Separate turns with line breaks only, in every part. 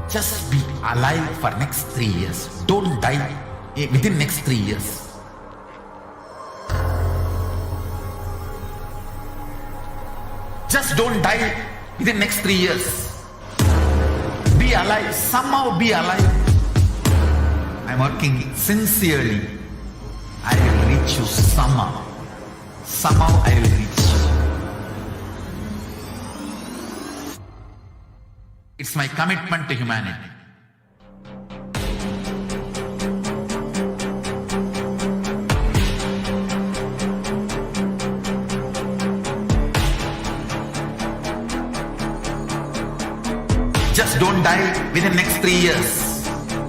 Just be alive for next 3 years. Don't die within next 3 years. Just don't die within next 3 years. Be alive. Somehow be alive. I'm working sincerely. I will reach you somehow. Somehow I will reach you. It's my commitment to humanity. Just don't die within next 3 years.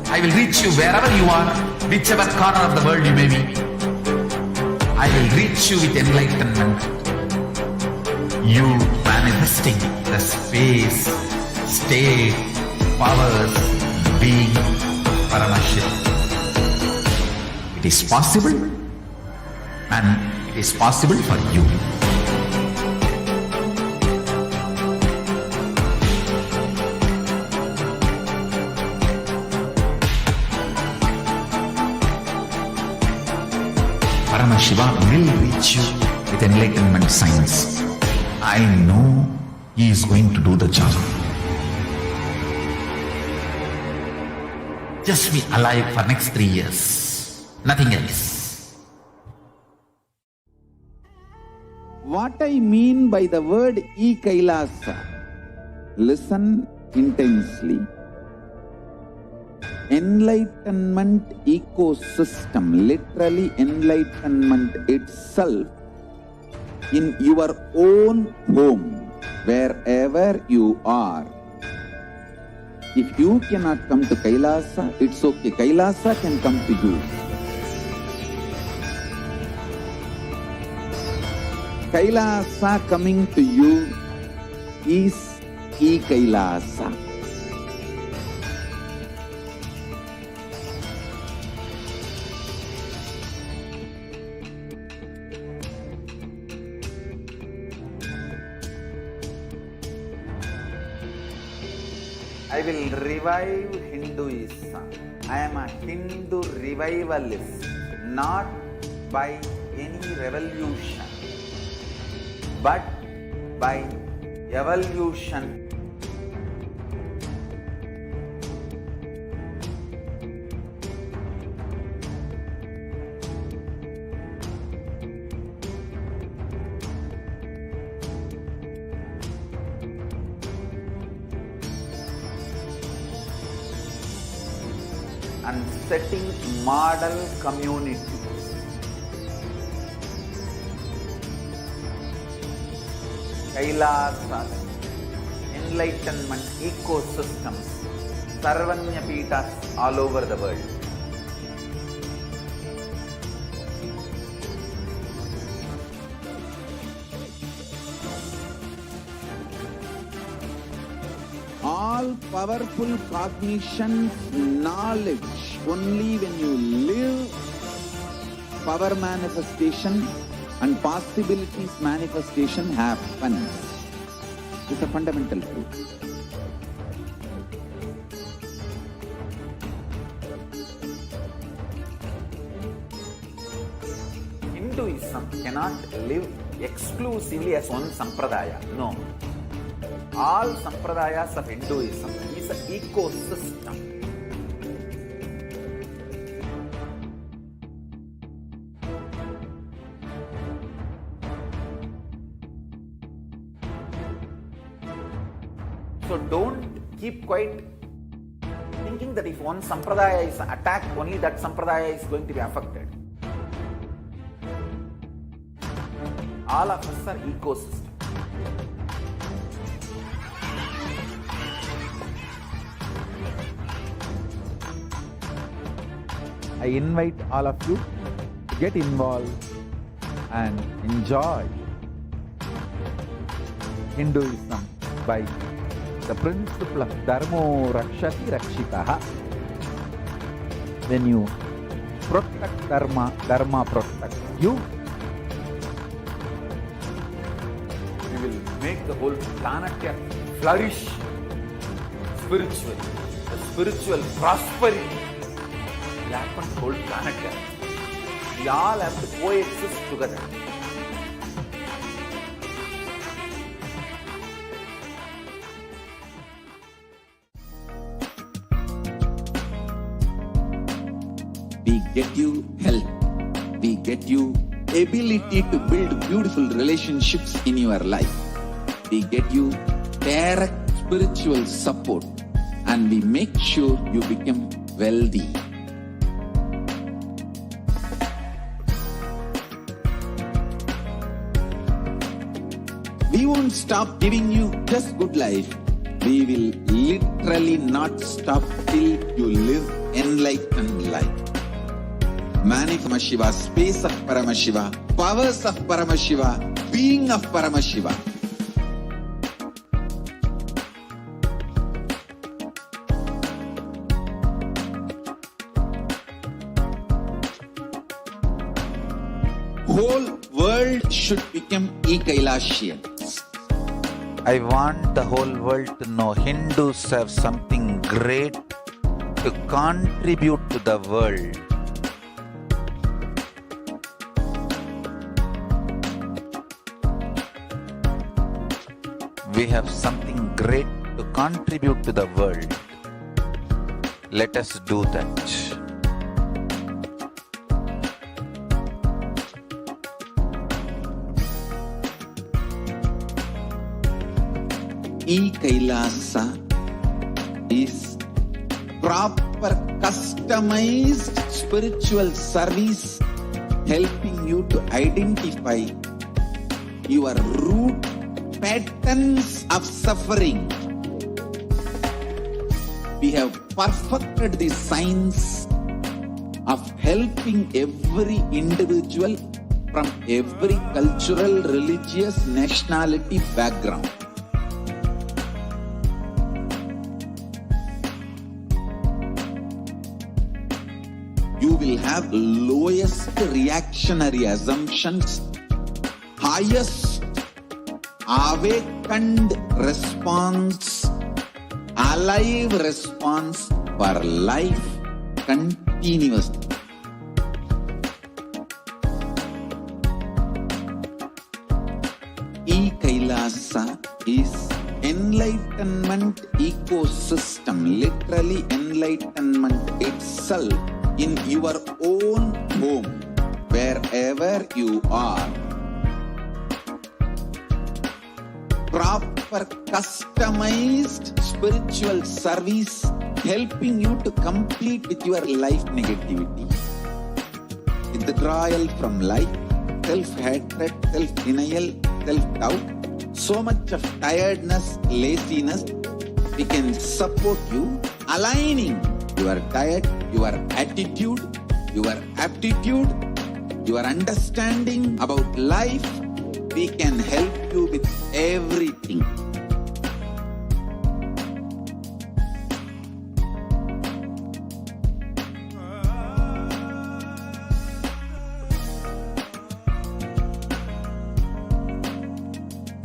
I will reach you wherever you are, whichever corner of the world you may be. I will reach you with enlightenment. You manifesting the space, state, powers, being Paramashivoham. It is possible, and it is possible for you. Paramashivoham will reach you with enlightenment science. I know he is going to do the job. Just be alive for next 3 years. Nothing else.
What I mean by the word e-Kailasa, listen intensely. Enlightenment ecosystem, literally enlightenment itself, in your own home, wherever you are. If you cannot come to Kailasa, it's okay. Kailasa can come to you. Kailasa coming to you is e-Kailasa. I will revive Hinduism. I am a Hindu revivalist, not by any revolution, but by evolution. And setting model communities. Kailasas, enlightenment ecosystems, Sarvanya Pitas all over the world. All powerful cognition, knowledge, only when you live, power manifestation and possibilities manifestation happens. It's a fundamental truth. Hinduism cannot live exclusively as one sampradaya. No. All sampradayas of Hinduism is an ecosystem. So don't keep quiet thinking that if one sampradaya is attacked, only that sampradaya is going to be affected. All of us are ecosystem. I invite all of you to get involved and enjoy Hinduism by the principle of Dharmo Rakshati Rakshitaha. When you protect Dharma, Dharma protects you. You will make the whole planet flourish spiritually. the spiritual prosperity will happen to the whole planet Earth. We all have to coexist together.
We get you health. We get you ability to build beautiful relationships in your life. We get you direct spiritual support, and we make sure you become wealthy. We won't stop giving you just good life. We will literally not stop till you live enlightened life. Paramashiva, space of Paramashiva, powers of Paramashiva, being of Paramashiva. Whole world should become e-Kailashians.
I want the whole world to know Hindus have something great to contribute to the world. We have something great to contribute to the world. Let us do that.
E-Kailasa is proper customized spiritual service helping you to identify your root patterns of suffering. We have perfected the science of helping every individual from every cultural, religious, nationality background. You will have lowest reactionary assumptions, highest awakened response, alive response for life continuously. E-Kailasa is enlightenment ecosystem, literally enlightenment itself in your own home, wherever you are. Proper customized spiritual service helping you to complete with your life negativity, withdrawal from life, self-hatred, self-denial, self-doubt, so much of tiredness, laziness. We can support you aligning your diet, your attitude, your aptitude, your understanding about life. We can help you with everything.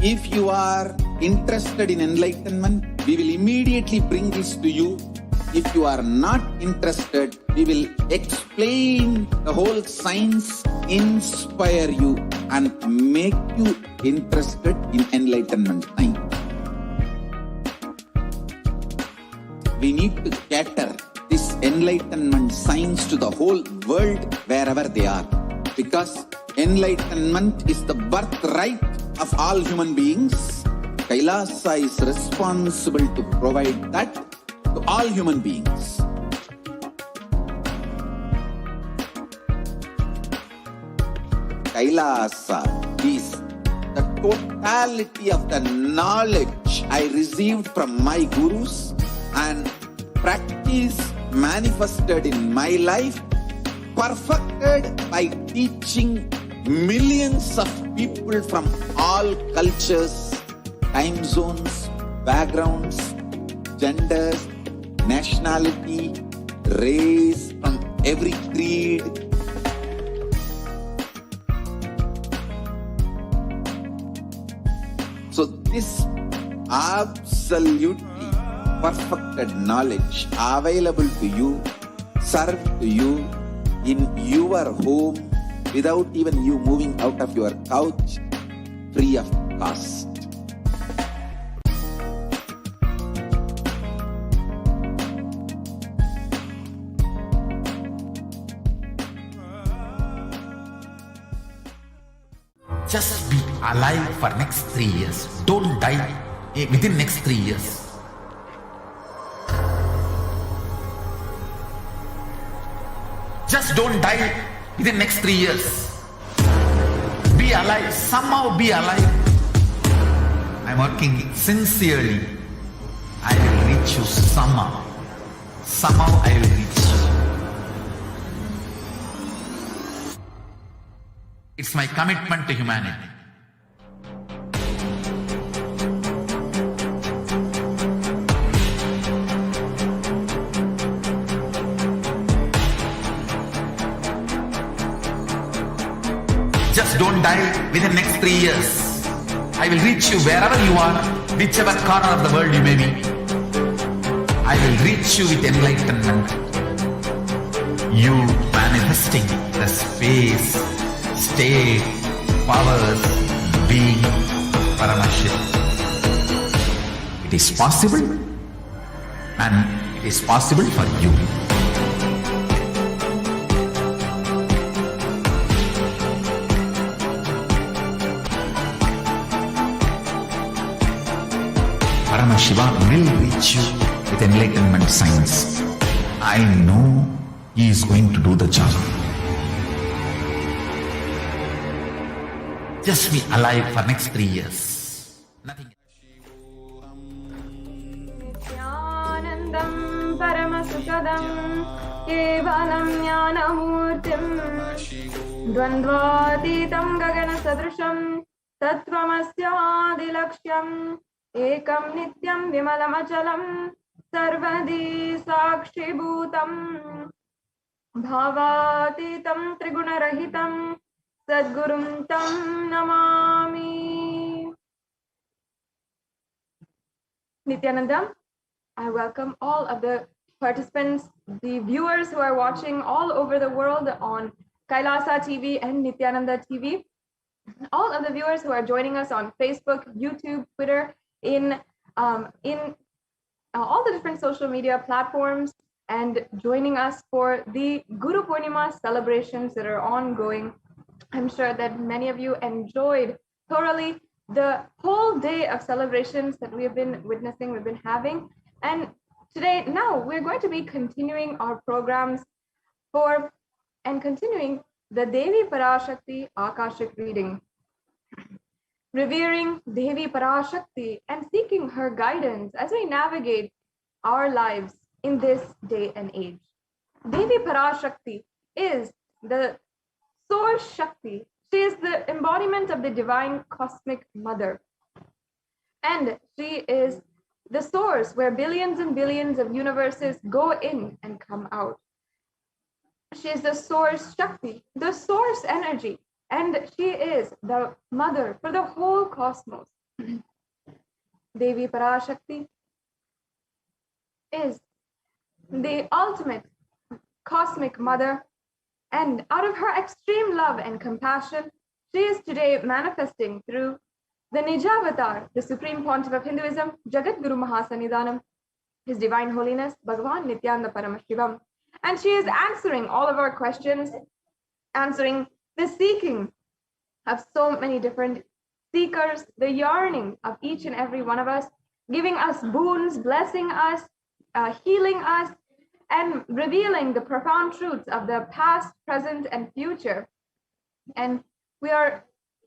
If you are interested in enlightenment, we will immediately bring this to you. If you are not interested, we will explain the whole science, inspire you, and make you interested in enlightenment science. We need to cater this enlightenment science to the whole world wherever they are, because enlightenment is the birthright of all human beings. Kailasa is responsible to provide that to all human beings. Kailasa is the totality of the knowledge I received from my gurus and practice manifested in my life, perfected by teaching millions of people from all cultures, time zones, backgrounds, genders, nationality, race, from every creed. So this absolutely perfected knowledge available to you, served to you in your home without even you moving out of your couch, free of cost.
Just be alive for next 3 years. Don't die within next 3 years. Just don't die within next 3 years. Be alive. Somehow be alive. I'm working sincerely. I will reach you somehow. Somehow I will reach you. It's my commitment to humanity. Just don't die within next 3 years. I will reach you wherever you are, whichever corner of the world you may be. I will reach you with enlightenment. You manifesting the space, state, powers, being Paramashivoham. It is possible, and it is possible for you. Paramashivoham will reach you with enlightenment science. I know he is going to do the job. Just be alive for next 3 years. Nothing.
Nithyanandam Paramashivoham Kevalam Jnanamurtim Dvandvatitam Gagana Sadrisham Tattvamasya Ekam Nityam Vimalam Achalam Sarvadi Sakshibhutam Bhavatitam Trigunarahitam Sadgurum Tam Namami. Nithyananda, I welcome all of the participants, the viewers who are watching all over the world on Kailasa TV and Nithyananda TV, all of the viewers who are joining us on Facebook, YouTube, Twitter, in all the different social media platforms, and joining us for the Guru Poornima celebrations that are ongoing. I'm sure that many of you enjoyed thoroughly the whole day of celebrations that we have been witnessing, we've been having. And today, now we're going to be continuing our programs and continuing the Devi Parashakti Akashic reading. Revering Devi Parashakti and seeking her guidance as we navigate our lives in this day and age. Devi Parashakti is the source Shakti. She is the embodiment of the divine cosmic mother. And she is the source where billions and billions of universes go in and come out. She is the source Shakti, the source energy. And she is the mother for the whole cosmos. Devi Parashakti is the ultimate cosmic mother. And out of her extreme love and compassion, she is today manifesting through the Nijavatar, the Supreme Pontiff of Hinduism, Jagat Guru Mahasannidhanam, His Divine Holiness, Bhagavan Nithyananda Paramashivam. And she is answering all of our questions, answering the seeking of so many different seekers, the yearning of each and every one of us, giving us boons, blessing us, healing us, and revealing the profound truths of the past, present, and future. And we are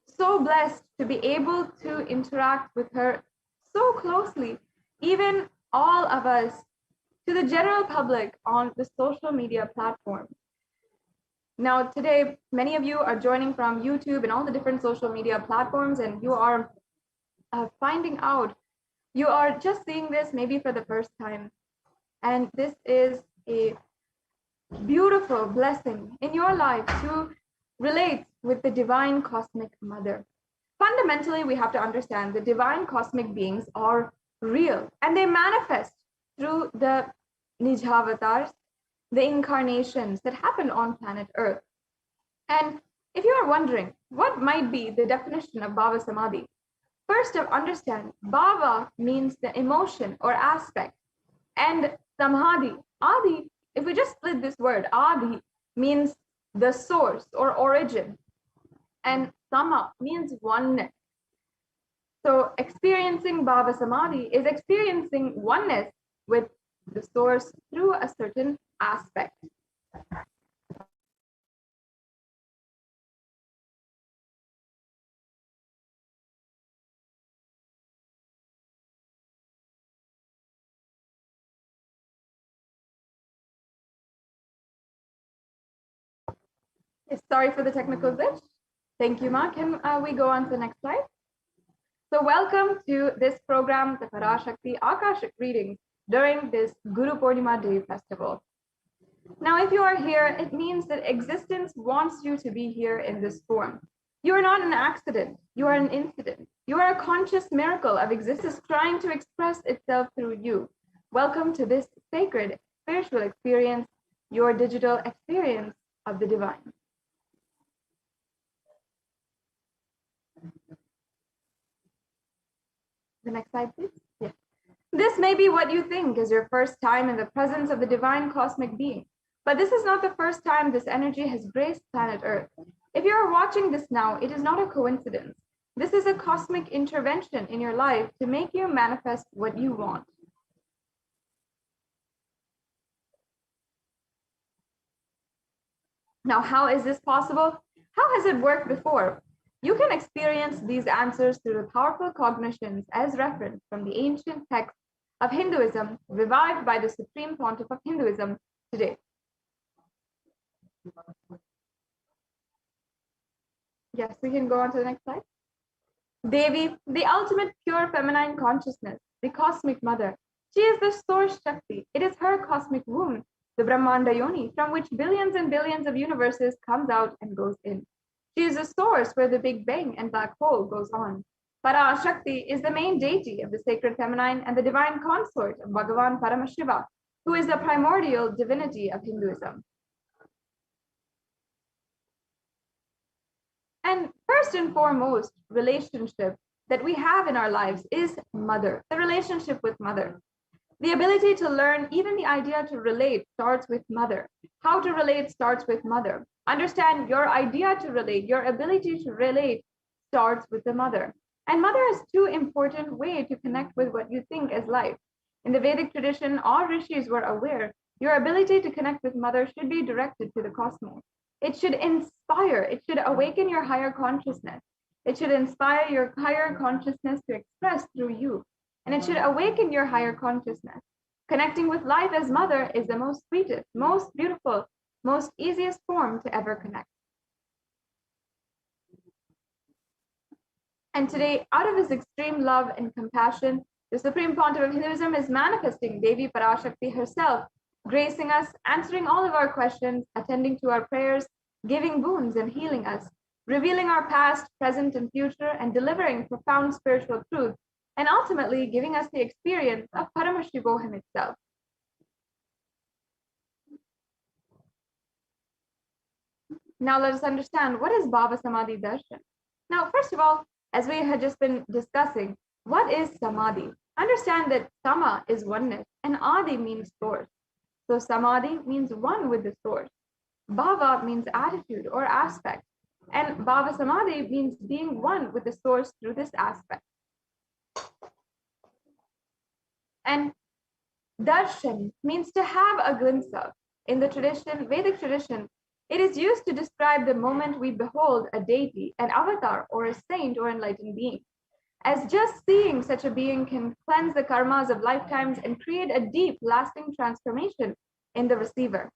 so blessed to be able to interact with her so closely, even all of us, to the general public on the social media platform. Now, today, many of you are joining from YouTube and all the different social media platforms, and you are finding out, you are just seeing this maybe for the first time. And this is a beautiful blessing in your life to relate with the divine cosmic mother. Fundamentally, we have to understand the divine cosmic beings are real and they manifest through the Nijavatars, the incarnations that happen on planet Earth. And if you are wondering what might be the definition of Bhava Samadhi, first understand Bhava means the emotion or aspect, and Samadhi, Adi, if we just split this word, Adi means the source or origin, and Sama means oneness. So experiencing Bhava Samadhi is experiencing oneness with the source through a certain aspect. Yes, sorry for the technical glitch. Thank you, Ma. Can we go on to the next slide? So welcome to this program, the Parashakti Akashic readings during this Guru Poornima Day festival. Now, if you are here, it means that existence wants you to be here in this form. You are not an accident. You are an incident. You are a conscious miracle of existence trying to express itself through you. Welcome to this sacred spiritual experience, your digital experience of the divine. The next slide, please. Yes. This may be what you think is your first time in the presence of the divine cosmic being, but this is not the first time this energy has graced planet Earth. If you are watching this now, it is not a coincidence. This is a cosmic intervention in your life to make you manifest what you want. Now, how is this possible? How has it worked before? You can experience these answers through the powerful cognitions as referenced from the ancient texts of Hinduism, revived by the Supreme Pontiff of Hinduism today. Yes, we can go on to the next slide. Devi, the ultimate pure feminine consciousness, the cosmic mother. She is the source Shakti. It is her cosmic womb, the Brahmanda Yoni, from which billions and billions of universes comes out and goes in. She is the source where the Big Bang and black hole goes on. Parashakti is the main deity of the sacred feminine and the divine consort of Bhagavan Paramashiva, who is the primordial divinity of Hinduism. And first and foremost, relationship that we have in our lives is mother, the relationship with mother. The ability to learn, even the idea to relate, starts with mother. How to relate starts with mother. Understand your idea to relate, your ability to relate starts with the mother. And mother is two important ways to connect with what you think as life. In the Vedic tradition, all rishis were aware your ability to connect with mother should be directed to the cosmos. It should inspire, it should awaken your higher consciousness. It should inspire your higher consciousness to express through you. And it should awaken your higher consciousness. Connecting with life as mother is the most sweetest, most beautiful, most easiest form to ever connect. And today, out of his extreme love and compassion, the Supreme Pontiff of Hinduism is manifesting Devi Parashakti herself, gracing us, answering all of our questions, attending to our prayers, giving boons and healing us, revealing our past, present, and future, and delivering profound spiritual truth, and ultimately giving us the experience of Paramashivoham itself. Now let us understand, what is Bhava Samadhi Darshan? Now, first of all, as we had just been discussing, what is Samadhi? Understand that Sama is oneness and Adi means source. So Samadhi means one with the source. Bhava means attitude or aspect. And Bhava Samadhi means being one with the source through this aspect. And darshan means to have a glimpse of. In the tradition, Vedic tradition, it is used to describe the moment we behold a deity, an avatar, or a saint or enlightened being. As just seeing such a being can cleanse the karmas of lifetimes and create a deep, lasting transformation in the receiver.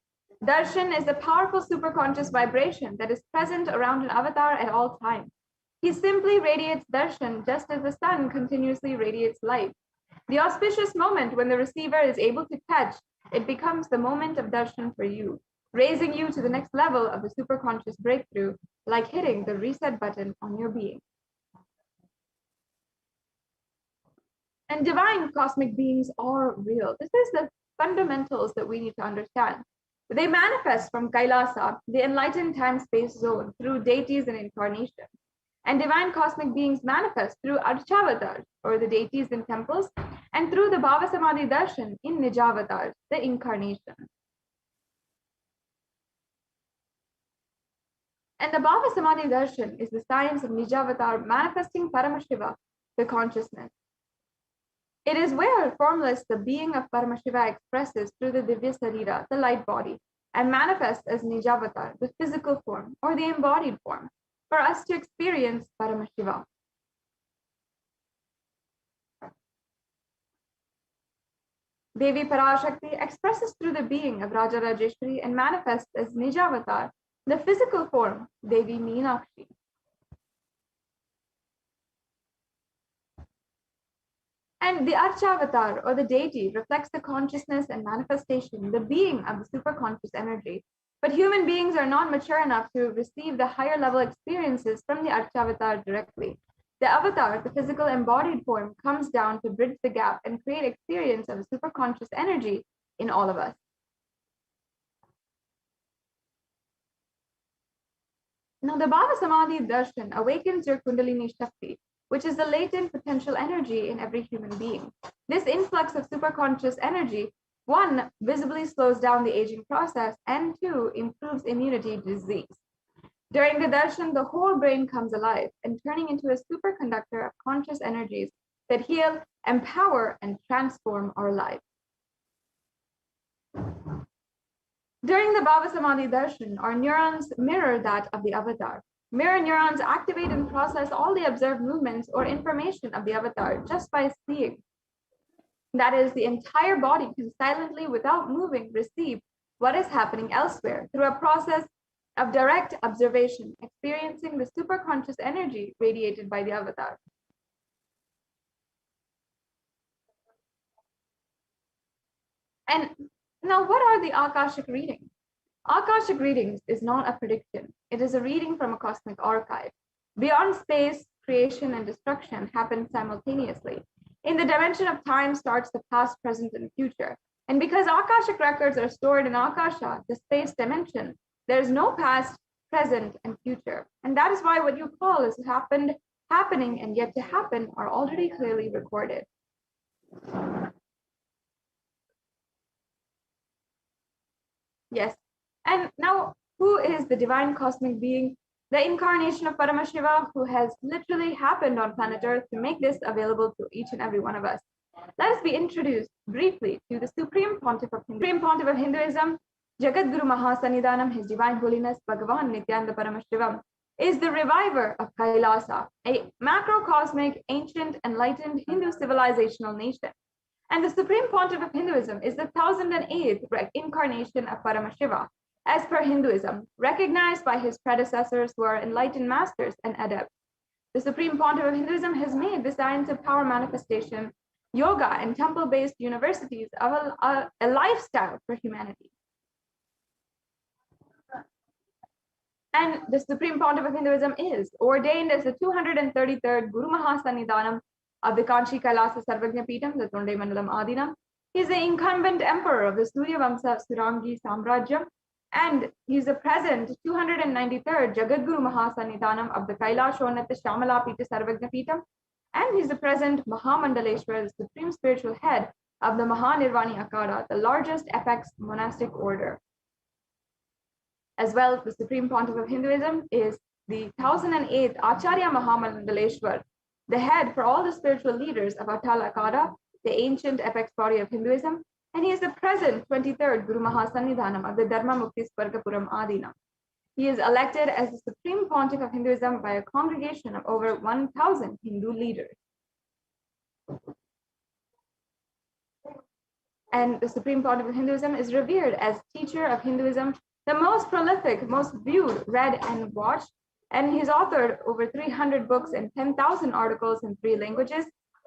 Darshan is a powerful superconscious vibration that is present around an avatar at all times. He simply radiates darshan just as the sun continuously radiates light. The auspicious moment when the receiver is able to catch, it becomes the moment of darshan for you, raising you to the next level of the superconscious breakthrough, like hitting the reset button on your being. And divine cosmic beings are real. This is the fundamentals that we need to understand. They manifest from Kailasa, the enlightened time-space zone, through deities and incarnations. And divine cosmic beings manifest through Archavatars, or the deities in temples, and through the Bhava Samadhi Darshan in Nijavatars, the incarnation. And the Bhava Samadhi Darshan is the science of Nijavatar manifesting Paramashiva, the consciousness. It is where formless the being of Paramashiva expresses through the Divya Sarira, the light body, and manifests as Nijavatar, the physical form, or the embodied form, for us to experience Paramashiva. Devi Parashakti expresses through the being of Raja Rajeshwari and manifests as Nijavatar, the physical form, Devi Meenakshi. And the Archavatar, or the deity, reflects the consciousness and manifestation, the being of the superconscious energy. But human beings are not mature enough to receive the higher level experiences from the Archavatar directly. The avatar, the physical embodied form, comes down to bridge the gap and create experience of a superconscious energy in all of us. Now, the Bhava Samadhi Darshan awakens your Kundalini Shakti, which is the latent potential energy in every human being. This influx of superconscious energy, one, visibly slows down the aging process, and two, improves immunity to disease. During the darshan, the whole brain comes alive and turning into a superconductor of conscious energies that heal, empower, and transform our lives. During the Bhava Samadhi darshan, our neurons mirror that of the avatar. Mirror neurons activate and process all the observed movements or information of the avatar just by seeing. That is, the entire body can silently, without moving, receive what is happening elsewhere through a process of direct observation, experiencing the superconscious energy radiated by the avatar. And now, what are the Akashic readings? Akashic readings is not a prediction. It is a reading from a cosmic archive. Beyond space, creation and destruction happen simultaneously. In the dimension of time starts the past, present, and future. And because Akashic records are stored in Akasha, the space dimension, there is no past, present, and future. And that is why what you call is happened, happening, and yet to happen are already clearly recorded. Yes. And now, who is the divine cosmic being, the incarnation of Paramashiva, who has literally happened on planet Earth to make this available to each and every one of us? Let us be introduced briefly to the Supreme Pontiff of Hinduism, Jagadguru Mahasannidhanam, His Divine Holiness Bhagavan Nithyananda Paramashivam, is the reviver of Kailasa, a macrocosmic, ancient, enlightened Hindu civilizational nation. And the Supreme Pontiff of Hinduism is the 1008th incarnation of Paramashiva, as per Hinduism, recognized by his predecessors who are enlightened masters and adepts. The Supreme Pontiff of Hinduism has made the science of power manifestation, yoga, and temple-based universities of a lifestyle for humanity. And the Supreme Pontiff of Hinduism is ordained as the 233rd Guru Mahasannidhanam of the Kanchi Kailasa Sarvagna Peetham, the Tonde Mandalam Adinam. He is the incumbent emperor of the Surya Vamsa Surangi Samrajya, and he is the present 293rd Jagadguru Mahasannidhanam of the Kailashonata Shamala Pita Sarvagna Peetham, and he is the present Mahamandaleshwar, the supreme spiritual head of the Mahanirvani Akara, the largest apex monastic order. As well, the Supreme Pontiff of Hinduism is the 1008th Acharya Mahamandaleshwar, the head for all the spiritual leaders of Atal Akara, the ancient apex body of Hinduism, and he is the present 23rd Guru Mahasannidhanam of the Dharma Mukti Swargapuram Adinam. He is elected as the Supreme Pontiff of Hinduism by a congregation of over 1,000 Hindu leaders. And the Supreme Pontiff of Hinduism is revered as teacher of Hinduism, the most prolific, most viewed, read, and watched, and he's authored over 300 books and 10,000 articles in 3 languages,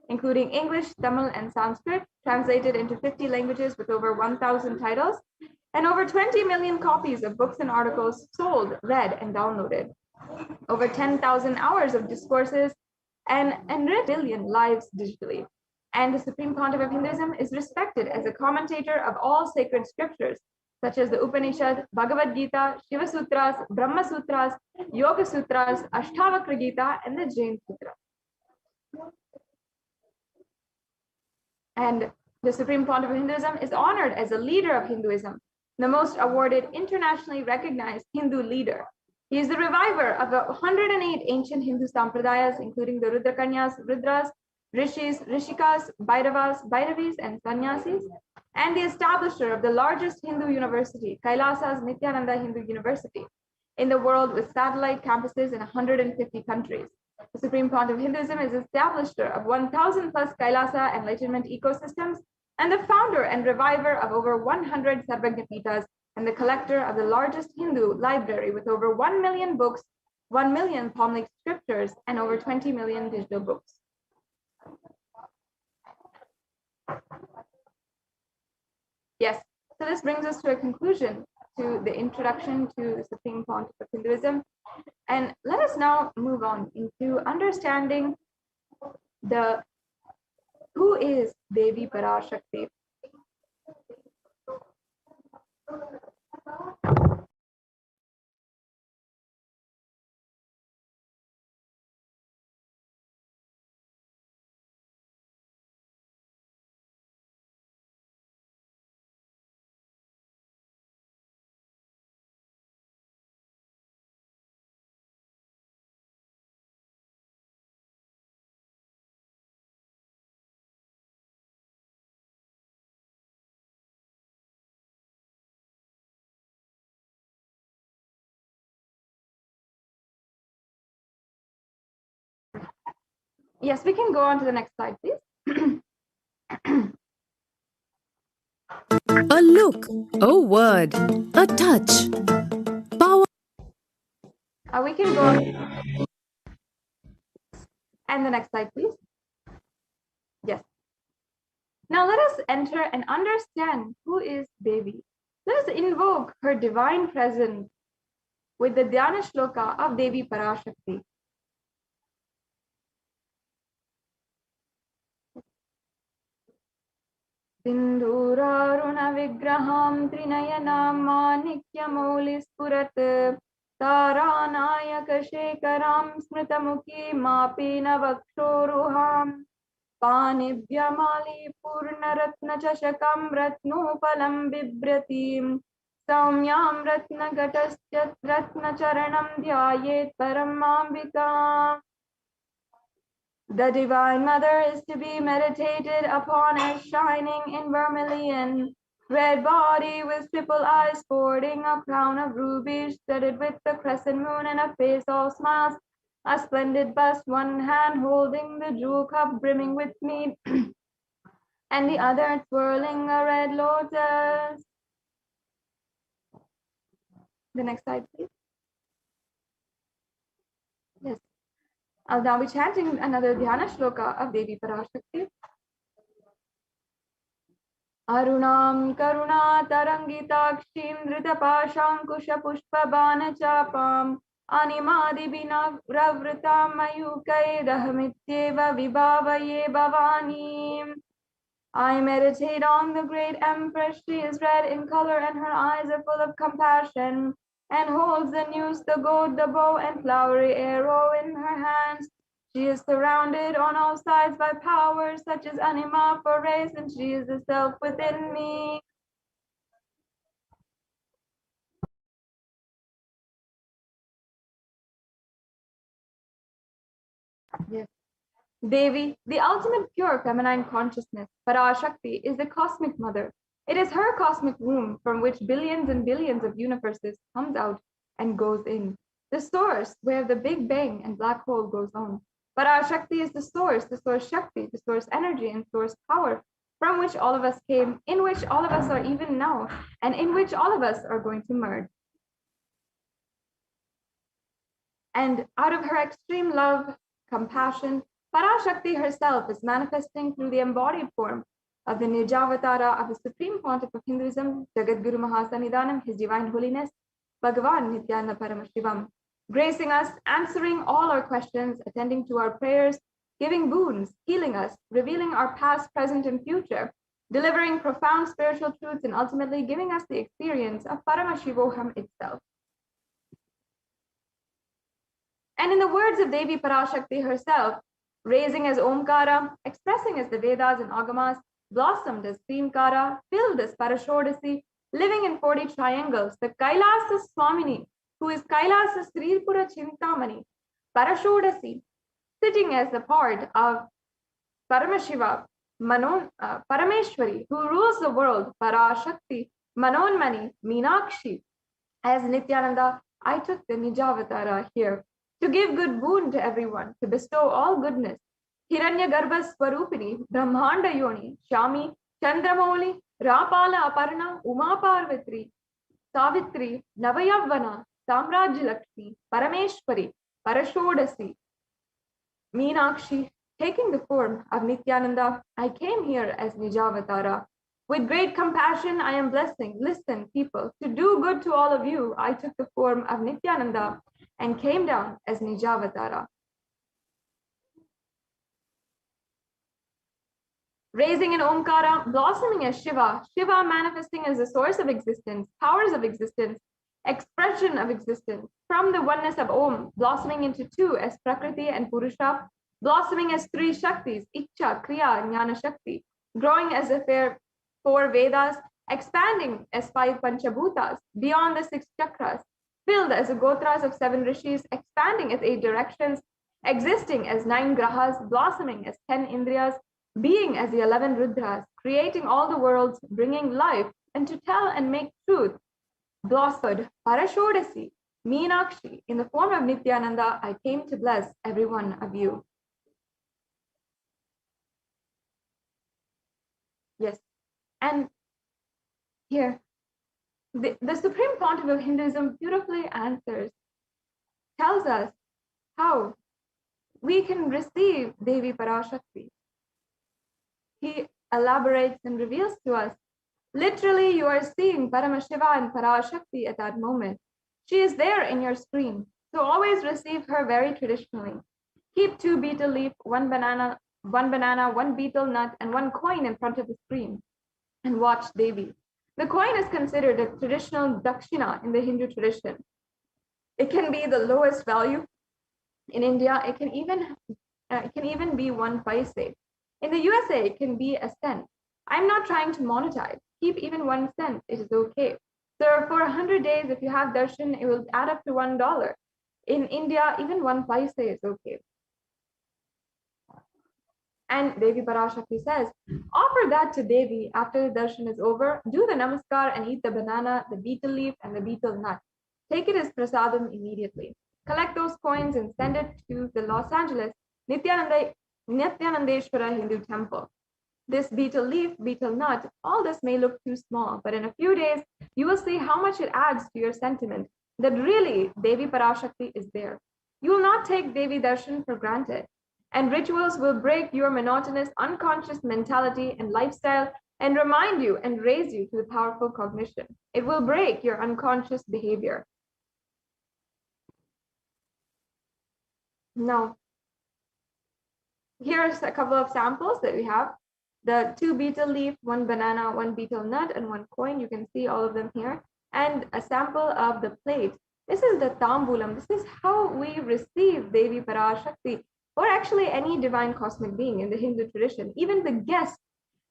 including English, Tamil, and Sanskrit, translated into 50 languages with over 1,000 titles, and over 20 million copies of books and articles sold, read, and downloaded. Over 10,000 hours of discourses and enriched billion lives digitally. And the Supreme Pontiff of Hinduism is respected as a commentator of all sacred scriptures, such as the Upanishad, Bhagavad Gita, Shiva Sutras, Brahma Sutras, Yoga Sutras, Ashtavakra Gita, and the Jain Sutras. And the Supreme Pontiff of Hinduism is honored as a leader of Hinduism, the most awarded internationally recognized Hindu leader. He is the reviver of 108 ancient Hindu sampradayas, including the Rudrakanyas, Rudras, Rishis, Rishikas, Bhairavas, Bhairavis, and Sannyasis, and the establisher of the largest Hindu university, Kailasa's Nithyananda Hindu University, in the world with satellite campuses in 150 countries. The Supreme Pontiff of Hinduism is establisher of 1,000 plus Kailasa enlightenment ecosystems, and the founder and reviver of over 100 Sarvagyapitas, and the collector of the largest Hindu library with over 1 million books, 1 million Palmalic scriptures, and over 20 million digital books. Yes, so this brings us to a conclusion to the introduction to the Supreme Pontiff of Hinduism. And let us now move on into understanding who is Devi Parashakti. Yes, we can go on to the next slide, please.
A look, a word, a touch. Power.
We can go on. And the next slide, please. Yes. Now let us enter and understand who is Devi. Let us invoke her divine presence with the Dhyana Shloka of Devi Parashakti. Sindhuraruna vigraham trinayanam manikyamouli spurat taranayaka shekaram smritamuki mapina vakshoruham panibhyamali purnaratna chashakam ratnopalam bibratim saumyam ratnagataschat ratnacharanam dhyayet paramambika. The Divine Mother is to be meditated upon as shining in vermilion, red body with triple eyes sporting a crown of rubies studded with the crescent moon and a face all smiles, a splendid bust, one hand holding the jewel cup brimming with mead, and the other twirling a red lotus. The next slide, please. Yes. I'll now be chanting another Dhyana Shloka of Devi Parashakti. Arunam Karuna Tarangitakshim Dritapashankusha Pushpa Bana Chapam Animadi Bina Ravritam Mayukai Rahamityeva Vibhavaye Bhavani. I meditate on the great Empress. She is red in color and her eyes are full of compassion, and holds the noose, the goad, the bow, and flowery arrow in her hands. She is surrounded on all sides by powers such as anima for race, and she is the self within me. Yes. Devi, the ultimate pure feminine consciousness, Parashakti, is the cosmic mother. It is her cosmic womb from which billions and billions of universes comes out and goes in. The source where the Big Bang and black hole goes on. Parashakti is the source Shakti, the source energy and source power from which all of us came, in which all of us are even now, and in which all of us are going to merge. And out of her extreme love, compassion, Parashakti herself is manifesting through the embodied form of the Nijavatara of the Supreme Pontiff of Hinduism, Jagadguru Mahasannidhanam, His Divine Holiness, Bhagavan Nithyananda Paramashivam, gracing us, answering all our questions, attending to our prayers, giving boons, healing us, revealing our past, present, and future, delivering profound spiritual truths, and ultimately giving us the experience of Paramashivoham itself. And in the words of Devi Parashakti herself, raising as Omkara, expressing as the Vedas and Agamas, blossomed as Krimkara, filled as Parashodasi, living in 40 triangles, the Kailasa Swamini, who is Kailasa Sripura Chintamani, Parashodasi, sitting as the part of Paramashiva, Parameshwari, who rules the world, Parashakti, Manonmani, Meenakshi. As Nithyananda, I took the Nijavatara here to give good boon to everyone, to bestow all goodness. Hiranya Garbha Swarupini, Brahmanda Yoni, Shami, Chandramoli, Rapala Aparna, Uma Parvatri, Savitri, Navayavana, Samrajyalakshmi, Parameshwari, Parashodasi, Meenakshi. Taking the form of Nithyananda, I came here as Nijavatara. With great compassion, I am blessing. Listen, people, to do good to all of you, I took the form of Nithyananda and came down as Nijavatara. Raising in Omkara, blossoming as Shiva, Shiva manifesting as the source of existence, powers of existence, expression of existence, from the oneness of Om, blossoming into two as Prakriti and Purusha, blossoming as three Shaktis, Icha, Kriya, Jnana Shakti, growing as the four Vedas, expanding as 5 Panchabhutas, beyond the 6 chakras, filled as the Gotras of 7 Rishis, expanding as 8 directions, existing as 9 Grahas, blossoming as 10 Indriyas, being as the 11 Rudras, creating all the worlds, bringing life, and to tell and make truth, blossomed, Parashodasi, Meenakshi, in the form of Nithyananda, I came to bless every one of you. Yes, and here, the Supreme Pontiff of Hinduism beautifully tells us how we can receive Devi Parashakti. He elaborates and reveals to us, literally you are seeing Paramashiva and Parashakti at that moment. She is there in your screen, so always receive her very traditionally. Keep 2 betel leaf, 1 banana, 1 betel nut, and 1 coin in front of the screen and watch Devi. The coin is considered a traditional dakshina in the Hindu tradition. It can be the lowest value. In India, it can even be 1 paise. In the USA, it can be a cent. I'm not trying to monetize. Keep even 1 cent. It is okay. So for 100 days, if you have darshan, it will add up to $1. In India, even 1 paise is okay. And Devi Parashakti says, offer that to Devi after the darshan is over, do the namaskar and eat the banana, the betel leaf, and the betel nut. Take it as prasadam immediately. Collect those coins and send it to the Los Angeles Nithyanandeshwara Hindu temple. This betel leaf, betel nut, all this may look too small, but in a few days, you will see how much it adds to your sentiment that really Devi Parashakti is there. You will not take Devi Darshan for granted. And rituals will break your monotonous, unconscious mentality and lifestyle and remind you and raise you to the powerful cognition. It will break your unconscious behavior. Now, here's a couple of samples that we have. The 2 betel leaf, 1 banana, 1 betel nut, and 1 coin. You can see all of them here. And a sample of the plate. This is the tambulam. This is how we receive Devi Parashakti, or actually any divine cosmic being in the Hindu tradition. Even the guests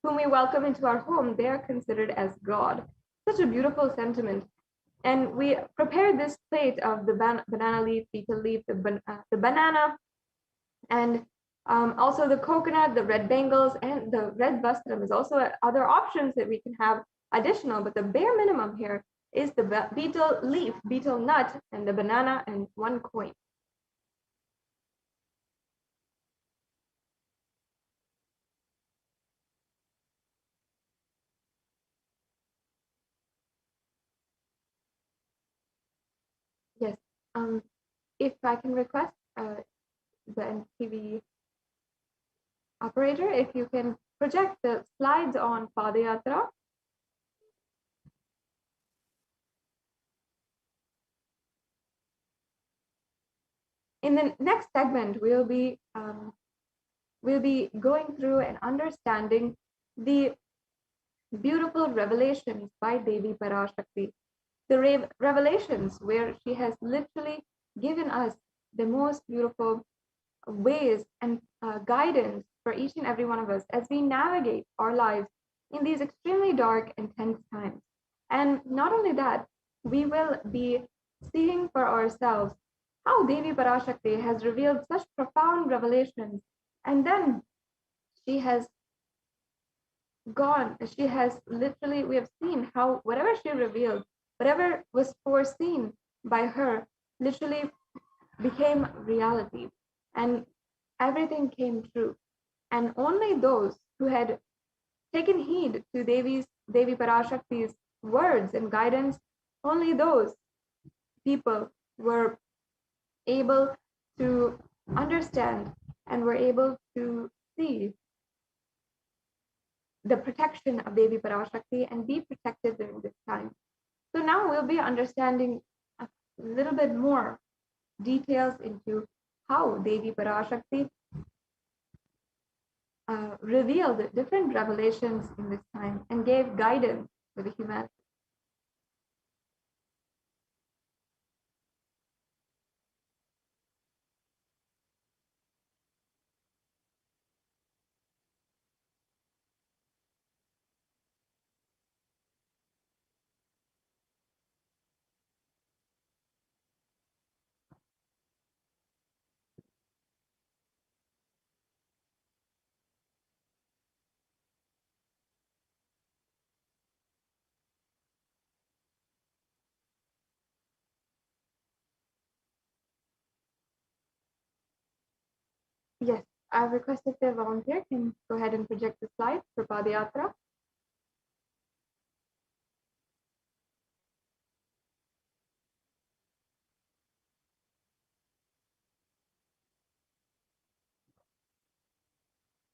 whom we welcome into our home, they are considered as God. Such a beautiful sentiment. And we prepared this plate of the banana leaf, betel leaf, the banana, and also the coconut, the red bangles, and the red vastram is also other options that we can have additional, but the bare minimum here is the betel leaf, betel nut, and the banana, and 1 coin. Yes, if I can request the TV operator, if you can project the slides on Padayatra. In the next segment, we'll be we'll be going through and understanding the beautiful revelations by Devi Parashakti. The revelations where she has literally given us the most beautiful ways and guidance for each and every one of us as we navigate our lives in these extremely dark and tense times. And not only that, we will be seeing for ourselves how Devi Parashakti has revealed such profound revelations. And then she has literally, we have seen how whatever she revealed, whatever was foreseen by her, literally became reality. And everything came true. And only those who had taken heed to Devi Parashakti's words and guidance, only those people were able to understand and were able to see the protection of Devi Parashakti and be protected during this time. So now we'll be understanding a little bit more details into how Devi Parashakti revealed different revelations in this time and gave guidance to the humanity. Yes, I've requested the volunteer can go ahead and project the slide for Padayatra.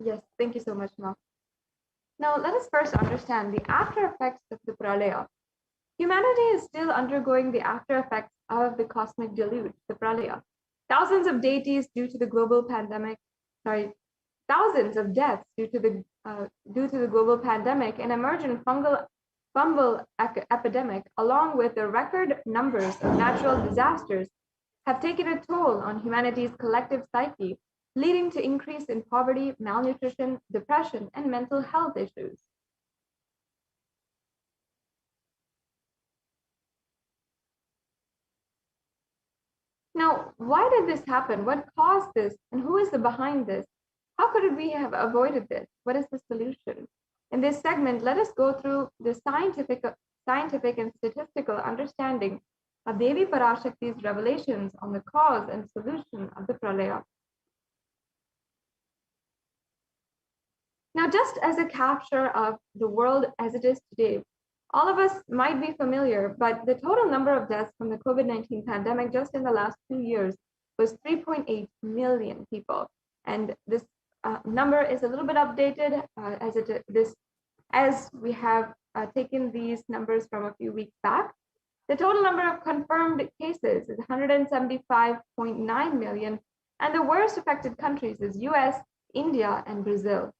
Yes, thank you so much, Ma. Now, let us first understand the after effects of the Pralaya. Humanity is still undergoing the after effects of the cosmic deluge, the Pralaya. Thousands of deities due to the global pandemic, thousands of deaths due to the global pandemic and emergent fungal epidemic, along with the record numbers of natural disasters, have taken a toll on humanity's collective psyche, leading to increase in poverty, malnutrition, depression, and mental health issues. Now, why did this happen? What caused this? And who is behind this? How could we have avoided this? What is the solution? In this segment, let us go through the scientific and statistical understanding of Devi Parashakti's revelations on the cause and solution of the Pralaya. Now, just as a capture of the world as it is today, all of us might be familiar, but the total number of deaths from the COVID-19 pandemic just in the last 2 years was 3.8 million people. And this number is a little bit updated as we have taken these numbers from a few weeks back. The total number of confirmed cases is 175.9 million, and the worst affected countries is US, India, and Brazil.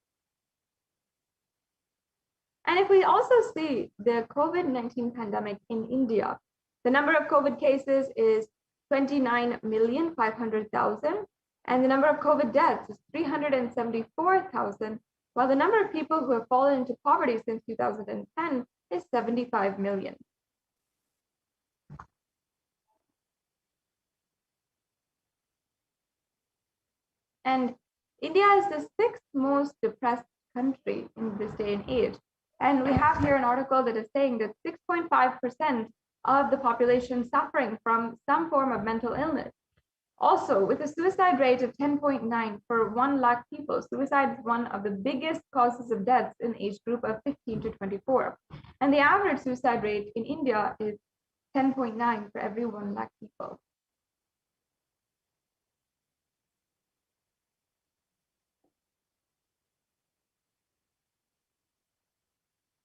And if we also see the COVID-19 pandemic in India, the number of COVID cases is 29,500,000, and the number of COVID deaths is 374,000, while the number of people who have fallen into poverty since 2010 is 75 million. And India is the sixth most depressed country in this day and age. And we have here an article that is saying that 6.5% of the population suffering from some form of mental illness. Also, with a suicide rate of 10.9 per 1 lakh people, suicide is one of the biggest causes of deaths in age group of 15 to 24. And the average suicide rate in India is 10.9 for every 1 lakh people.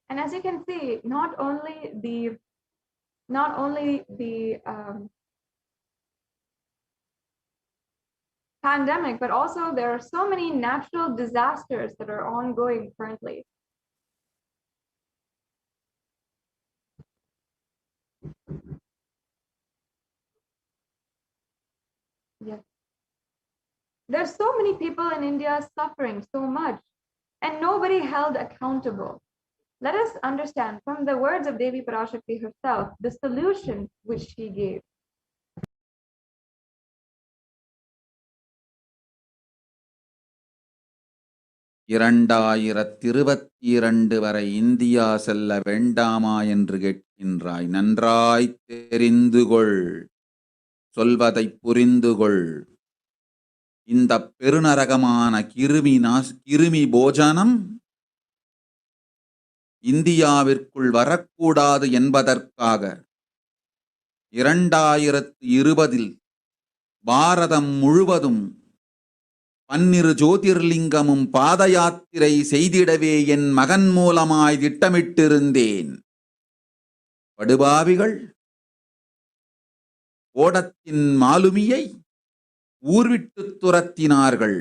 And as you can see, not only the pandemic, but also there are so many natural disasters that are ongoing currently. Yes. There's so many people in India suffering so much, and nobody held accountable. Let us understand from the words of Devi Parashakti herself the solution which she gave.
இரண்டாயிரத்திருபத்திரண்டு வரை India செல்ல வேண்டாமா என்று கேட்கின்றாய். நன்றாய் தெரிந்து கொள், சொல்வதைப் புரிந்து கொள். இந்த பெருநரகமான கிருமி போஜனம் இந்தியாவிற்குள் வரக்கூடாது என்பதற்காக 2020 பாரதம் முழுவதும் 12 ஜோதிர்லிங்கமும் பாத யாத்திரை செய்திடவே என் மகன் மூலமாய் திட்டமிட்டிருந்தேன். படுபாவிகள் ஓடத்தின் மாலுமியை ஊர்விட்டு துரத்தினார்கள்.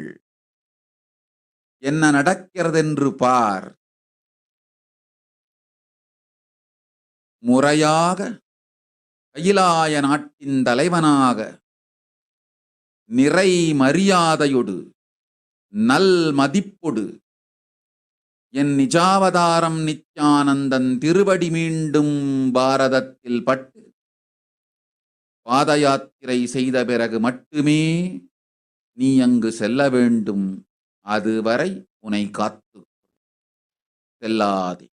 என்ன நடக்கிறதென்று பார். முறையாக கைலாய நாட்டின் தலைவனாக நிறை மரியாதையொடு நல் மதிப்பொடு என் நிஜாவதாரம் நித்யானந்தன் திருவடி மீண்டும் பாரதத்தில் பட்டு பாத யாத்திரை செய்த பிறகு மட்டுமே நீ அங்கு செல்ல வேண்டும். அதுவரை உன்னை காத்து செல்லாதே.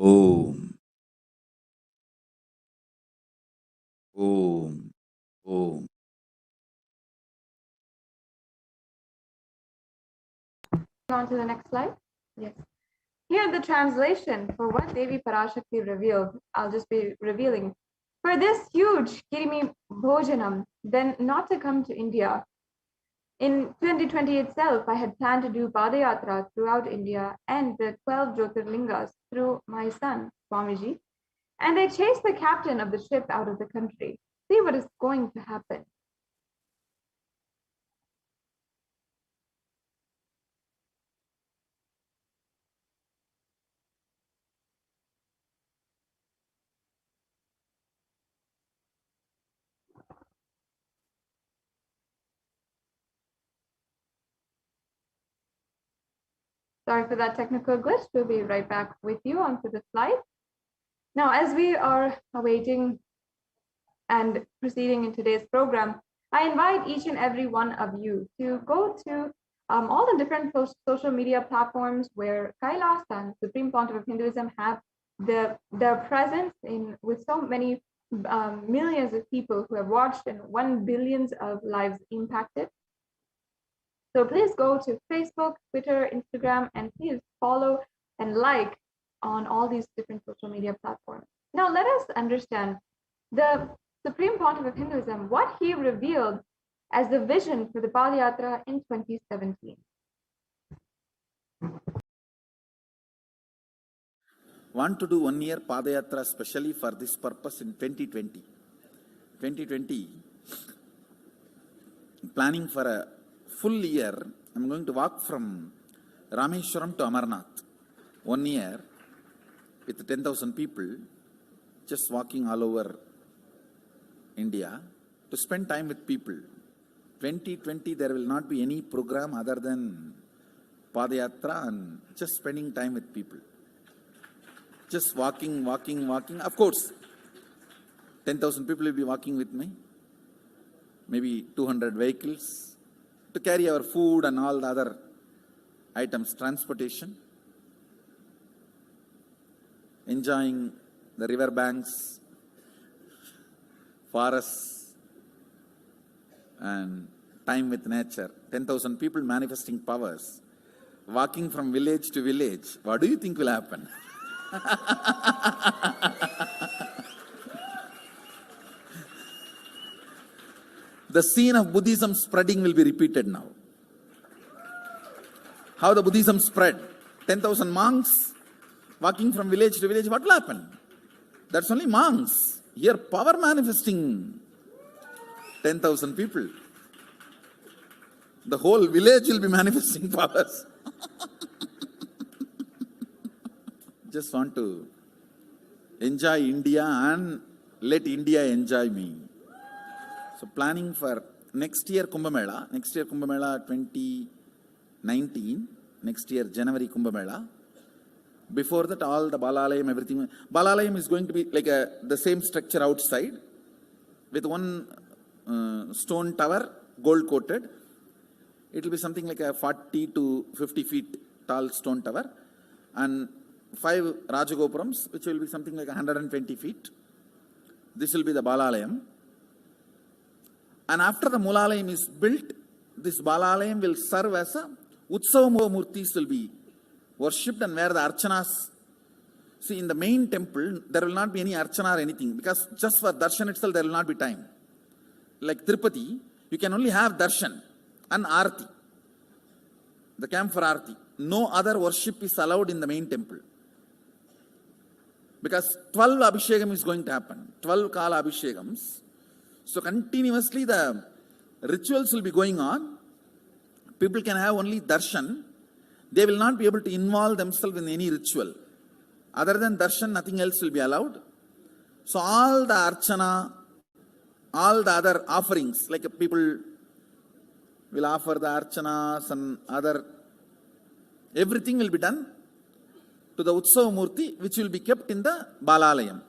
ஓம் ஓம் ஓம்.
On to the next slide. Yes. Here the translation for what Devi Parashakti revealed. I'll just be revealing. For this huge Kirimi Bhojanam, then not to come to India. In 2020 itself, I had planned to do Padayatra throughout India and the 12 Jyotirlingas through my son, Swamiji. And I chased the captain of the ship out of the country. See what is going to happen. Sorry for that technical glitch. We'll be right back with you onto the slide. Now, as we are awaiting and proceeding in today's program, I invite each and every one of you to go to all the different social media platforms where Kailas and Supreme Pontiff of Hinduism have their presence in with so many millions of people who have watched and 1 billions of lives impacted. So please go to Facebook, Twitter, Instagram, and please follow and like on all these different social media platforms. Now let us understand the Supreme Pontiff of Hinduism, what he revealed as the vision for the Padayatra in 2017.
Want to do 1 year Padayatra specially for this purpose in 2020. 2020, planning for a full year. I'm going to walk from Rameshwaram to Amarnath. 1 year with 10,000 people, just walking all over India to spend time with people. 2020, there will not be any program other than Padayatra and just spending time with people. Just walking. Of course, 10,000 people will be walking with me. Maybe 200 vehicles to carry our food and all the other items, transportation. Enjoying the river banks, forests, and time with nature. 10,000 people manifesting powers, walking from village to village. What do you think will happen? The scene of Buddhism spreading will be repeated now. How the Buddhism spread. 10,000 monks walking from village to village. What will happen? That's only monks. Here power manifesting. 10,000 people. The whole village will be manifesting powers. Just want to enjoy India and let India enjoy me. So planning for next year Kumbh Mela 2019, next year January Kumbh Mela. Before that, all the Balalayam, everything. Balalayam is going to be like the same structure outside with one stone tower, gold coated. It will be something like a 40 to 50 feet tall stone tower, and 5 Rajagopurams, which will be something like 120 feet. This will be the Balalayam. And after the Mulalayam is built, this Balalayam will serve as a Utsava Murtis will be worshipped, and where the Archanas. See, in the main temple, there will not be any Archana or anything, because just for Darshan itself, there will not be time. Like Tirupati, you can only have Darshan and Arati, the camp for Arati. No other worship is allowed in the main temple. Because 12 Abhishekam is going to happen, 12 Kala Abhishekams. So continuously the rituals will be going on. People can have only darshan. They will not be able to involve themselves in any ritual. Other than darshan, nothing else will be allowed. So all the archana, all the other offerings, like people will offer the archanas and other, everything will be done to the Utsava Murti, which will be kept in the Balalayam,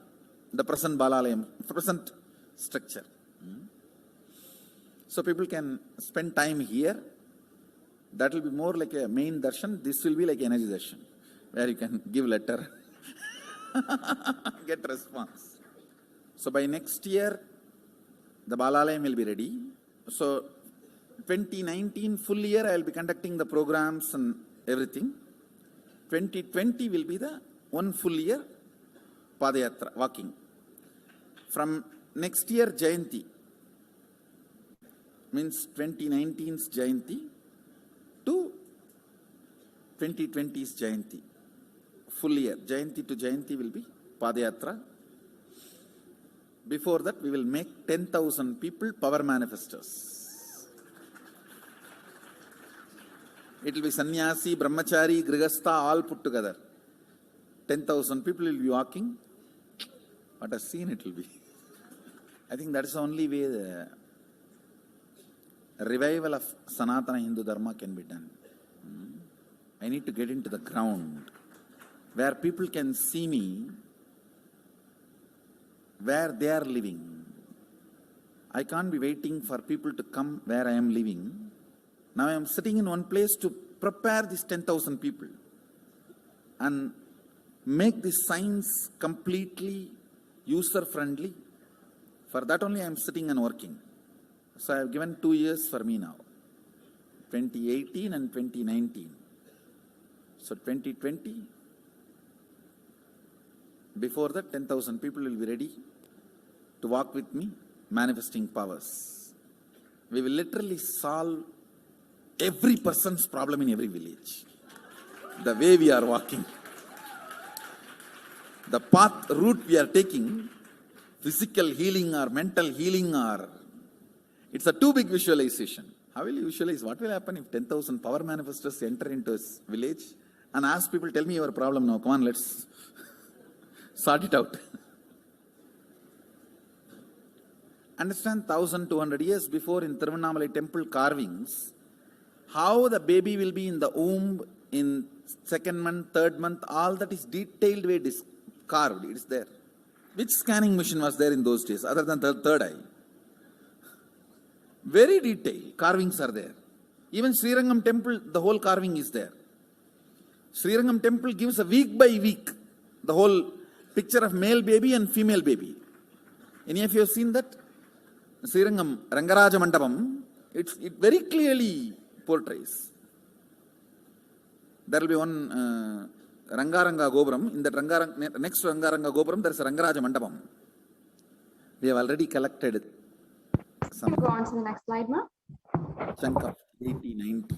the present Balalayam, present structure. So people can spend time here. That will be more like a main darshan. This will be like energy darshan, where you can give letter, get response. So by next year, the Balalayam will be ready. So 2019 full year, I will be conducting the programs and everything. 2020 will be the one full year Padayatra, walking. From next year, Jayanti, means 2019's Jayanti to 2020's Jayanti. Full year, Jayanti to Jayanti will be Padayatra. Before that, we will make 10,000 people power manifestors. It will be sannyasi, brahmachari, grihastha, all put together. 10,000 people will be walking. What a scene it will be. I think that is the only way the revival of Sanatana Hindu Dharma can be done. I need to get into the ground where people can see me, where they are living. I can't be waiting for people to come where I am living. Now I am sitting in one place to prepare these 10,000 people and make this science completely user-friendly. For that only I am sitting and working. So I have given 2 years for me now, 2018 and 2019. So 2020, before that 10,000 people will be ready to walk with me, manifesting powers. We will literally solve every person's problem in every village. The way we are walking, the path, route we are taking, physical healing or mental healing, or it's a too big visualization. How will you visualize? What will happen if 10,000 power manifestors enter into a village and ask people, tell me your problem now, come on, let's sort it out. Understand, 1,200 years before in Tiruvannamalai temple carvings, how the baby will be in the womb in 2nd month, 3rd month, all that is detailed way carved, it is there. Which scanning machine was there in those days other than the third eye? Very detailed carvings are there. Even Srirangam temple, the whole carving is there. Srirangam temple gives a week by week the whole picture of male baby and female baby. Any of you have seen that? Srirangam Rangaraja Mandapam, it very clearly portrays. There will be one Rangaranga Gopuram. In that next to Rangaranga Gopuram, there is a Rangaraja Mandapam. We have already collected some.
Go on to the next slide, Ma.
Chunk of 80, 90.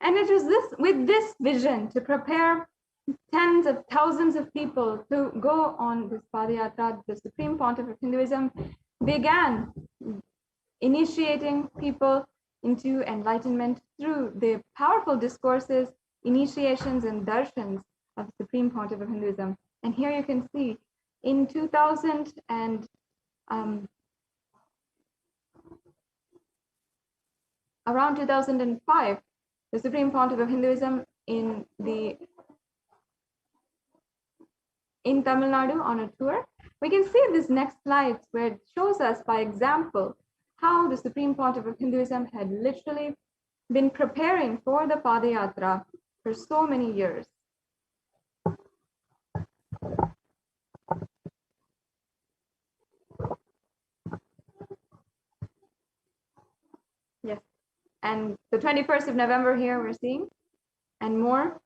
And it was with this vision to prepare tens of thousands of people to go on this Padayatra, the Supreme Pontiff of Hinduism began initiating people into enlightenment through the powerful discourses, initiations, and darshans of the Supreme Pontiff of Hinduism. And here you can see in 2000 and around 2005, the Supreme Pontiff of Hinduism in Tamil Nadu on a tour. We can see this next slide where it shows us by example how the Supreme Pontiff of Hinduism had literally been preparing for the Padayatra for so many years. Yes, and the 21st of November here we're seeing, and more.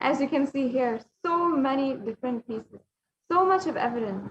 As you can see here, so many different pieces, so much of evidence.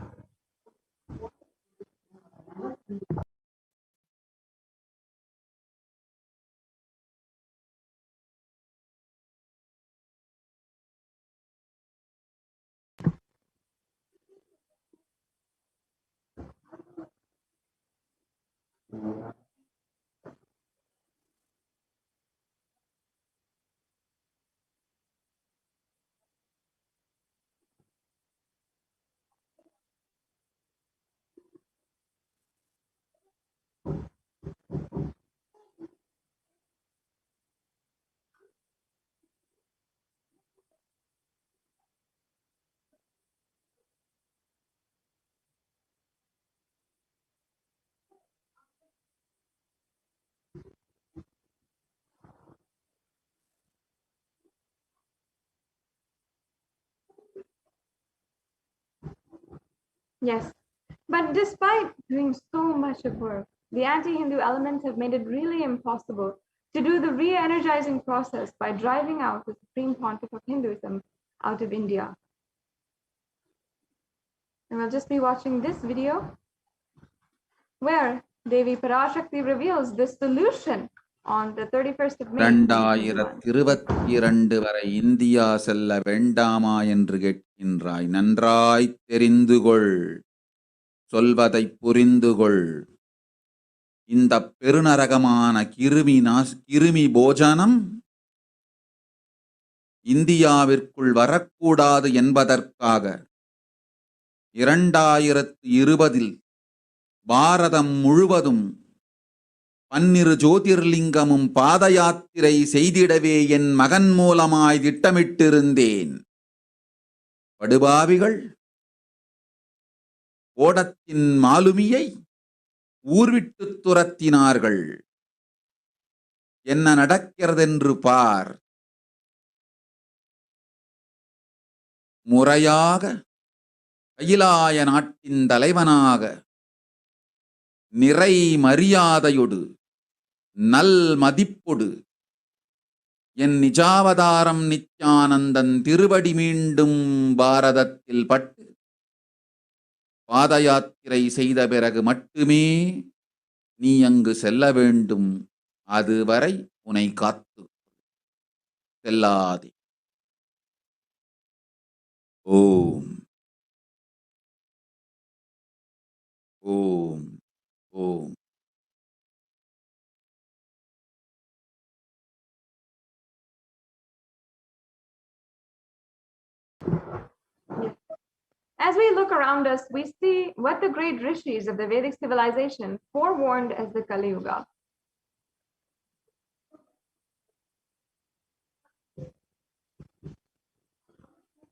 Yes, but despite doing so much of work, the anti-Hindu elements have made it really impossible to do the re-energizing process by driving out the Supreme Pontiff of Hinduism out of India. And we'll just be watching this video where Devi Parashakti reveals the solution on the 31st of May.
2022 வரை India செல்ல வேண்டாமா என்று கேட்கின்றாய். நன்றாய் தெரிந்துகொள், சொல்வதை புரிந்துகொள். இந்த பெருநரகமான கிருமி போஜனம் இந்தியாவிற்குள் வரக்கூடாது என்பதற்காக 2020 பாரதம் முழுவதும் 12 ஜோதிர்லிங்கமும் பாத யாத்திரை செய்திடவே என் மகன் மூலமாய் திட்டமிட்டிருந்தேன். படுபாவிகள் ஓடத்தின் மாலுமியை ஊர்விட்டு துரத்தினார்கள். என்ன நடக்கிறதென்று பார். முறையாக கைலாய நாட்டின் தலைவனாக நிறை மரியாதையொடு நல் மதிப்பொடு என் நிஜாவதாரம் நித்யானந்தன் திருவடி மீண்டும் பாரதத்தில் பட்டு பாத யாத்திரை செய்த பிறகு மட்டுமே நீ அங்கு செல்ல வேண்டும். அதுவரை உன்னை காத்து செல்லாதே. ஓம் ஓம் ஓம்.
As we look around us, we see what the great rishis of the Vedic civilization forewarned as the Kali Yuga.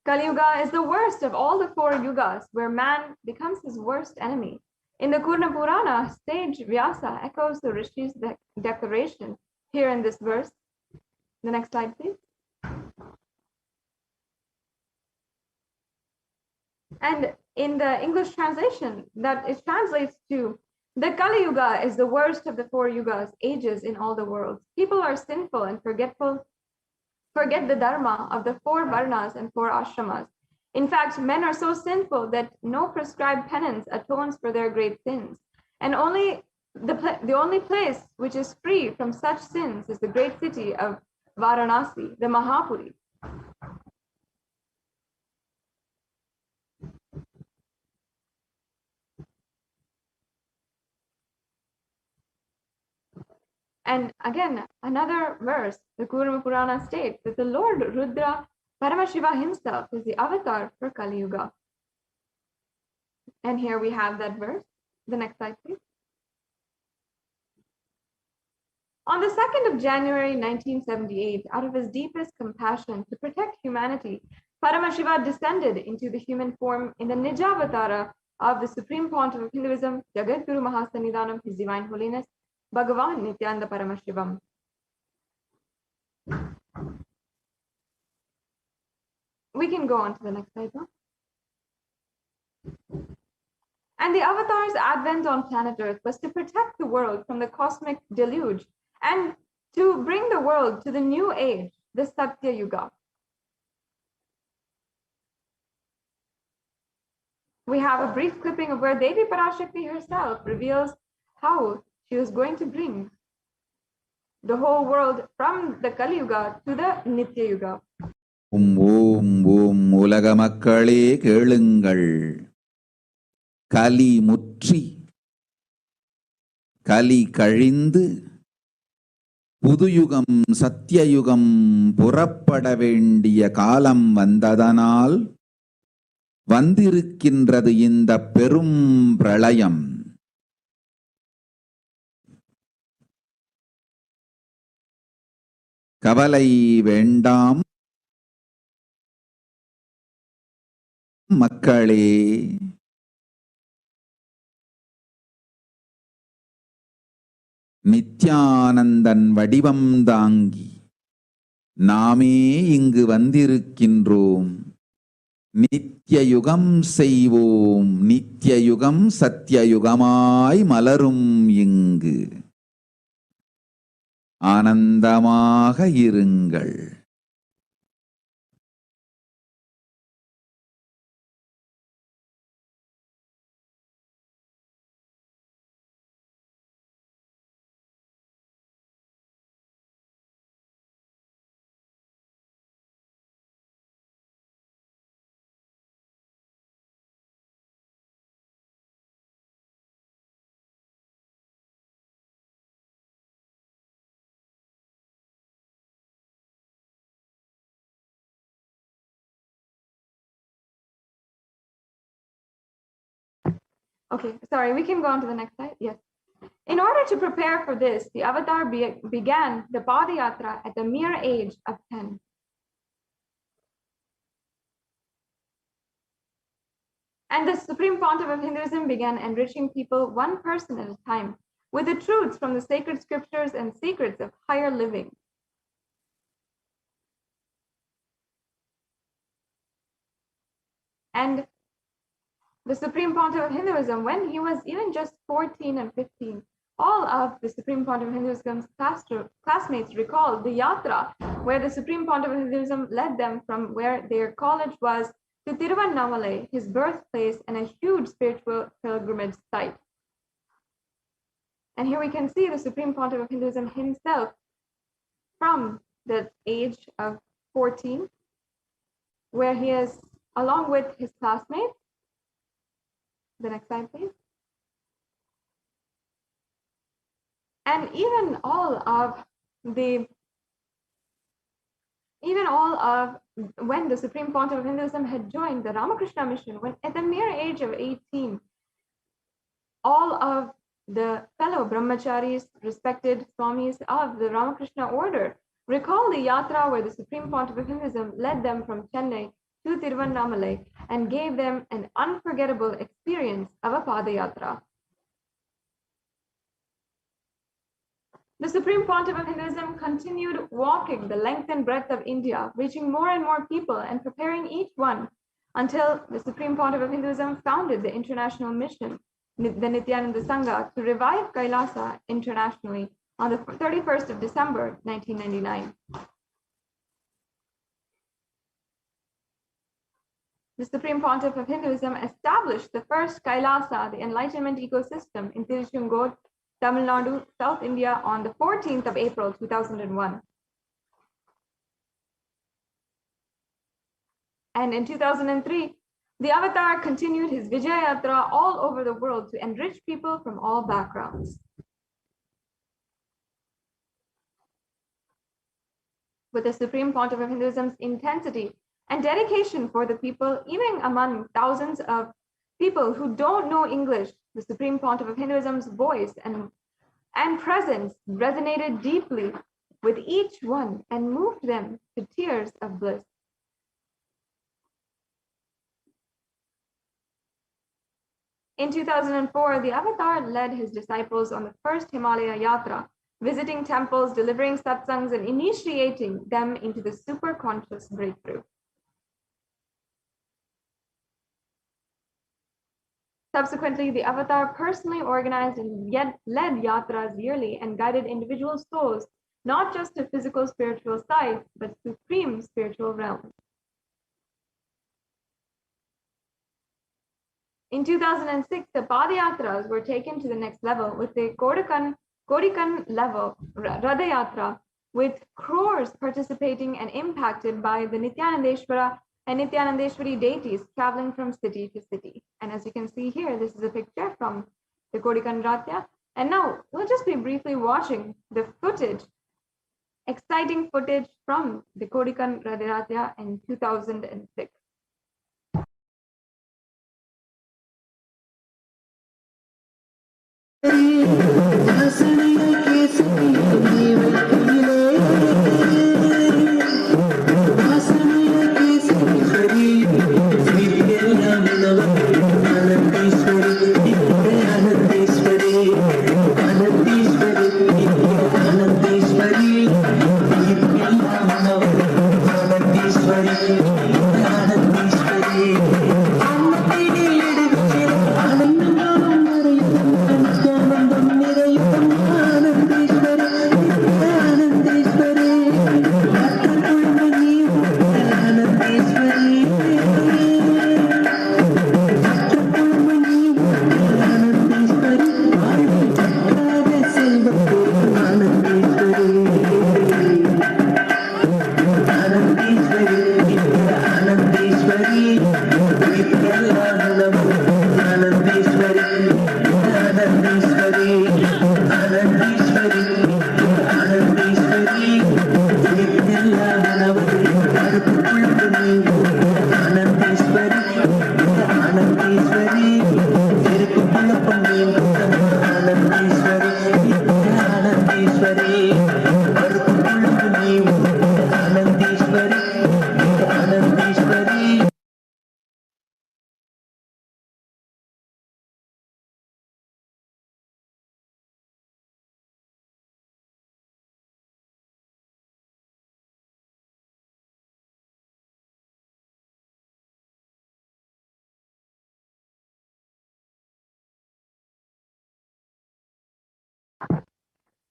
Kali Yuga is the worst of all the 4 yugas, where man becomes his worst enemy. In the Kurna Purana, sage Vyasa echoes the rishis' declaration here in this verse. The next slide, please. And in the English translation, that it translates to the Kali Yuga is the worst of the 4 yugas, ages in all the worlds. People are sinful and forgetful, forget the dharma of the 4 varnas and 4 ashramas. In fact, men are so sinful that no prescribed penance atones for their great sins. And the only place which is free from such sins is the great city of Varanasi, the Mahapuri. And again, another verse, the Poornima Purana states that the Lord Rudra Paramashiva himself is the avatar for Kali Yuga. And here we have that verse. The next slide, please. On the 2nd of January 1978, out of his deepest compassion to protect humanity, Paramashiva descended into the human form in the Nijavatara of the Supreme Pontiff of Hinduism, Jagadguru Mahasannidhanam, His Divine Holiness, Bhagavan Nithyananda Paramashivam. We can go on to the next slide now. And the avatar's advent on planet Earth was to protect the world from the cosmic deluge and to bring the world to the new age, the Satya Yuga. We have a brief clipping of where Devi Parashakti herself reveals how she was going to bring the whole world from the Kali Yuga to the Nitya Yuga.
ஓம் உலக மக்களே கேளுங்கள், கலி முற்றி கலி கழிந்து புதுயுகம் சத்தியயுகம் புறப்பட வேண்டிய காலம் வந்ததனால் வந்திருக்கின்றது இந்த பெரும் பிரளயம். கவலை வேண்டாம் மக்களே, நித்யானந்தன் வடிவம் தாங்கி நாமே இங்கு வந்திருக்கின்றோம். நித்யயுகம் செய்வோம், நித்யயுகம் சத்யயுகமாய் மலரும் இங்கு. ஆனந்தமாக இருங்கள்.
Okay, sorry, we can go on to the next slide. Yes. In order to prepare for this, the avatar began the Padayatra at the mere age of 10. And the Supreme Pontiff of Hinduism began enriching people one person at a time with the truths from the sacred scriptures and secrets of higher living. And the Supreme Pontiff of Hinduism, when he was even just 14 and 15, all of the Supreme Pontiff of Hinduism's classmates recalled the yatra where the Supreme Pontiff of Hinduism led them from where their college was to Tiruvannamalai, his birthplace and a huge spiritual pilgrimage site. And here we can see the Supreme Pontiff of Hinduism himself from the age of 14, where he is along with his classmates. The next slide, please. And even all of when the Supreme Pontiff of Hinduism had joined the Ramakrishna mission, when at the mere age of 18, all of the fellow brahmacharis, respected swamis of the Ramakrishna order, recall the yatra where the Supreme Pontiff of Hinduism led them from Chennai to Tiruvannamalai and gave them an unforgettable experience of a Padayatra. The Supreme Pontiff of Hinduism continued walking the length and breadth of India, reaching more and more people and preparing each one until the Supreme Pontiff of Hinduism founded the international mission, the Nithyananda Sangha, to revive Kailasa internationally on the 31st of December, 1999. The Supreme Pontiff of Hinduism established the first Kailasa, the enlightenment ecosystem, in Tiruchungod, Tamil Nadu, South India, on the 14th of April, 2001. And in 2003, the Avatar continued his Vijaya Yatra all over the world to enrich people from all backgrounds. With the Supreme Pontiff of Hinduism's intensity and dedication for the people, even among thousands of people who don't know English, the Supreme Pontiff of Hinduism's voice and presence resonated deeply with each one and moved them to tears of bliss. In 2004, the Avatar led his disciples on the first Himalaya Yatra, visiting temples, delivering satsangs, and initiating them into the super-conscious breakthrough. Subsequently, the Avatar personally organized and led yatras yearly and guided individual souls, not just to physical spiritual sight, but supreme spiritual realms. In 2006, the Padayatras were taken to the next level with the Kodikan level Radayatra, with crores participating and impacted by the Nithyanandeshwara and Nithyanandeshwari deities traveling from city to city. And as you can see here, this is a picture from the Kodikan Ratya. And now we'll just be briefly watching the footage, exciting footage from the Kodikan Radayatra in 2006.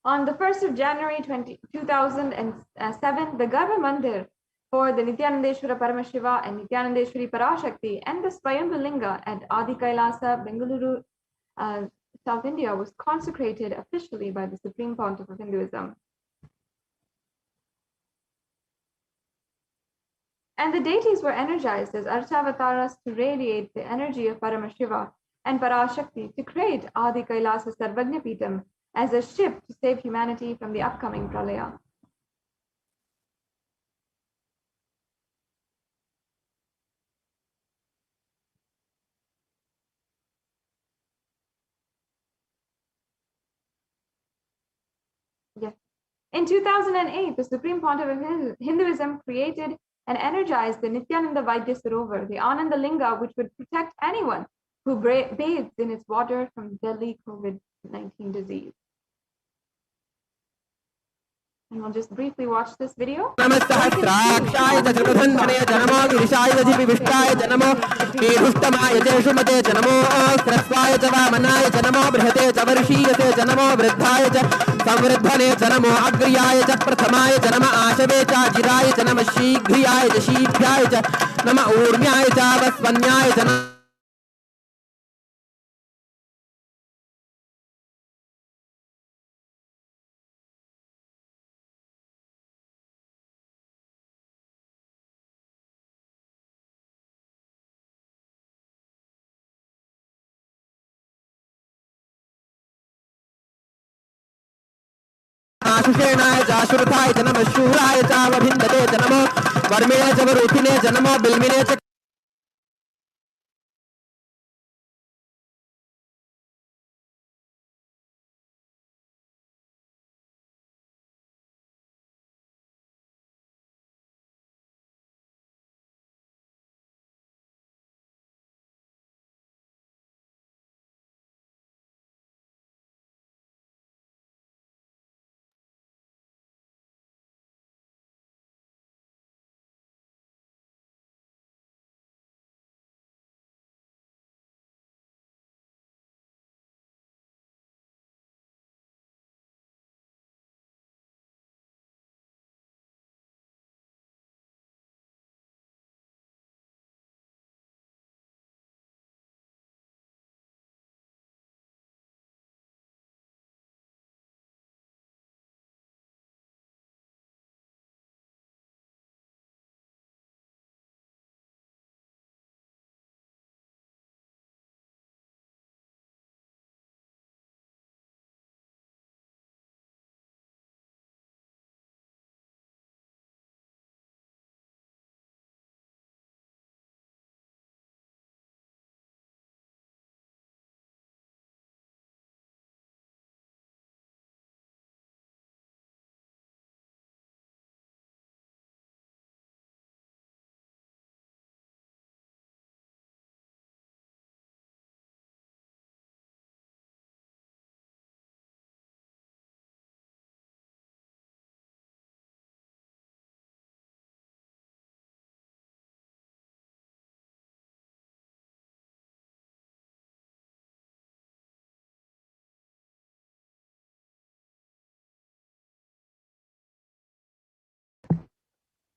On the 1st of January 2007, the Garbha Mandir for the Nithyanandeshwara Paramashiva and Nithyanandeshwari Parashakti and the Swayambhu Linga at Adi Kailasa, Bengaluru, South India was consecrated officially by the Supreme Pontiff of Hinduism. And the deities were energized as Archavataras to radiate the energy of Paramashiva and Parashakti to create Adi Kailasa Sarvagnya Pitam as a ship to save humanity from the upcoming pralaya. Yes. In 2008, the Supreme Pontiff of Hinduism created and energized the Nityananda Vaidya Sarovar, the Ananda Linga, which would protect anyone who bathes in its water from deadly COVID-19 disease. And we'll just briefly watch this video.
नमस्सहस्राक्षाय च जगधन्वने च नमो गिरिशाय च जिविष्टाय च नमो ईरुष्टमाय च शुमते च नमो ह्रस्वाय च वामनाय च नमो बृहते च वर्षीयते च नमो वृद्धाय च संवृद्धने च नमो अग्र्याय च प्रथमाय च नम आशवे च जिराय च नम शीघ्रियाय च शीघ्राय च नम ऊर्म्याय च वस्वन्याय च नमः आशुषेणाय च आशुरथाय च नमः शूराय च वभिन्दते च नमो वर्मिणे च वरुथिने च नमो बिल्मिने च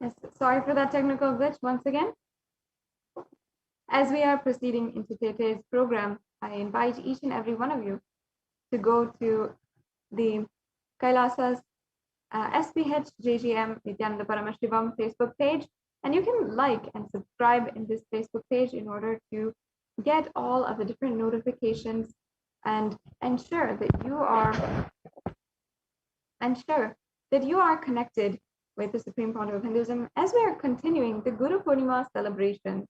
Yes, sorry for that technical glitch once again. As we are proceeding into today's program, I invite each and every one of you to go to the Kailasa's SPH JGM Nithyananda Paramashivam Facebook page, and you can like and subscribe in this Facebook page in order to get all of the different notifications and ensure that you are connected with the Supreme Pontiff of Hinduism as we are continuing the Guru Poornima celebration.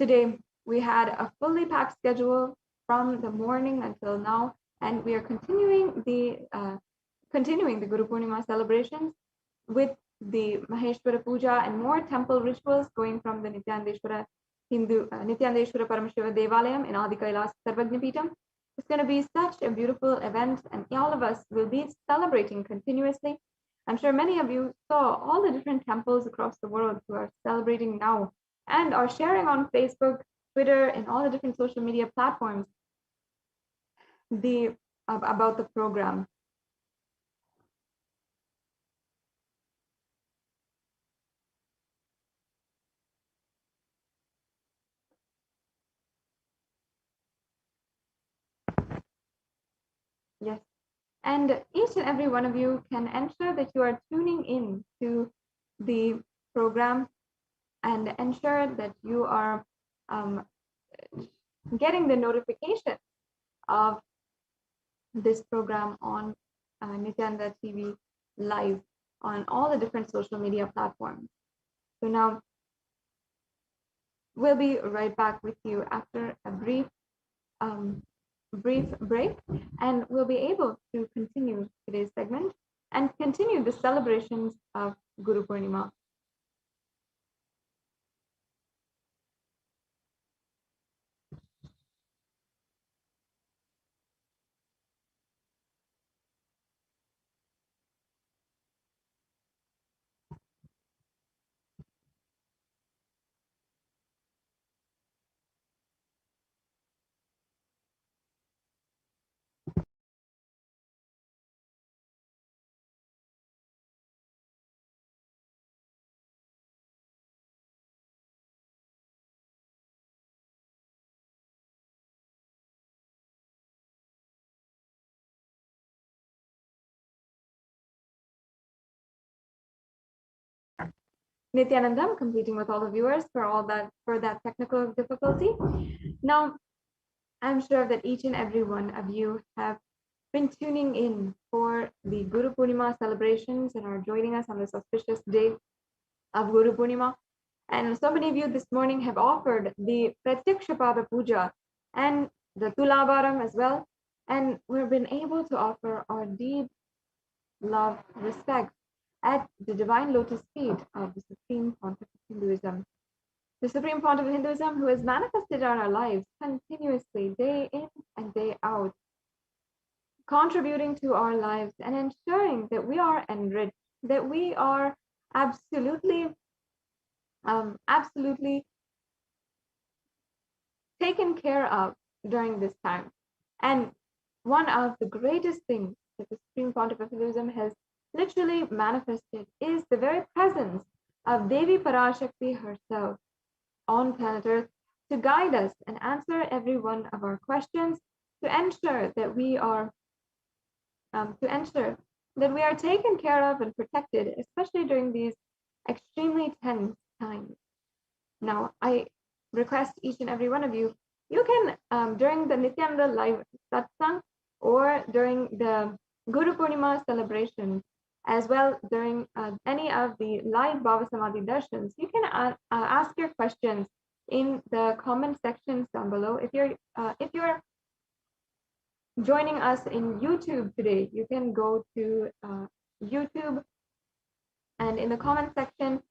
Today, we had a fully packed schedule from the morning until now, and we are continuing the Guru Poornima celebrations with the Maheshwara Puja and more temple rituals going from the Nithyanandeshwara Paramashiva Devalayam in Adi Kailas Sarvagnapitam. It's going to be such a beautiful event, and all of us will be celebrating continuously. I'm sure many of you saw all the different temples across the world who are celebrating now and are sharing on Facebook, Twitter, and all the different social media platforms about the program. Yes. And each and every one of you can ensure that you are tuning in to the program and ensure that you are getting the notification of this program on Nithyananda TV live on all the different social media platforms. So now we'll be right back with you after a brief break, and we'll be able to continue today's segment and continue the celebrations of Guru Poornima. Nithyanandam, completing with all the viewers for that technical difficulty. Now, I'm sure that each and every one of you have been tuning in for the Guru Poornima celebrations and are joining us on this auspicious day of Guru Poornima. And so many of you this morning have offered the Pratyakshapada Puja and the Tulabharam as well. And we've been able to offer our deep love, respect at the divine lotus feet of the Supreme Pontiff of Hinduism. The Supreme Pontiff of Hinduism, who has manifested in our lives continuously, day in and day out, contributing to our lives and ensuring that we are enriched, that we are absolutely taken care of during this time. And one of the greatest things that the Supreme Pontiff of Hinduism has literally manifested is the very presence of Devi Parashakti herself on planet Earth to guide us and answer every one of our questions, to ensure that we are taken care of and protected, especially during these extremely tense times. Now, I request each and every one of you, you can, during the Nithyananda live satsang or during the Guru Poornima celebration, as well during any of the live Bhava Samadhi darshans, you can ask your questions in the comment sections down below. If you're joining us in YouTube today, you can go to YouTube, and in the comment section,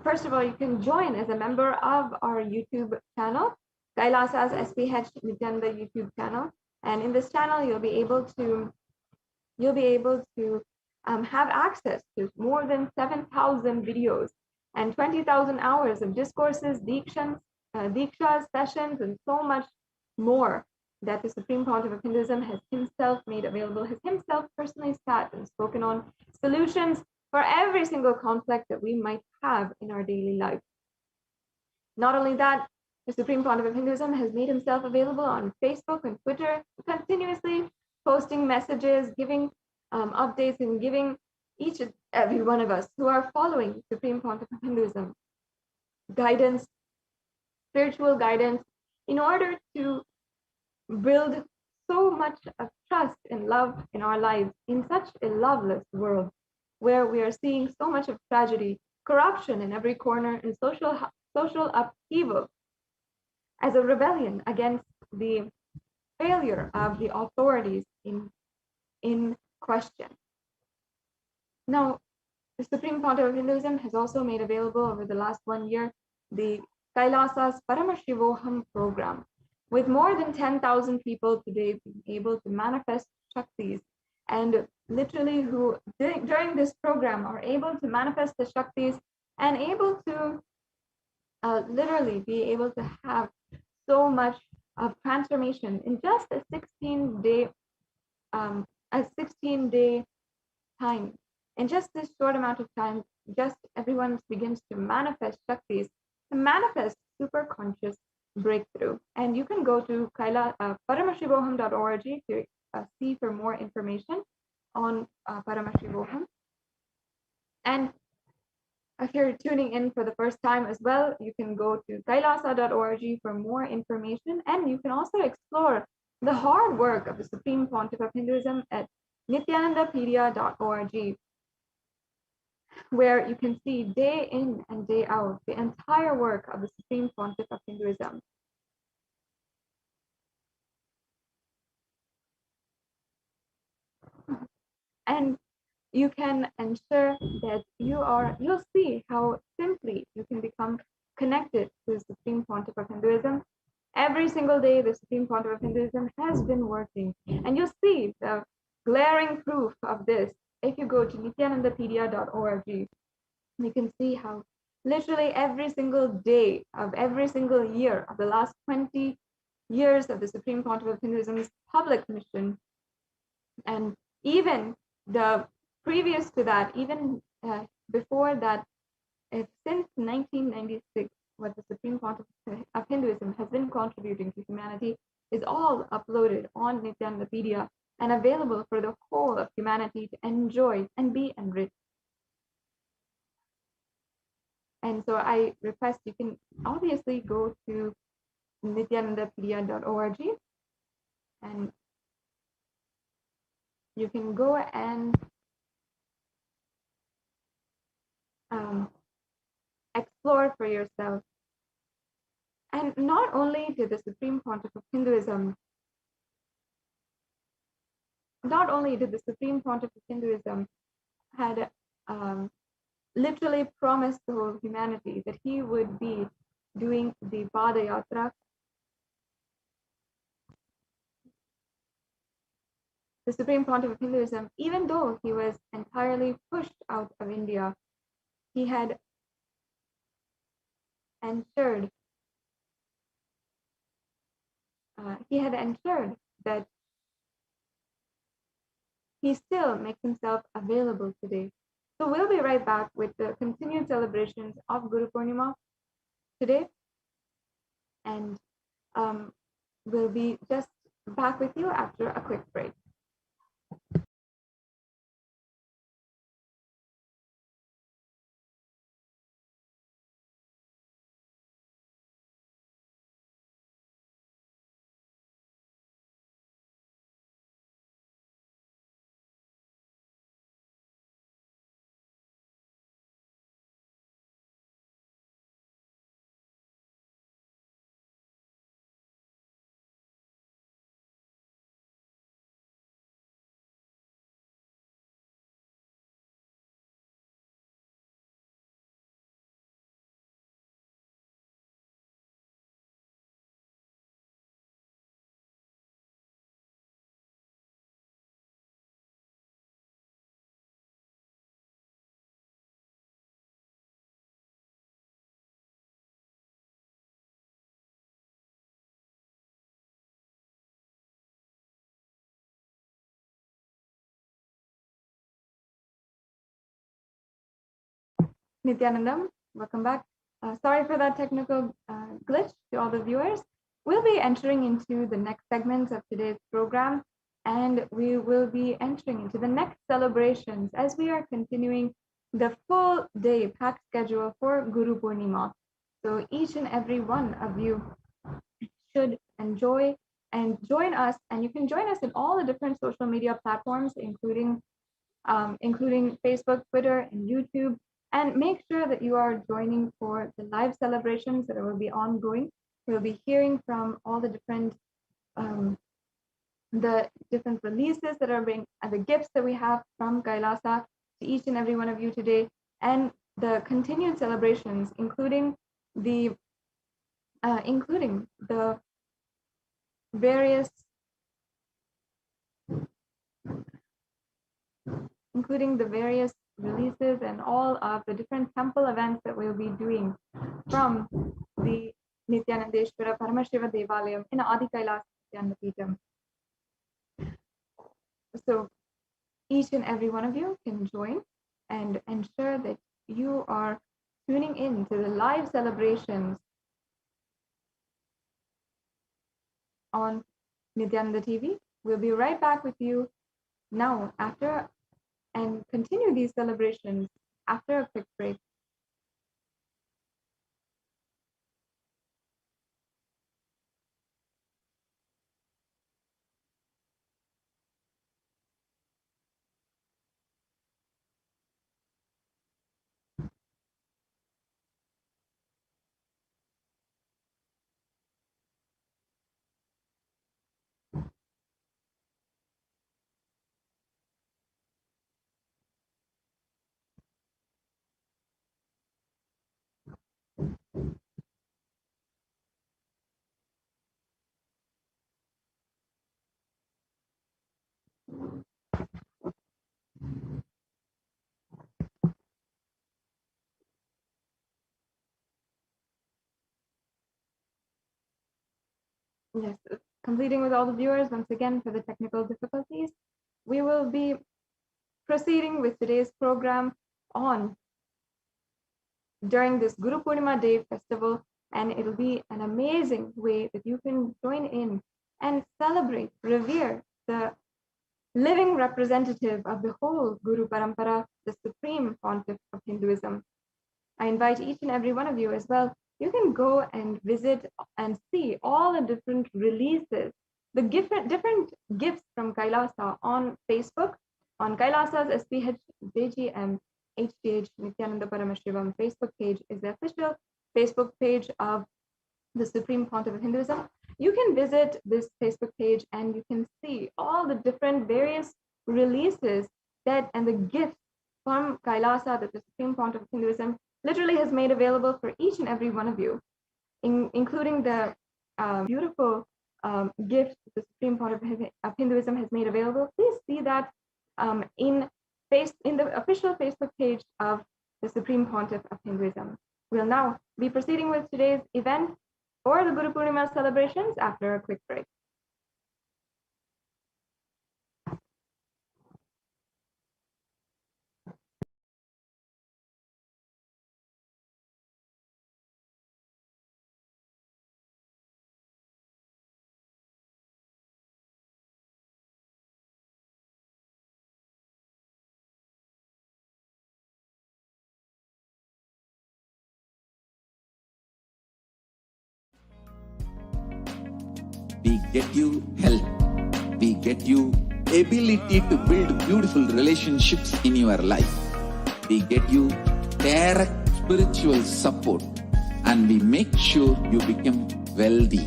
first of all, you can join as a member of our YouTube channel, Kailasa's HDH Nithyananda YouTube channel. And in this channel, you'll be able to have access to more than 7,000 videos and 20,000 hours of discourses, dikshas, sessions, and so much more that the Supreme Pontiff of Hinduism has himself made available, has himself personally sat and spoken on solutions for every single conflict that we might have in our daily life. Not only that, the Supreme Pontiff of Hinduism has made himself available on Facebook and Twitter, continuously posting messages, giving updates, and giving each and every one of us who are following Supreme Pontiff of Hinduism guidance, spiritual guidance, in order to build so much of trust and love in our lives in such a loveless world where we are seeing so much of tragedy, corruption in every corner, and social upheaval as a rebellion against the failure of the authorities in question. Now, the Supreme Pontiff of Hinduism has also made available over the last 1 year the Kailasa's Paramashivoham program, with more than 10,000 people today being able to manifest Shaktis, and literally who during this program are able to manifest the Shaktis and able to literally be able to have so much of transformation in just a 16-day time. In just this short amount of time, just everyone begins to manifest Shaktis, to manifest super conscious breakthrough. And you can go to Paramashivoham.org to see for more information on Paramashivoham. And if you're tuning in for the first time as well, you can go to kailasa.org for more information. And you can also explore the hard work of the Supreme Pontiff of Hinduism at nithyanandapedia.org, where you can see day in and day out the entire work of the Supreme Pontiff of Hinduism. And you can ensure that you'll see how simply you can become connected to the Supreme Pontiff of Hinduism. Every single day, the Supreme Pontiff of Hinduism has been working, and you'll see the glaring proof of this if you go to nithyanandapedia.org. You can see how literally every single day of every single year of the last 20 years of the Supreme Pontiff of Hinduism's public mission, and even the previous to that, even before that, since 1996, what the Supreme Pontiff of Hinduism has been contributing to humanity is all uploaded on Nithyanandapedia and available for the whole of humanity to enjoy and be enriched. And so I request you can obviously go to nithyanandapedia.org and you can go and explore for yourself. And not only did the Supreme Pontiff of Hinduism, had literally promised the whole humanity that he would be doing the Padayatra. The Supreme Pontiff of Hinduism, even though he was entirely pushed out of India, he had ensured that he still makes himself available today. So we'll be right back with the continued celebrations of Guru Poornima today, and we'll be just back with you after a quick break. Nithyanandam, welcome back. Sorry for that technical glitch to all the viewers. We'll be entering into the next segments of today's program, and we will be entering into the next celebrations as we are continuing the full day packed schedule for Guru Poornima. So each and every one of you should enjoy and join us, and you can join us in all the different social media platforms, including Facebook, Twitter, and YouTube. And make sure that you are joining for the live celebrations that will be ongoing. We'll be hearing from all the different releases that are being, and the gifts that we have from Kailasa to each and every one of you today, and the continued celebrations, including the various releases and all of the different temple events that we'll be doing from the Nithyanandeshwara Paramashiva Devalayam in Adi Kailas Nithyananda. So each and every one of you can join and ensure that you are tuning in to the live celebrations on Nithyananda TV. We'll be right back with you now after and continue these celebrations after a quick break. Yes, completing with all the viewers once again for the technical difficulties. We will be proceeding with today's program on during this Guru Poornima Day festival, and it'll be an amazing way that you can join in and celebrate, revere the living representative of the whole Guru Parampara, the Supreme Pontiff of Hinduism. I invite each and every one of you as well. You can go and visit and see all the different releases, the different gifts from Kailasa on Facebook, on Kailasa's SPH JGM HDH Nithyananda Paramashivam Facebook page is the official Facebook page of the Supreme Pontiff of Hinduism. You can visit this Facebook page and you can see all the different various releases that and the gifts from Kailasa that the Supreme Pontiff of Hinduism literally has made available for each and every one of you, including the beautiful gifts the Supreme Pontiff of Hinduism has made available. Please see that in the official Facebook page of the Supreme Pontiff of Hinduism. We'll now be proceeding with today's event or the Guru Poornima celebrations after a quick break.
We get you health. We get you ability to build beautiful relationships in your life. We get you direct spiritual support, and we make sure you become wealthy.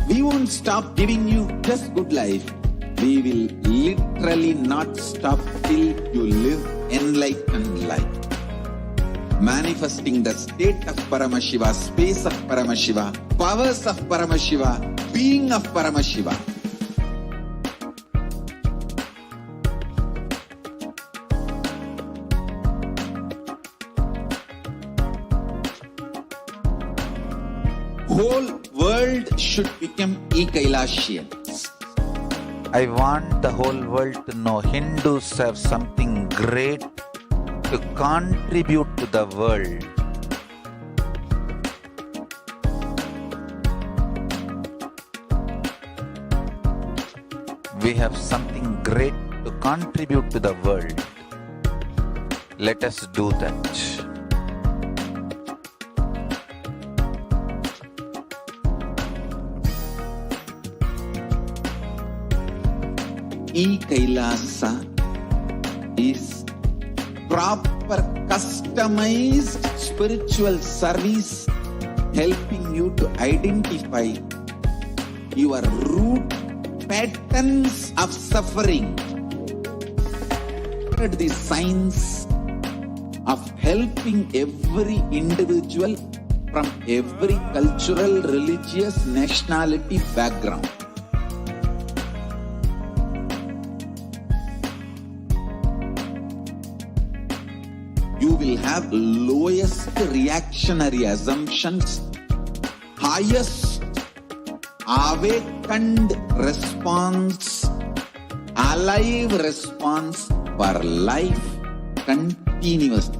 We won't stop giving you just good life. We will literally not stop till you live enlightened life. Manifesting the state of Paramashiva, space of Paramashiva, powers of Paramashiva, being of Paramashiva. Whole world should become e-Kailashians.
I want the whole world to know Hindus have something great to contribute to the world. We have something great to contribute to the world. Let us do that.
E-Kailasa is proper customized spiritual service helping you to identify your root patterns of suffering. The science of helping every individual from every cultural, religious, nationality background. You will have lowest reactionary assumptions, highest awakened response, alive response for life continuously.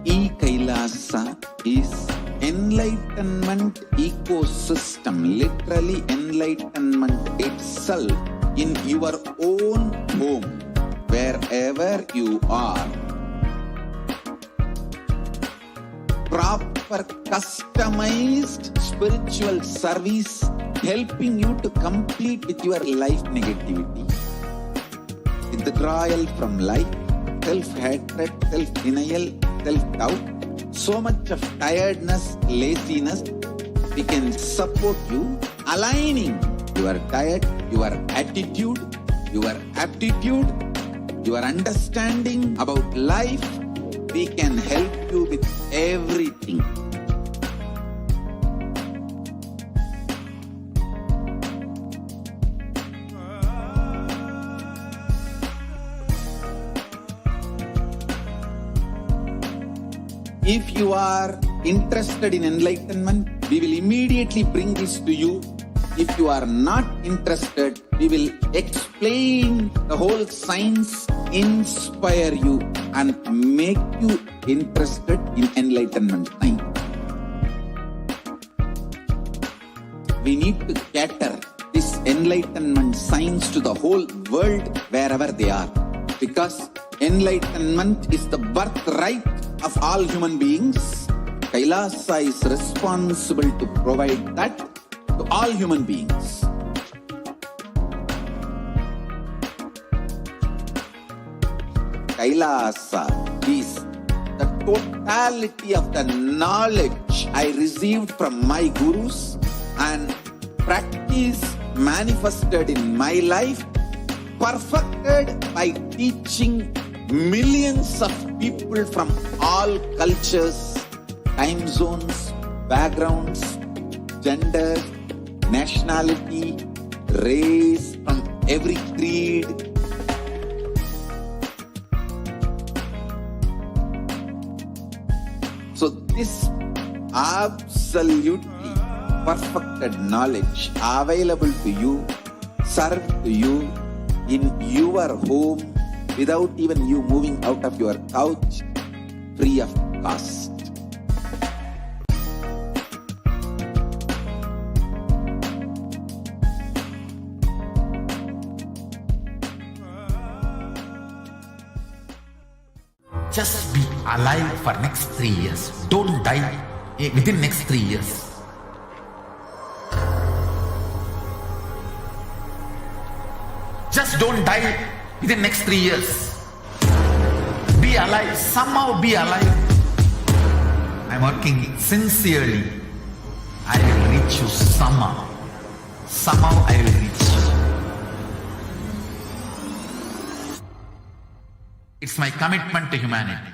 E-Kailasa is enlightenment ecosystem, literally enlightenment itself in your own home, wherever you are. Proper customized spiritual service helping you to complete with your life negativity, withdrawal from life, self-hatred, self-denial, self-doubt, so much of tiredness, laziness. We can support you aligning your diet, your attitude, your aptitude, your understanding about life. We can help you with everything. If you are interested in enlightenment, we will immediately bring this to you. If you are not interested, we will explain the whole science, inspire you and make you interested in enlightenment time. we need to cater this enlightenment science to the whole world wherever they are. Because enlightenment is the birthright of all human beings. Kailasa is responsible to provide that to all human beings. Kailasa is the totality of the knowledge I received from my gurus and practice manifested in my life, perfected by teaching millions of people from all cultures, time zones, backgrounds, gender, nationality, race, from every creed. So this absolutely perfected knowledge available to you, served to you in your home without even you moving out of your couch, free of cost.
Just be alive for next 3 years. Don't die within next 3 years. Just don't die within next 3 years. Be alive. Somehow be alive. I'm working sincerely. I will reach you somehow. Somehow I will reach you. It's my commitment to humanity.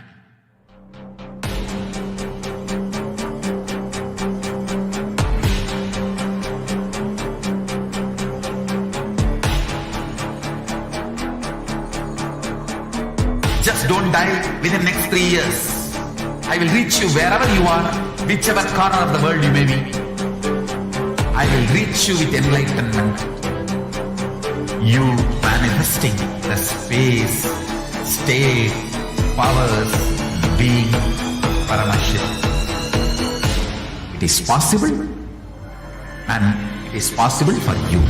Just don't die within next 3 years. I will reach you wherever you are, whichever corner of the world you may be. I will reach you with enlightenment. You manifesting the space, state, powers, being Paramashivoham. It is possible, and it is possible for you.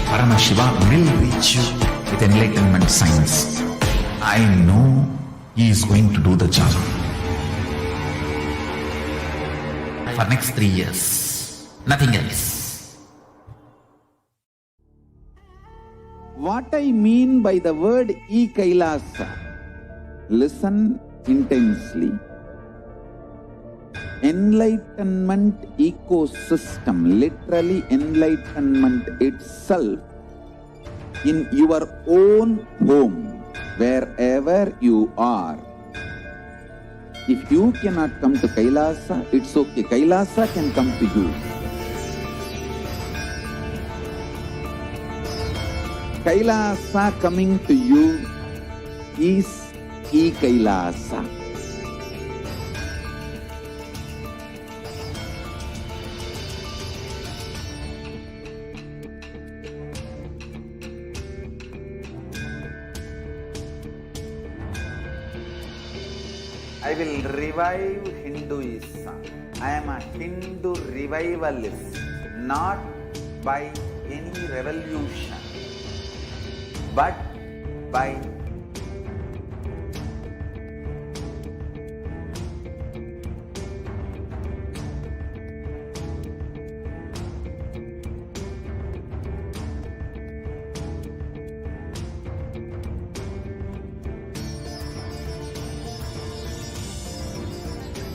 Paramashivoham will reach you with enlightenment science. I know he is going to do the job. For next 3 years, nothing else.
What I mean by the word e-Kailasa, listen intensely. Enlightenment ecosystem, literally enlightenment itself, in your own home, wherever you are. If you cannot come to Kailasa, it's okay. Kailasa can come to you. Kailasa coming to you is e-Kailasa.
I will revive Hinduism. I am a Hindu revivalist, not by any revolution, but by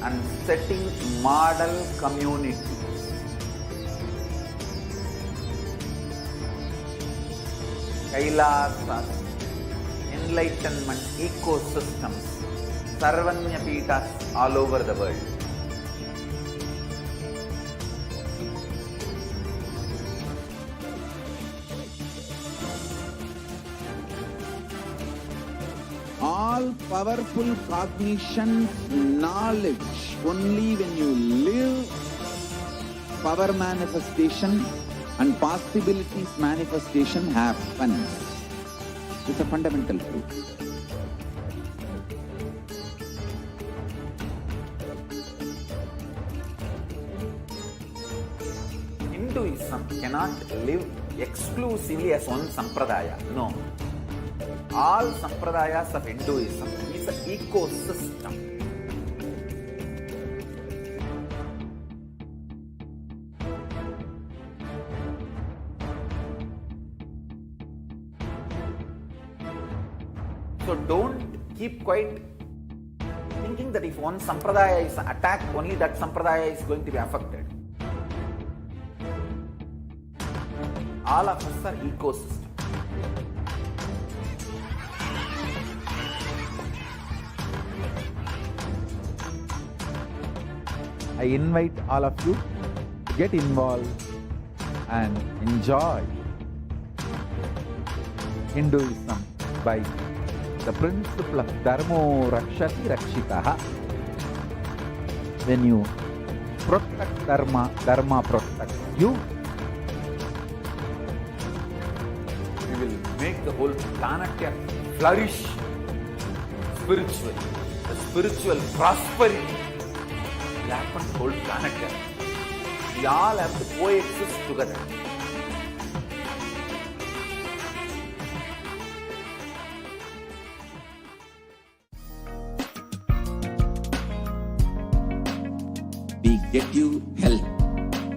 and setting model communities. Kailasas, enlightenment ecosystems, Sarvanya Peethas all over the world.
All powerful cognition, knowledge, only when you live power manifestation, and possibilities manifestation happens. It's a fundamental truth.
Hinduism cannot live exclusively as one sampradaya. No. All sampradayas of Hinduism is an ecosystem. So don't keep quiet thinking that if one sampradaya is attacked, only that sampradaya is going to be affected. All of us are ecosystem.
I invite all of you to get involved and enjoy Hinduism by the principle of Dharmo Rakshati Rakshitaha. When you protect Dharma, Dharma protects you.
We will make the whole planet flourish spiritually. The spiritual prosperity will happen to the whole planet. We all have to coexist together.
We get you health.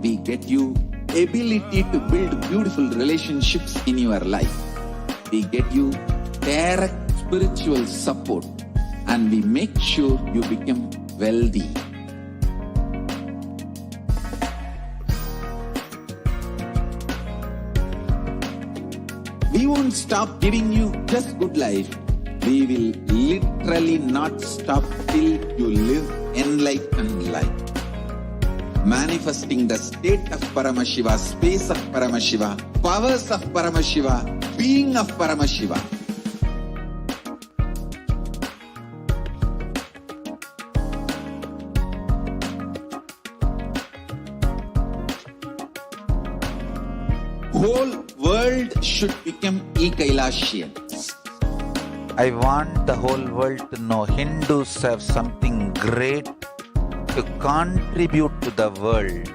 We get you ability to build beautiful relationships in your life. We get you direct spiritual support, and we make sure you become wealthy. We won't stop giving you just good life. We will literally not stop till you live enlightened life. Manifesting the state of Paramashiva, space of Paramashiva, powers of Paramashiva, being of Paramashiva. Whole world should become e-Kailashians.
I want the whole world to know Hindus have something great to contribute to the world.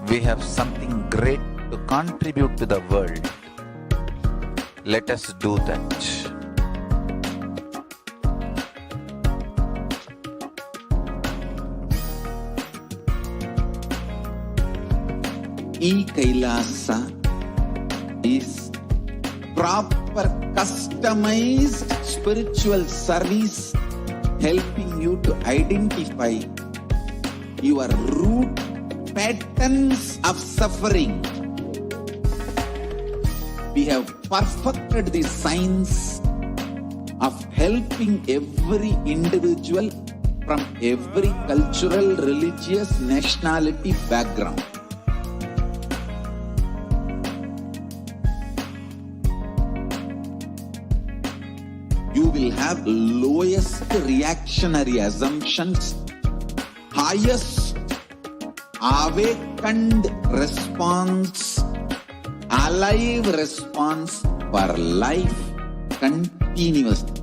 We have something great to contribute to the world. Let us do that.
E-Kailasa is proper customized spiritual service helping you to identify your root patterns of suffering. We have perfected the science of helping every individual from every cultural, religious, nationality background. You will have lowest reactionary assumptions, highest awakened response, alive response for life continuously.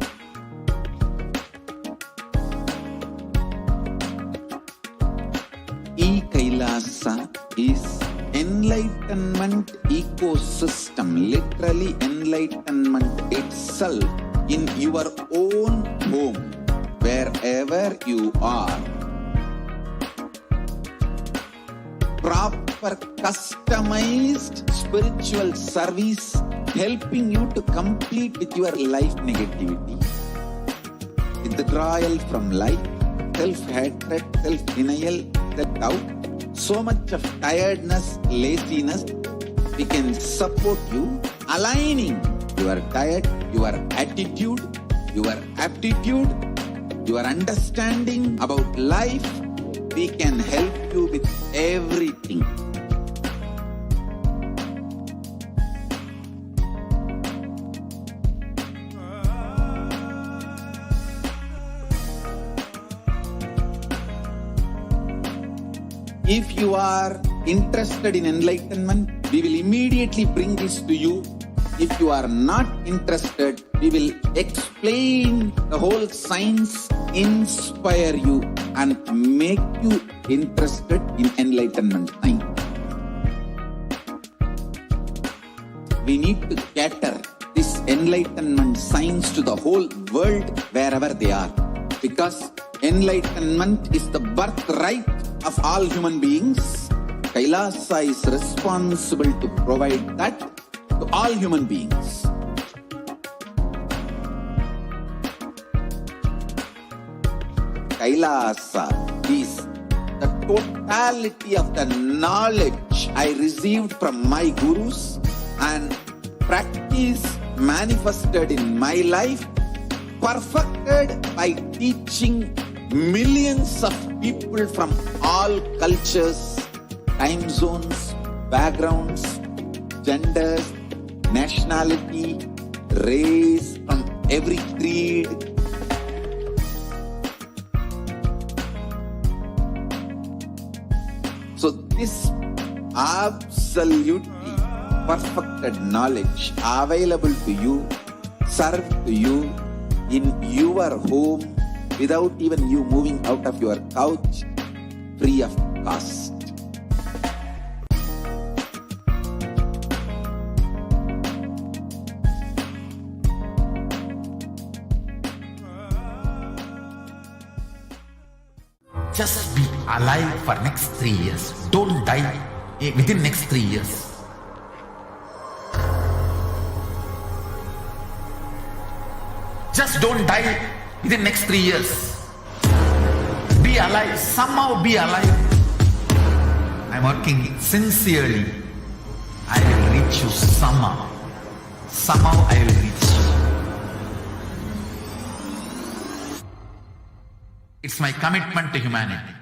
E-Kailasa is enlightenment ecosystem, literally enlightenment itself in your own home, wherever you are. Proper customized spiritual service helping you to complete with your life negativity. Withdrawal from life, self-hatred, self-denial, self-doubt, so much of tiredness, laziness. We can support you aligning your diet, your attitude, your aptitude, your understanding about life. We can help you with everything. If you are interested in enlightenment, we will immediately bring this to you. If you are not interested, we will explain the whole science, inspire you, and make you interested in enlightenment science. We need to cater this enlightenment science to the whole world wherever they are. Because enlightenment is the birthright of all human beings. Kailasa is responsible to provide that to all human beings. Kailasa is the totality of the knowledge I received from my gurus and practice manifested in my life, perfected by teaching millions of people from all cultures, time zones, backgrounds, genders, nationality, race, from every creed. So this absolutely perfected knowledge available to you, served to you in your home without even you moving out of your couch, free of cost.
Just be alive for next 3 years. Don't die within next 3 years. Just don't die within next 3 years. Be alive. Somehow be alive. I'm working sincerely. I will reach you somehow. Somehow I will reach you. It's my commitment to humanity.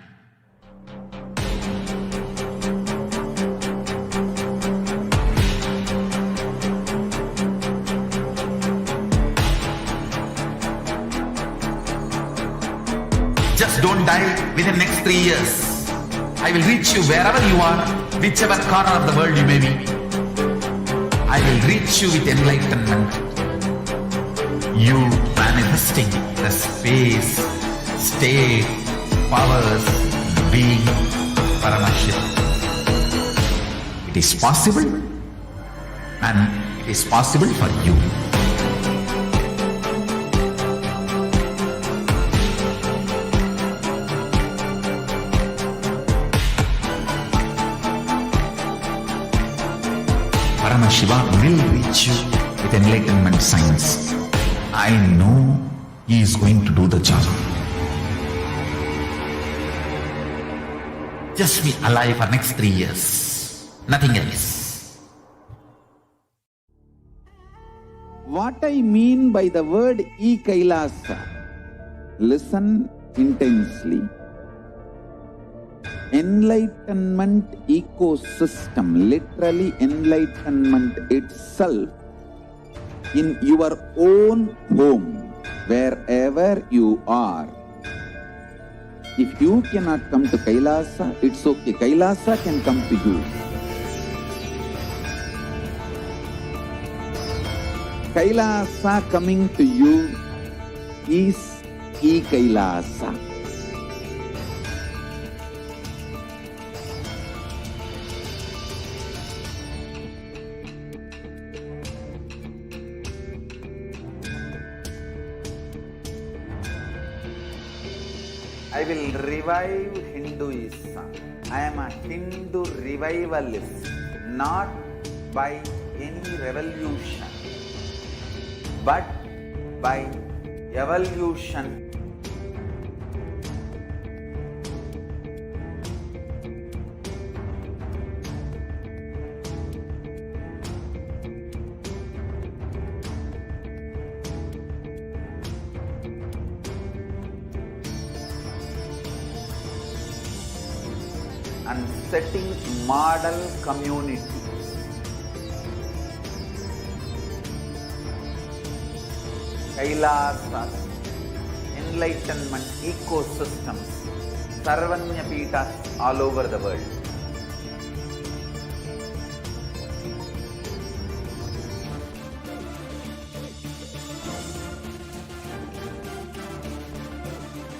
Just don't die within next 3 years. I will reach you wherever you are, whichever corner of the world you may be. I will reach you with enlightenment. You manifesting the space, state, powers, being Paramashivoham. It is possible, and it is possible for you. Paramashivoham will reach you with enlightenment science. I know he is going to do the job. Just be alive for next 3 years. Nothing else.
What I mean by the word e-Kailasa, listen intensely. Enlightenment ecosystem, literally enlightenment itself, in your own home, wherever you are. If you cannot come to Kailasa, it's okay. Kailasa can come to you. Kailasa coming to you is e-Kailasa. I will revive Hinduism. I am a Hindu revivalist, not by any revolution, but by evolution. And setting model communities. Kailasas, enlightenment ecosystems
Sarvanya Peethas all over the world.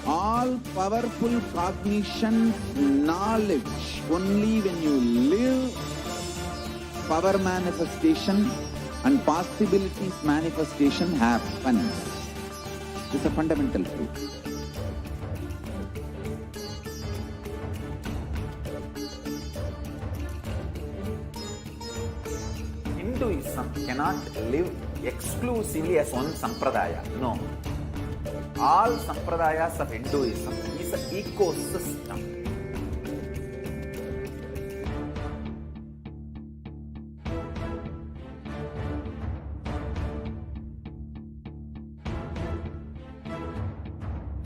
All powerful cognition, knowledge, only when you live power manifestation and possibilities manifestation happens. It's a fundamental truth.
Hinduism cannot live exclusively as one sampradaya. No. All sampradayas of Hinduism is an ecosystem.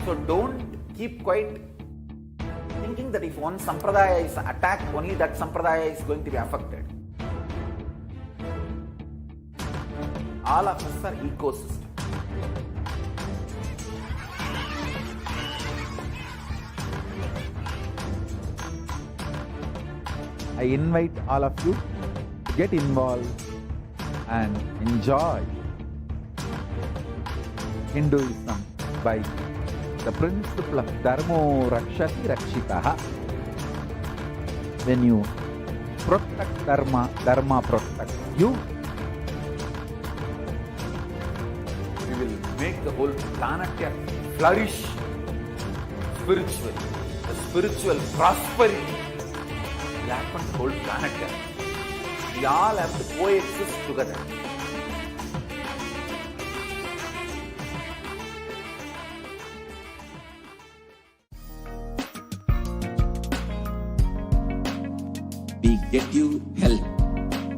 So don't keep quiet thinking that if one sampradaya is attacked, only that sampradaya is going to be affected. All of us are ecosystem.
I invite all of you to get involved and enjoy Hinduism by the principle of Dharmo Rakshati Rakshitaha. When you protect Dharma, Dharma protects you.
We will make the whole planet flourish spiritually. The spiritual prosperity will happen to the whole planet. We all have to coexist together.
We get you health.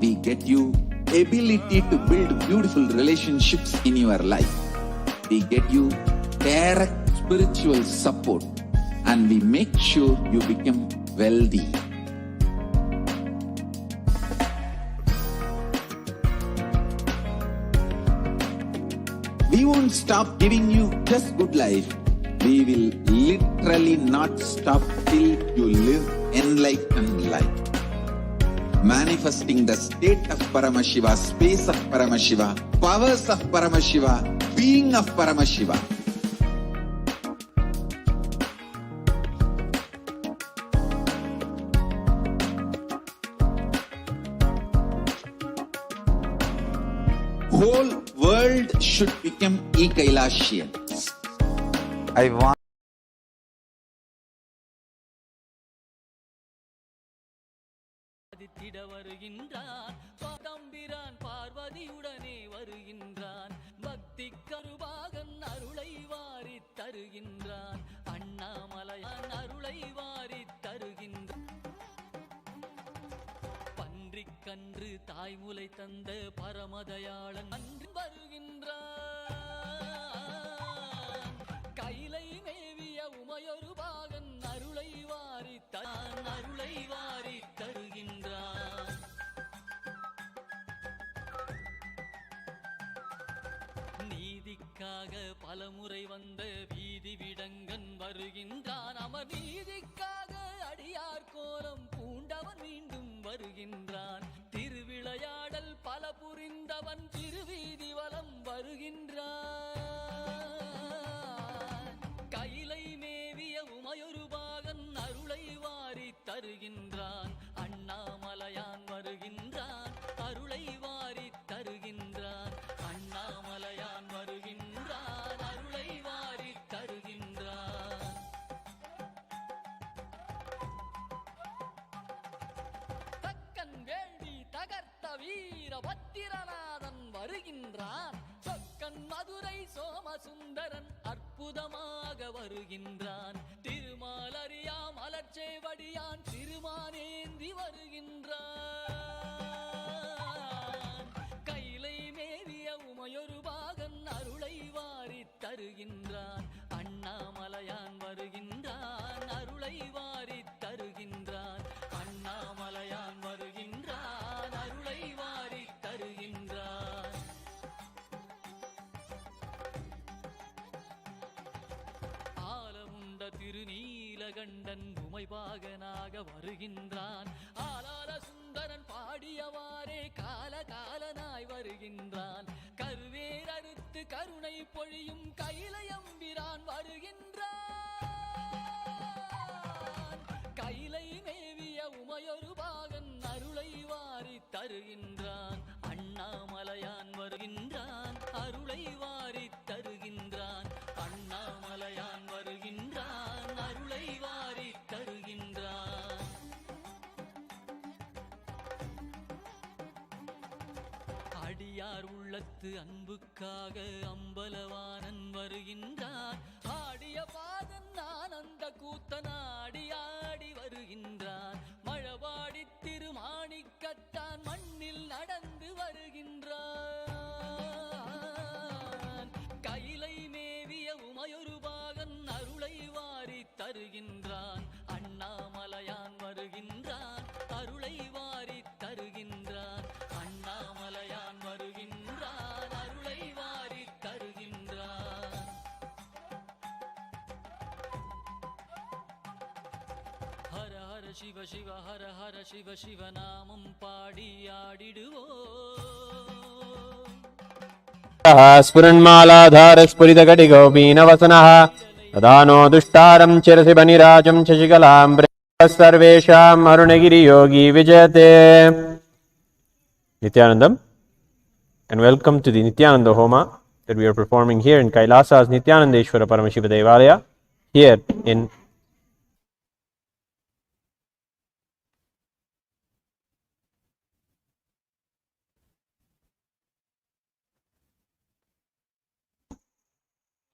We get you ability to build beautiful relationships in your life. We get you direct spiritual support, and we make sure you become wealthy. We won't stop giving you just good life. We will literally not stop till you live enlightened life. Manifesting the state of Paramashiva, space of Paramashiva, powers of Paramashiva, being of Paramashiva. Whole world should become e-Kailashians.
I want
திட வருகின்றான் தம்பிரான் பார்வதியுடனே வருகின்றான் பக்தி கருபாகன் அருளை வாரி தருகின்றான் அண்ணாமலையான் அருளை வாரி தருகின்றான் பன்றிக்கன்று தாய்முலை தந்த பரமதயாளன் அன்று வருகின்றான் கைலை மேவிய உமையொரு பாகன் அருளை வாரி அருளை வாரி தருகின்றான் நீதிக்காக பலமுறை வந்த வீதி விடங்கன் வருகின்றான் அமர் நீதிக்காக அடியார் கோலம் பூண்டவன் மீண்டும் வருகின்றான் திருவிளையாடல் பல புரிந்தவன் திருவீதி வலம் வருகின்றான் கைலை மேவிய உமையொரு பாகன் அருளை வாரி தருகின்றான் அண்ணாமலையான் வருகின்றான் அருளை வாரி தருகின்றான் அண்ணாமலையான் வருகின்றான் அருளை வாரி தருகின்றான் தக்கன் வேள்வி தகர்த்த வீர பத்திரநாதன் வருகின்றான் சொக்கன் மதுரை சோமசுந்தரன் அற்புதமாக வருகின்றான் திருமாலறியா மலர்ச்சேவடியான் திருமானேந்தி வருகின்றான் கைலை மேவிய உமையொரு பாகன் அருளை வாரி தருகின்றான் அண்ணாமலையான் வருகின்றான் அருளை வாரி தருகின்றான் அண்ணாமலையான் வருகின்றான் அருளை வாரி தருகின்றான் ஆலமுண்ட திருநீலக கண்டன் உமைபாகனாக வருகின்றான். ஆலால சுந்தரன் பாடியவாறே காலகாலனாய் வருகின்றான். கருவேர் அறுத்து கருணை பொழியும் கைலையம்பிரான் வருகின்றான். கைலை மேவிய உமையொரு பாகன் அருளை வாரி தருகின்றான். அண்ணாமலையான் வருகின்றான், அருளை வாரி தருகின்றான். அண்ணாமலையான் வருகின்றான், அருளை வாரி தருகின்றான். அடியார் உள்ளத்து அன்புக்காக அம்பலவானன் வருகின்றான். ஆடிய பாதன் ஆனந்த கூத்தனாடி ஆடி வருகின்றான். மழபாடி திருமாணிக்கத்தான் மண்ணில் நடந்து வருகின்றான். கைலை மேவிய உமையொரு பாகன் அருளை வாரி தருகின்றான். அண்ணாமலையான் வருகின்றான், அருளை வாரி தருகின்றான். அண்ணாமலையான் வருகின்றான், அருளை வாரி தருகின்றான். ஹர ஹர சிவ சிவ ஹர ஹர சிவ சிவ நாமம் பாடி ஆடிடுவோம்.
स्फुरन्मालाधारस्फुरितकटिगोपीनवसनः तदानो दुष्टारं चिरसि बनिराजं शशिकलां सर्वेषाम् अरुणगिरियोगी विजयते. Nithyanandam, and welcome to the Nithyananda Homa that we are performing here in Kailasa's Nithyanandeshwara Paramashiva Devalaya here in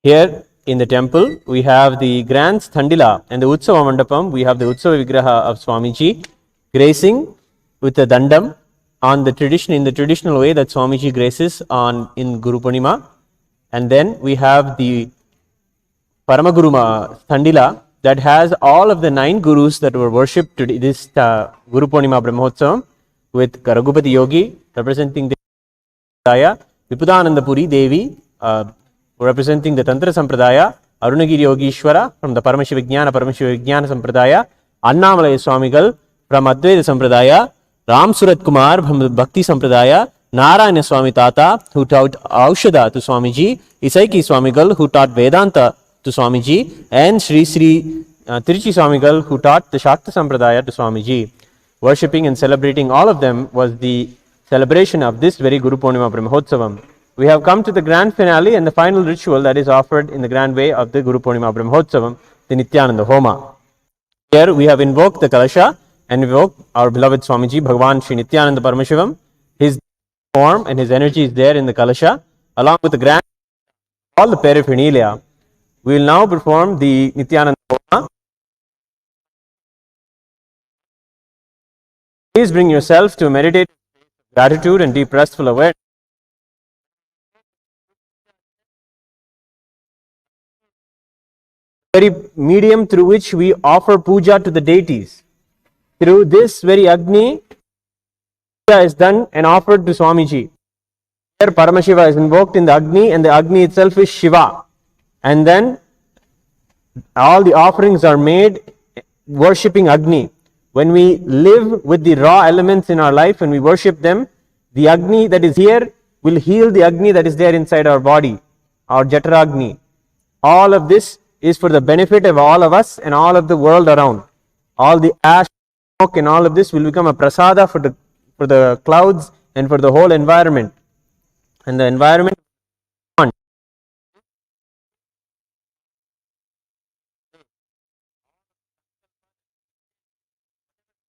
Here in the temple, we have the grand Thandila and the Utsava Mandapam. We have the Utsava Vigraha of Swamiji gracing with the Dandam on the tradition, in the traditional way that Swamiji graces on in Guru Poornima. And then we have the Paramaguru Thandila that has all of the 9 gurus that were worshipped today, this Guru Poornima Brahmotsavam, with Raghupati Yogi representing the Sampradaya, Vipudananda Puri Devi representing the Tantra Sampradaya, Arunagiri Yogishwara from the Paramashivoham Sampradaya, Annamalaya Swamigal from Advaita Sampradaya, Ram Surat Kumar from the Bhakti Sampradaya, Narayana Swami Tata who taught Aushadha to Swamiji, Isaiki Swamigal who taught Vedanta to Swamiji, and Sri Tiruchi Swamigal who taught the Shakta Sampradaya to Swamiji. Worshipping and celebrating all of them was the celebration of this very Guru Poornima Brahmotsavam. We have come to the grand finale and the final ritual that is offered in the grand way of the Guru Poornima Brahmotsavam, the Nithyananda Homa. Here we have invoked the Kalasha and invoked our beloved Swamiji, Bhagavan Sri Nithyananda Paramashivam. His form and his energy is there in the Kalasha, along with the grand, all the paraphernalia. We will now perform the Nithyananda Homa. Please bring yourself to meditate gratitude and deep restful awareness. Very medium through which we offer puja to the deities. Through this very Agni, puja is done and offered to Swamiji. Here Paramashiva is invoked in the Agni, and the Agni itself is Shiva. And then all the offerings are made worshipping Agni. When we live with the raw elements in our life and we worship them, the Agni that is here will heal the Agni that is there inside our body, our Jataragni. All of this is for the benefit of all of us and all of the world around. All the ash, smoke and all of this will become a prasada for the clouds and for the whole environment. And the environment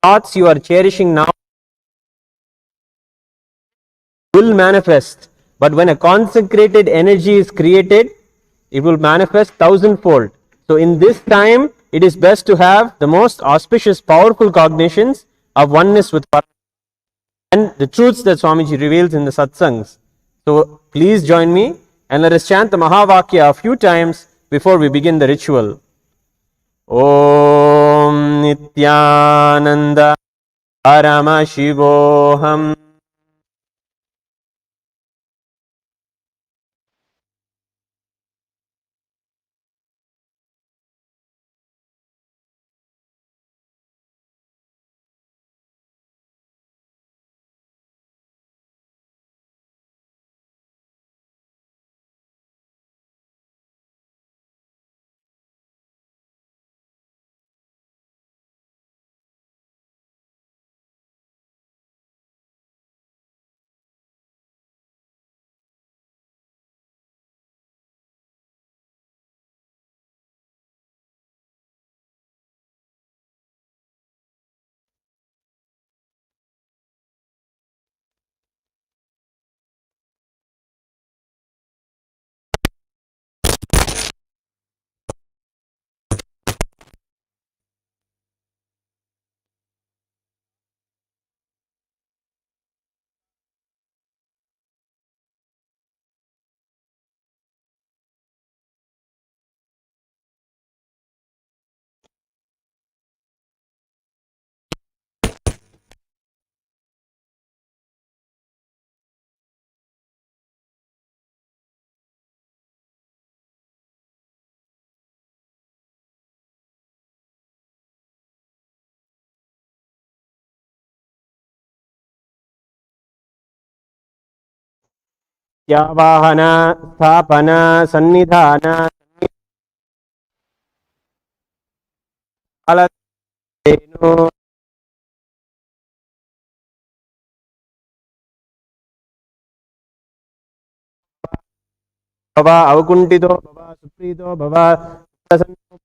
thoughts you are cherishing now will manifest. But when a consecrated energy is created, it will manifest thousandfold. So in this time, it is best to have the most auspicious, powerful cognitions of oneness with Paramashiva and the truths that Swamiji reveals in the satsangs. So please join me and let us chant the Mahavakya a few times before we begin the ritual. Om Nithyananda Paramashivoham. त्यावाहन स्थापन सन्निधान कालधेनु भव अवकुण्ठितो भव सुप्रीतो भव प्रसन्नो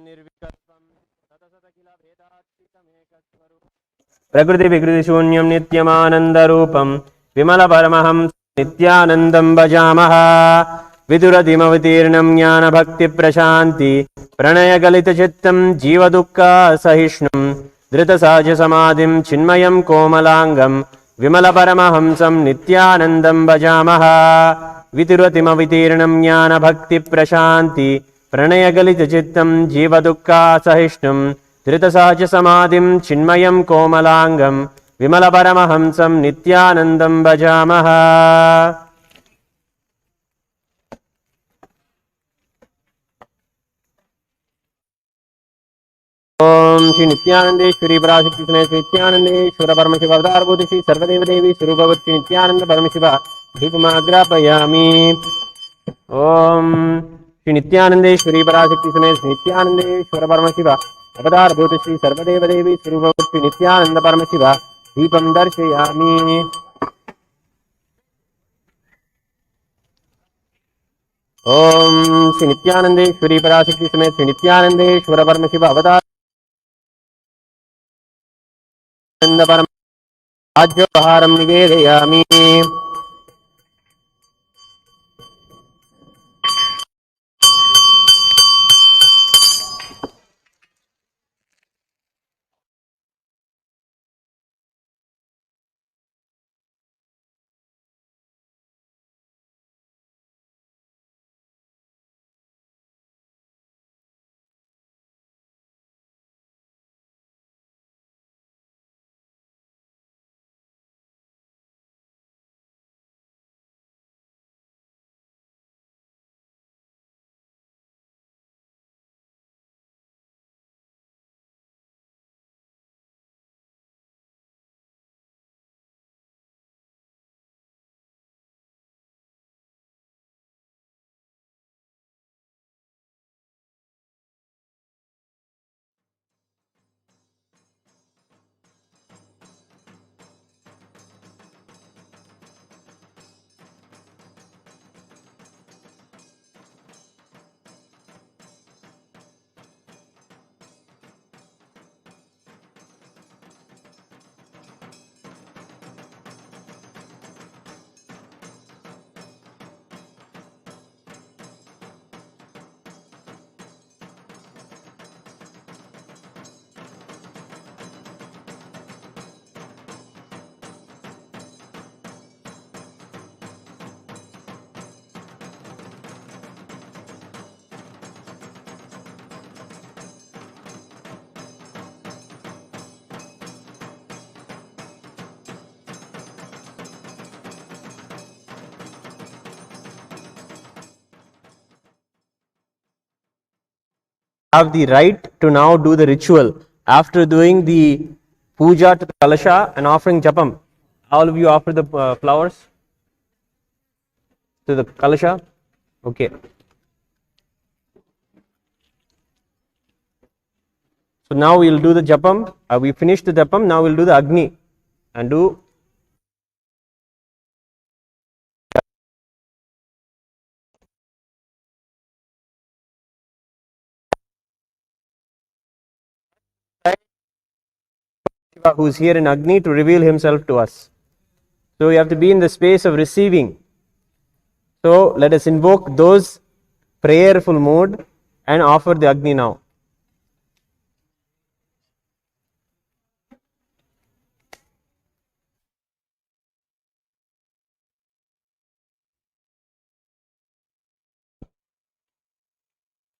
निर्विकल्पं सतसतकिल भेदात्मिकमेकस्वरूपम् प्रकृति विकृति शून्यं नित्यमानन्दरूपं विमलपरमहं नित्यानन्दं भजामः विदुरतिमवतीर्णं ज्ञानभक्तिप्रशान्ति प्रणयगलितचित्तं जीवदुःखसहिष्णुं धृतसहजसमाधिं चिन्मयं कोमलाङ्गं विमलपरमहंसं नित्यानन्दं भजामः विदुरतिमवितीर्णं ज्ञानभक्तिप्रशान्ति प्रणयगलितचित्तं जीवदुःखसहिष्णुं धृतसहजसमाधिं चिन्मयं कोमलाङ्गं विमलपरमहंसं नित्यानन्दं भजामः ओम श्री नित्यानंदेश्वरी पराशक्ति समेत श्री नित्यानंदेश्वर परमशिव अवतारभूत श्री सर्वदेव देवी स्वरूपवत् श्री नित्यानंद परमशिव धूपमाग्रापयामि। ओम श्री नित्यानंदेश्वरी पराशक्ति समेत श्री नित्यानंदेश्वर परमशिव अवतारभूत श्री सर्वदेव देवी स्वरूपवत् श्री नित्यानंद परमशिव दीपं दर्शयामि। ओम श्री नित्यानंदेश्वरी पराशक्ति समेत श्री नित्यानंदेश्वर परमशिव अवतार परम राज्योपहारं निवेदयामि। Have the right to now do the ritual after doing the puja to the kalasha and offering japam. All of you offer the flowers to the kalasha. Okay. So now we'll do the japam. We finished the japam. Now we'll do the agni and do. Who is here in Agni to reveal himself to us. So we have to be in the space of receiving. So let us invoke those prayerful mood and offer the Agni now.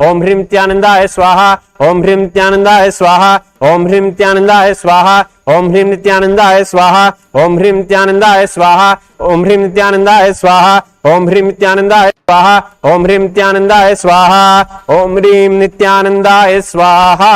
ओम ह्रीं नित्यानंदाय स्वाहा, ओम ह्रीं नित्यानंदाय स्वाहा, ओम ह्रीं नित्यानंदाय स्वाहा, ओम ह्रीं नित्यानंदाय स्वाहा, ओम ह्रीं नित्यानंदाय स्वाहा, ओम ह्रीं नित्यानंदाय स्वाहा, ओम ह्रीं नित्यानंदाय स्वाहा, ओम ह्रीं नित्यानंदाय स्वाहा, ओम ह्रीं नित्यानंदाय स्वाहा।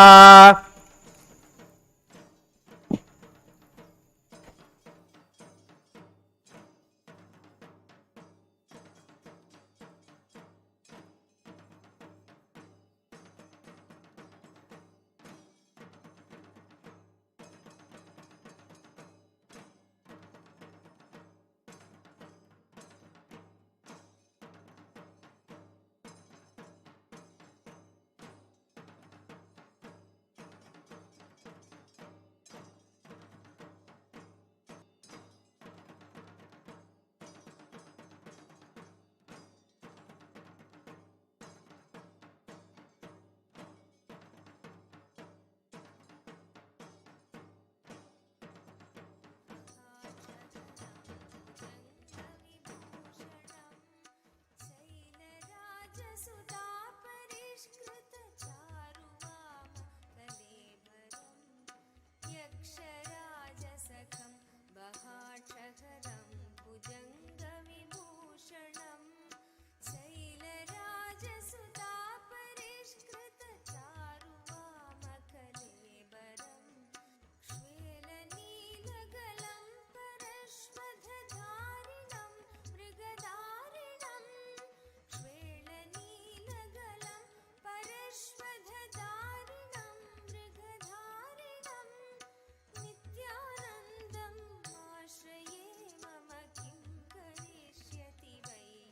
नित्यानन्दम् आश्रये मम किं करिष्यति वै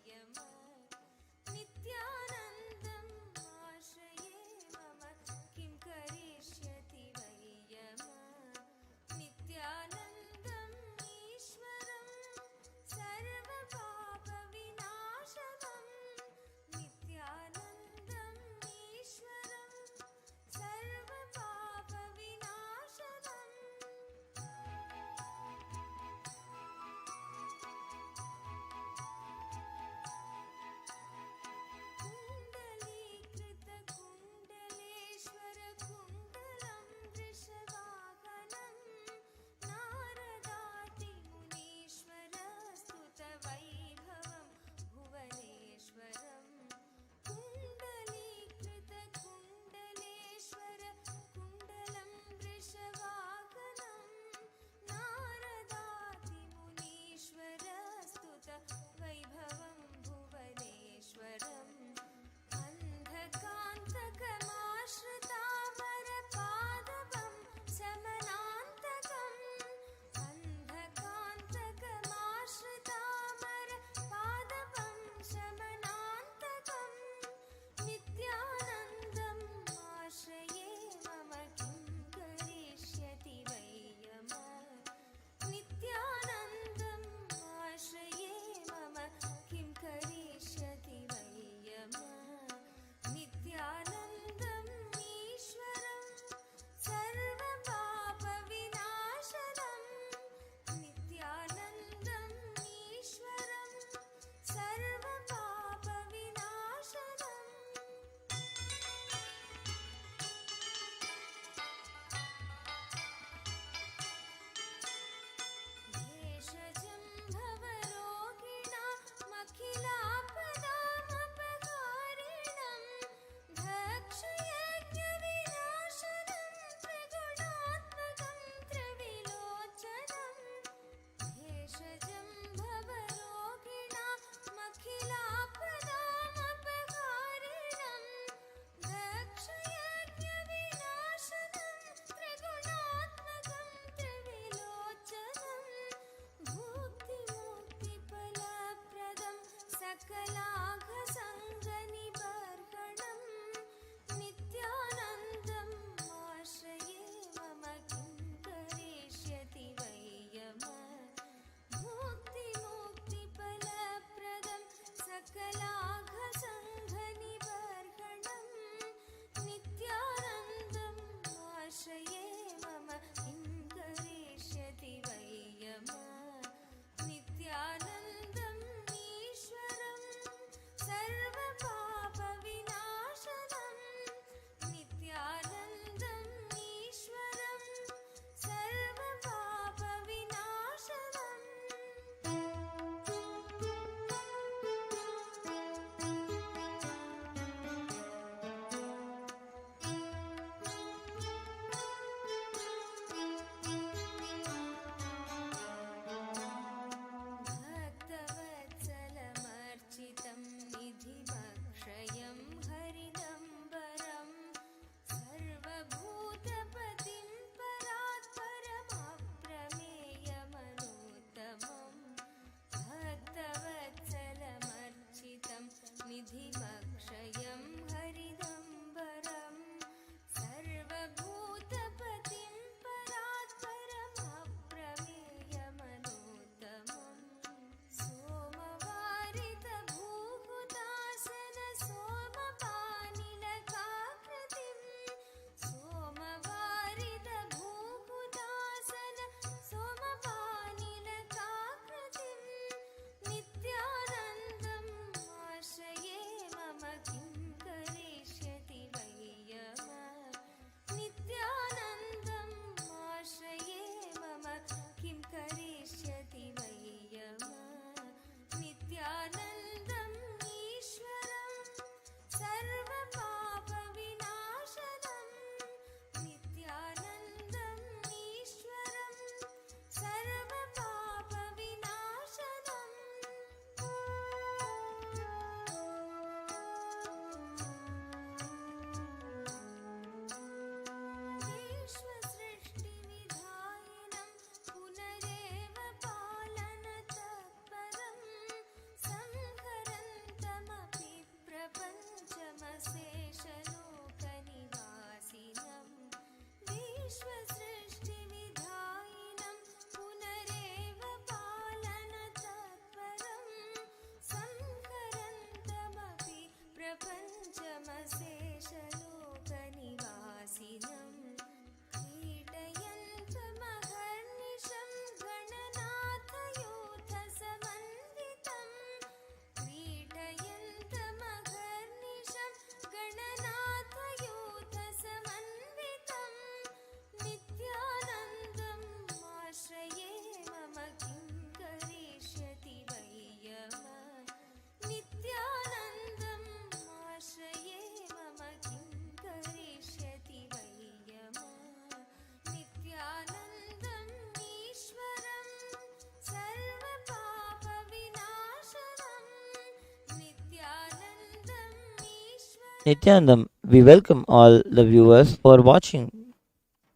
Nityanandam, we welcome all the viewers for watching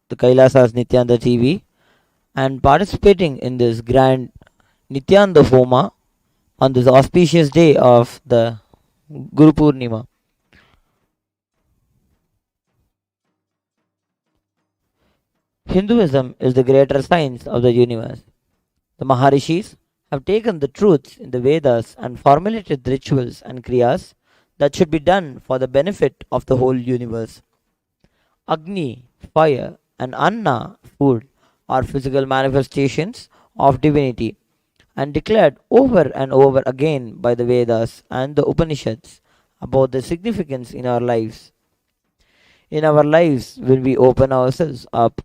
the Kailasa's Nityananda TV and participating in this grand Nityananda Homa on this auspicious day of the Guru Poornima. Hinduism is the greater science of the universe. The Maharishis have taken the truths in the Vedas and formulated rituals and kriyas that should be done for the benefit of the whole universe. Agni, fire, and Anna, food, are physical manifestations of divinity and declared over and over again by the Vedas and the Upanishads about the significance in our lives. In our lives, when we open ourselves up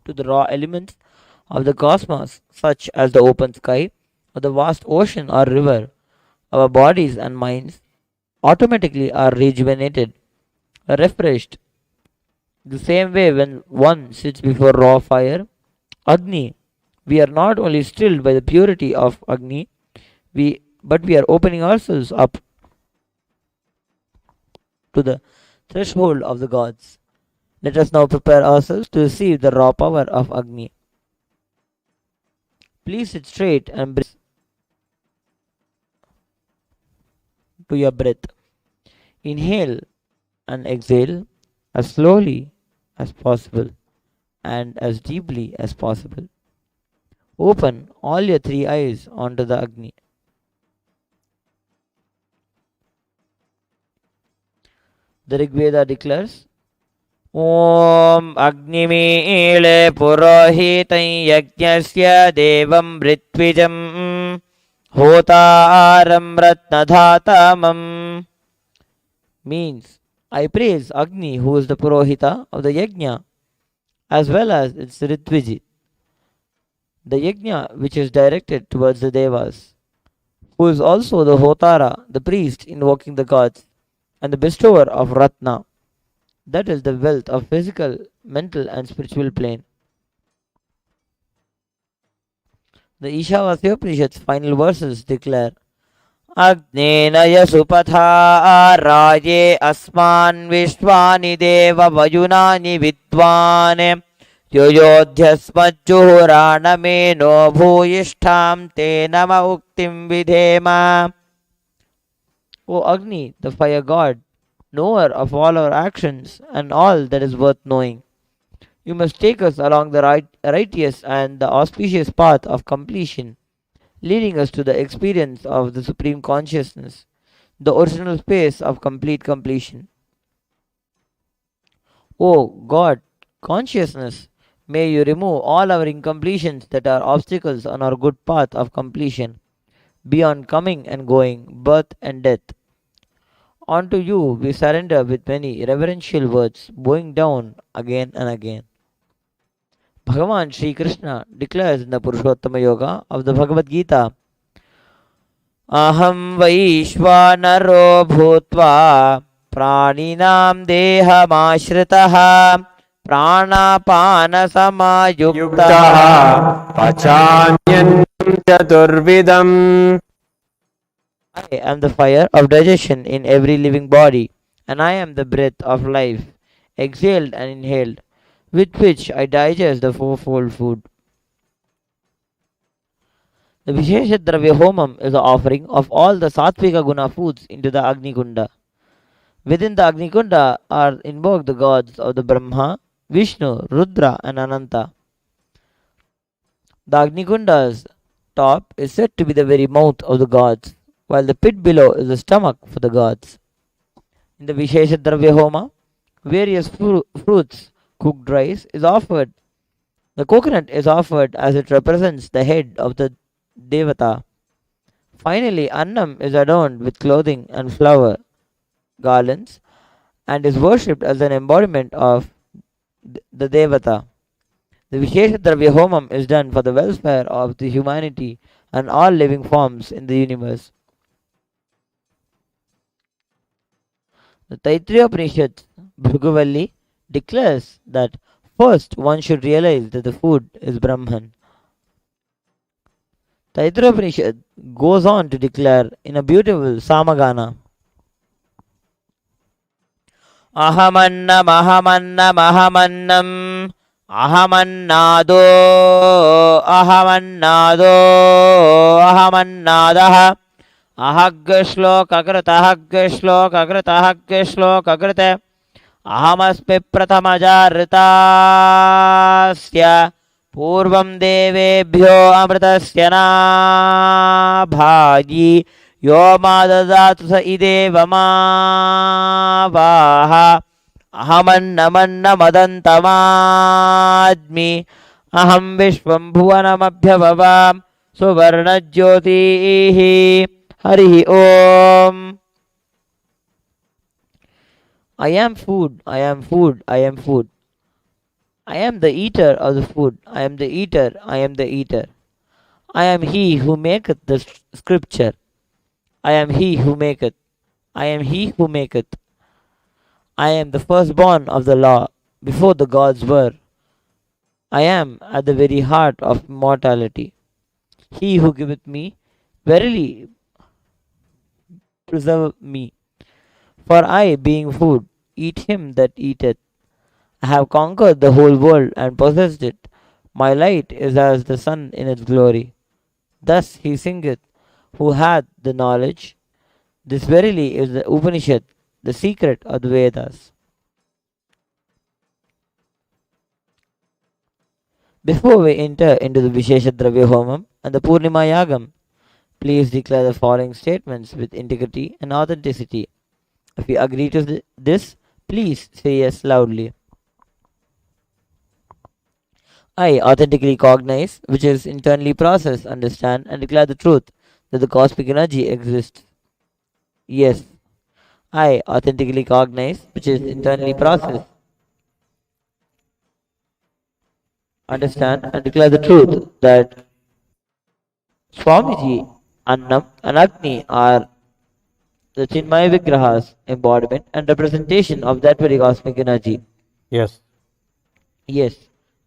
to the raw elements of the cosmos, such as the open sky or the vast ocean or river, our bodies and minds automatically are rejuvenated, refreshed. The same way, when one sits before raw fire, Agni, we are not only stilled by the purity of Agni, but we are opening ourselves up to the threshold of the gods. Let us now prepare ourselves to receive the raw power of Agni. Please sit straight and breathe to your breath. Inhale and exhale as slowly as possible and as deeply as possible. Open all your three eyes onto the Agni. The Rig Veda declares, Om Agnimeele Purohitam Yajnasya Devam Ritwijam Hotaram Ratnadhatamam, means I praise Agni, who is the Purohita of the Yajna, as well as its Ritviji, the Yajna which is directed towards the Devas, who is also the Hotara, the priest invoking the gods, and the bestower of Ratna, that is the wealth of physical, mental, and spiritual plane. The Ishavasya Upanishad's final verses declare, Agnenaya supatha raje asman vishwani deva vayunani vidvane yojodhyasmajjuhuranameno bhuyishtham te nama uktim vidhema. O Agni, the fire god, knower of all our actions and all that is worth knowing, you must take us along the righteous and the auspicious path of completion, leading us to the experience of the Supreme Consciousness, the original space of complete completion. O God, consciousness, may you remove all our incompletions that are obstacles on our good path of completion, beyond coming and going, birth and death. Unto you we surrender with many reverential words, bowing down again and again. Bhagavan Sri Krishna declares in the Purushottama Yoga of the Bhagavad Gita, Aham Vaishvanaro Bhutva Praninam Dehamashritah Pranapana Samayukta
Pachanyam Chaturvidam.
I am the fire of digestion in every living body, and I am the breath of life, exhaled and inhaled, with which I digest the fourfold food. The Vishesha Dravya Homam is the offering of all the Sattvika Guna foods into the Agni Kunda. Within the Agni Kunda are invoked the gods of the Brahma, Vishnu, Rudra, and Ananta. The Agni Kunda's top is said to be the very mouth of the gods, while the pit below is the stomach for the gods. In the Vishesha Dravya Homa, various fruits, cooked rice is offered. The coconut is offered as it represents the head of the Devata. Finally, Annam is adorned with clothing and flower garlands and is worshipped as an embodiment of the Devata. The Vishesha Dravya Homam is done for the welfare of the humanity and all living forms in the universe. The Taittiriya Upanishad Bhriguvalli declares that first one should realize that the food is Brahman. Taittiriya Upanishad goes on to declare in a beautiful Samagana, अहमन्नम् अहमन्नम् अहमन्नम् अहमन्नादो अहमन्नादो अहमन्नादः अहग्श्लोककृत अहमस्मि प्रथमजारृतास्य पूर्वं देवेभ्यो अमृतस्य नाभागी यो मा ददातु स इदेव मा वाह अहमन्नमन्नमदन्तमाद्मि अहं विश्वं भुवनमभ्यववां सुवर्णज्योतिः हरिः ओम्. I am food, I am food, I am food. I am the eater of the food. I am the eater, I am the eater. I am he who maketh the scripture. I am he who maketh. I am he who maketh. I am the firstborn of the law, before the gods were. I am at the very heart of immortality. He who giveth me, verily preserve me. For I, being food, eat him that eateth. I have conquered the whole world and possessed it. My light is as the sun in its glory. Thus he singeth, who hath the knowledge. This verily is the Upanishad, the secret of the Vedas. Before we enter into the Vishesha Dravya Homam and the Poornima Yagam, please declare the following statements with integrity and authenticity. If you agree to this, please say yes loudly. I authentically cognize, which is internally process, understand, and declare the truth that the cosmic energy exists. Yes. I authentically cognize, which is internally process, understand, and declare the truth that Swamiji, Annam, and Agni are the Chinmaya Vigrahas, embodiment and representation of that very cosmic energy.
Yes.
Yes.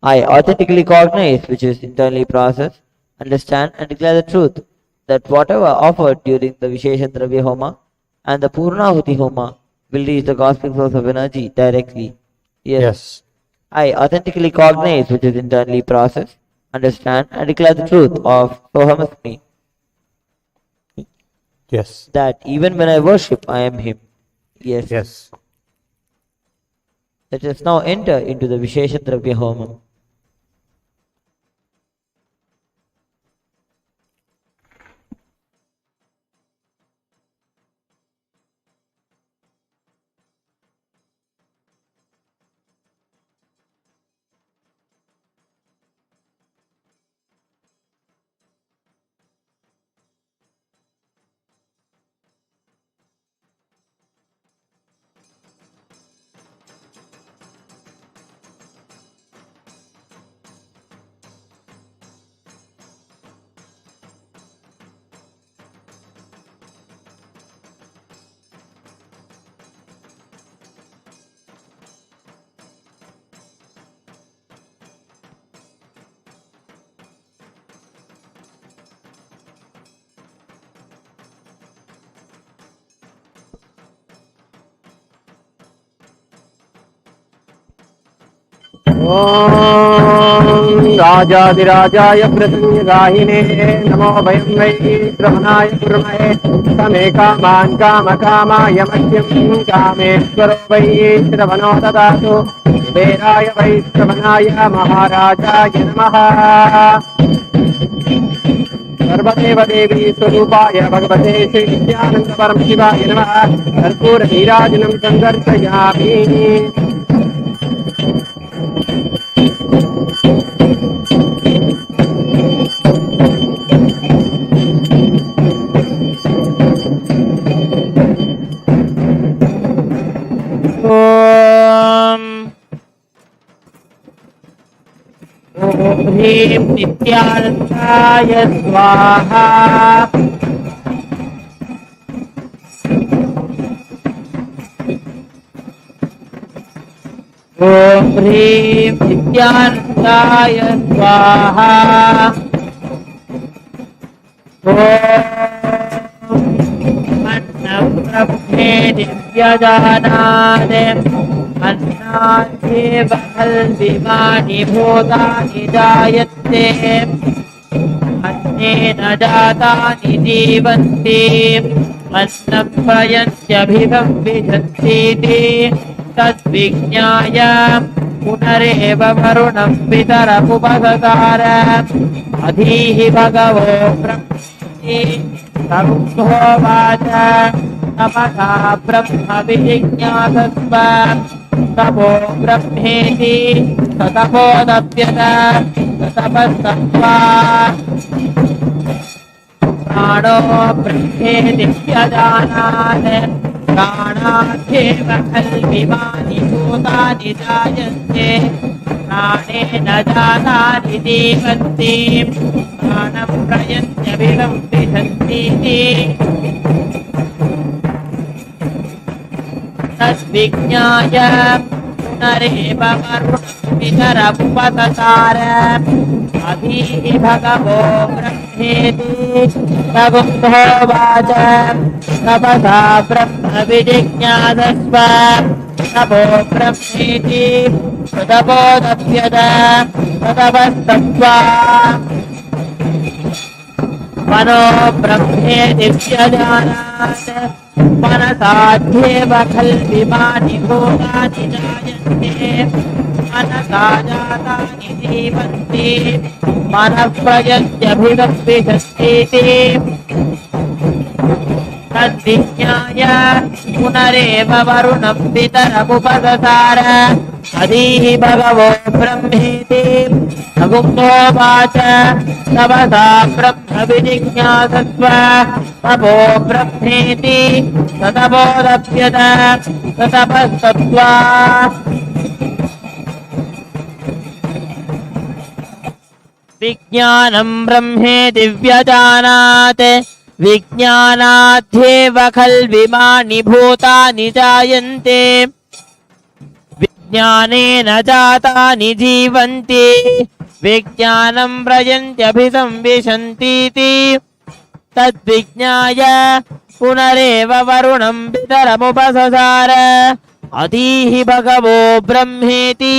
I authentically cognize, which is internally processed, understand, and declare the truth that whatever offered during the Vishesha Dravya Homa and the Purnahuti Homa will reach the cosmic source of energy directly. Yes. I authentically cognize, which is internally processed, understand, and declare the truth of Sohamasmi.
Yes.
That even when I worship, I am Him. Yes.
Yes.
Let us now enter into the Vishesha Dravya Homam.
ॐ राजाधिराजाय प्रसन्नगाहिने नमो वयं वै श्रवणाय कुर्महे समे कामान् कामकामाय मह्यं कामेश्वरो वै श्रवणो ददातु कुबेराय वै श्रवणाय महाराजाय नमः सर्वदेव देवी स्वरूपाय भगवते श्री नित्यानंद परमशिवाय नमः कर्पूर नीराजनं संदर्शयामि ह्रीं नित्यानन्दाय स्वाहा ॐ ह्रीं नित्यानन्दाय स्वाहा ॐ अन्नप्रभे दिव्यदानादे
अन्नाद्येव खल्विमानि भूतानि जायन्ते अन्नेन जातानि जीवन्ति अन्नं प्रयन्त्यभिधं विशन्तीति तद्विज्ञाय पुनरेव वरुणं पितरमुपससार अधीहि भगवो ब्रह्मणि तमुहोवाच तपसा ब्रह्म विजिज्ञासस्व तपो ब्रह्मेति ततपोदप्यत ततपस्तप्त्वा प्राणो ब्रह्मेति व्यजानात् प्राणाद्येव खल्विमानि भूतानि जायन्ते प्राणेन जातानि जीवन्ति प्राणं प्रयन्त्यभिधं विशन्तीति तद्विज्ञाय पुनरेव वरुणं पितरमुपससार अधीहि भगवो ब्रह्मेति तमुहोवाच तपसा ब्रह्म विजिज्ञासस्व तपो ब्रह्मेति ततपोदप्यत ततपस्तप्त्वा मनो ब्रह्मेति व्यजानात् मनसाध्येव खल्विमानि भूतानि जायन्ते मनसा जातानि जीवन्ति मनः प्रयन्त्यभिधं विशन्तीति तद्विज्ञाय पुनरेव वरुणं पितरमुपससार अधीहि भगवो ब्रह्मेति तमुहोवाच तपसा ब्रह्म विजिज्ञासस्व तपो ब्रह्मेति ततपोदप्यत ततपस्तप्त्वा विज्ञानं ब्रह्मेति व्यजानात् विज्ञानाद्येव खल्विमानि भूतानि जायन्ते विज्ञानेन जातानि जीवन्ति विज्ञानं प्रयन्त्यभिधं विशन्तीति तद्विज्ञाय पुनरेव वरुणं पितरमुपससार अधीहि भगवो ब्रह्मेति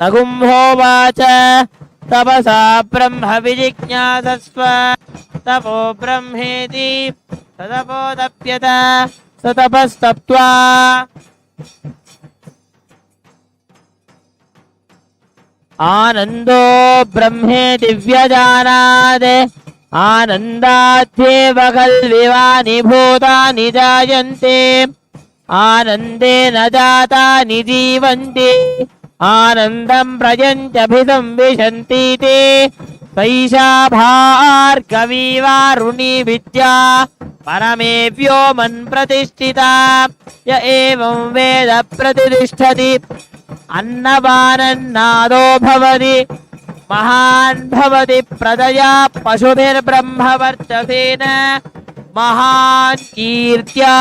तमुहोवाच तपसा ब्रह्म विजिज्ञासस्व तपो ब्रह्मेति ततपोदप्यत ततपस्तप्त्वा आनन्दो ब्रह्मेति व्यजानात् आनन्दाद्येव खल्विमानि भूतानि जायन्ते आनन्देन जातानि जीवन्ति आनन्दं प्रयन्त्यभिधं विशन्तीति सैषा भार्गवी वारुणी विद्या परमे व्योमन् प्रतिष्ठिता य एवं वेद प्रतिष्ठति अन्नपानन्नादो भवति महान् भवति प्रजया पशुभिर्ब्रह्मवर्चसेन महान् कीर्त्या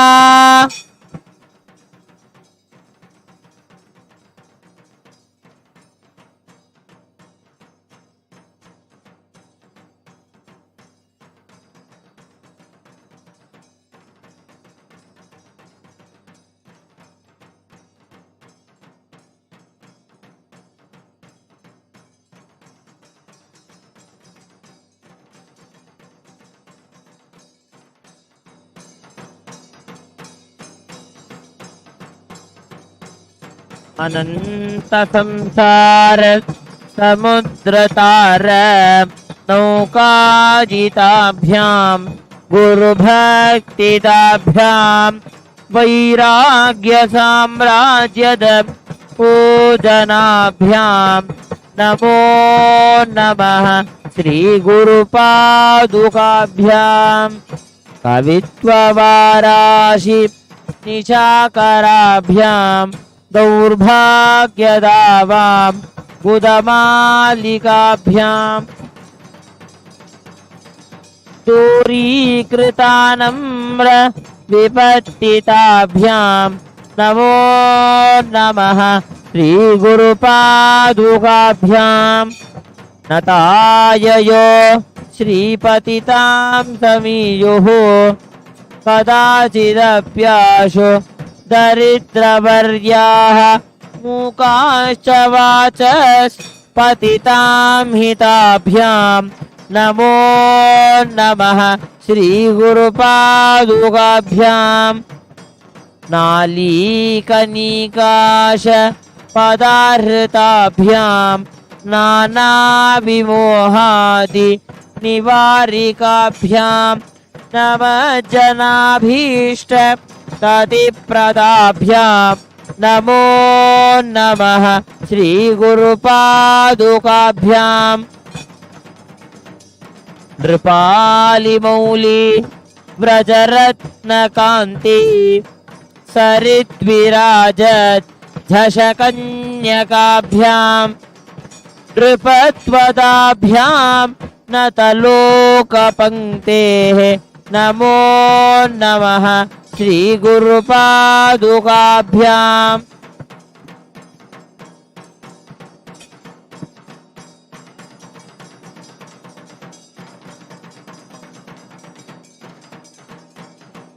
अनंत संसार समुद्रतार नौकाजिताभ्यां गुरुभक्तिदाभ्यां वैराग्य साम्राज्यद पूजनाभ्यां नमो नमः श्री गुरुपादुकाभ्यां कवित्ववाराशि निशाकराभ्यां दौर्भाग्यदावां गुदमालिकाभ्यां दूरीकृतानम्र विपत्तिताभ्यां नमो नमः श्रीगुरुपादुकाभ्यां नताययो श्रीपतितां समीयुः कदाचिदप्याशो दरिद्रवर्याः मूकाश्च वाचस्पतितां हिताभ्यां नमो नमः श्रीगुरुपादुकाभ्यां नालीकनिकाश पदाहृताभ्यां नानाविमोहादि निवारिकाभ्यां नमः जनाभीष्ट ततिप्रदाभ्यां नमो नमः श्रीगुरुपादुकाभ्यां नृपालिमौली व्रजरत्नकान्ति सरिद्विराजत् झषकन्यकाभ्यां नृपत्वदाभ्यां नतलोकपङ्क्तेः नमो नमः श्रीगुरुपादुकाभ्याम्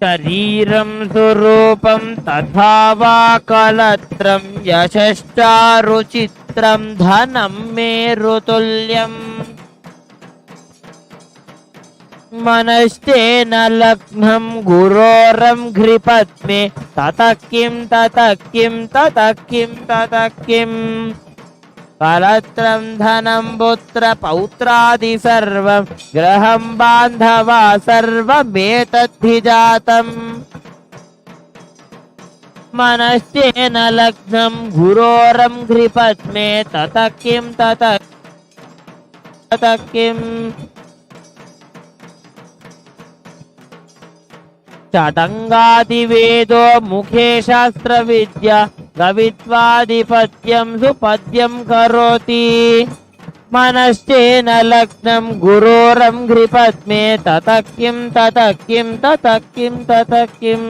शरीरं स्वरूपं तथा वा कलत्रं यशश्चारुचित्रं धनं मेरुतुल्यम् मनश्चेन लग्नं गुरोरं घ्रिपद्मे ततः किं ततः किं ततः किं ततः किं कलत्रं धनं पुत्र पौत्रादि सर्वं गृहं बान्धवा सर्वमेतद्धि जातम् मनश्चेन लग्नं गुरोरं घ्रिपद्मे ततः किं ततः किं षडङ्गादिवेदो मुखे शास्त्रविद्या गवित्वादिपद्यं सुपद्यं करोति मनश्चेन लग्नं गुरोरं घ्रिपद्मे ततः किं ततः किं ततः किं ततः किम्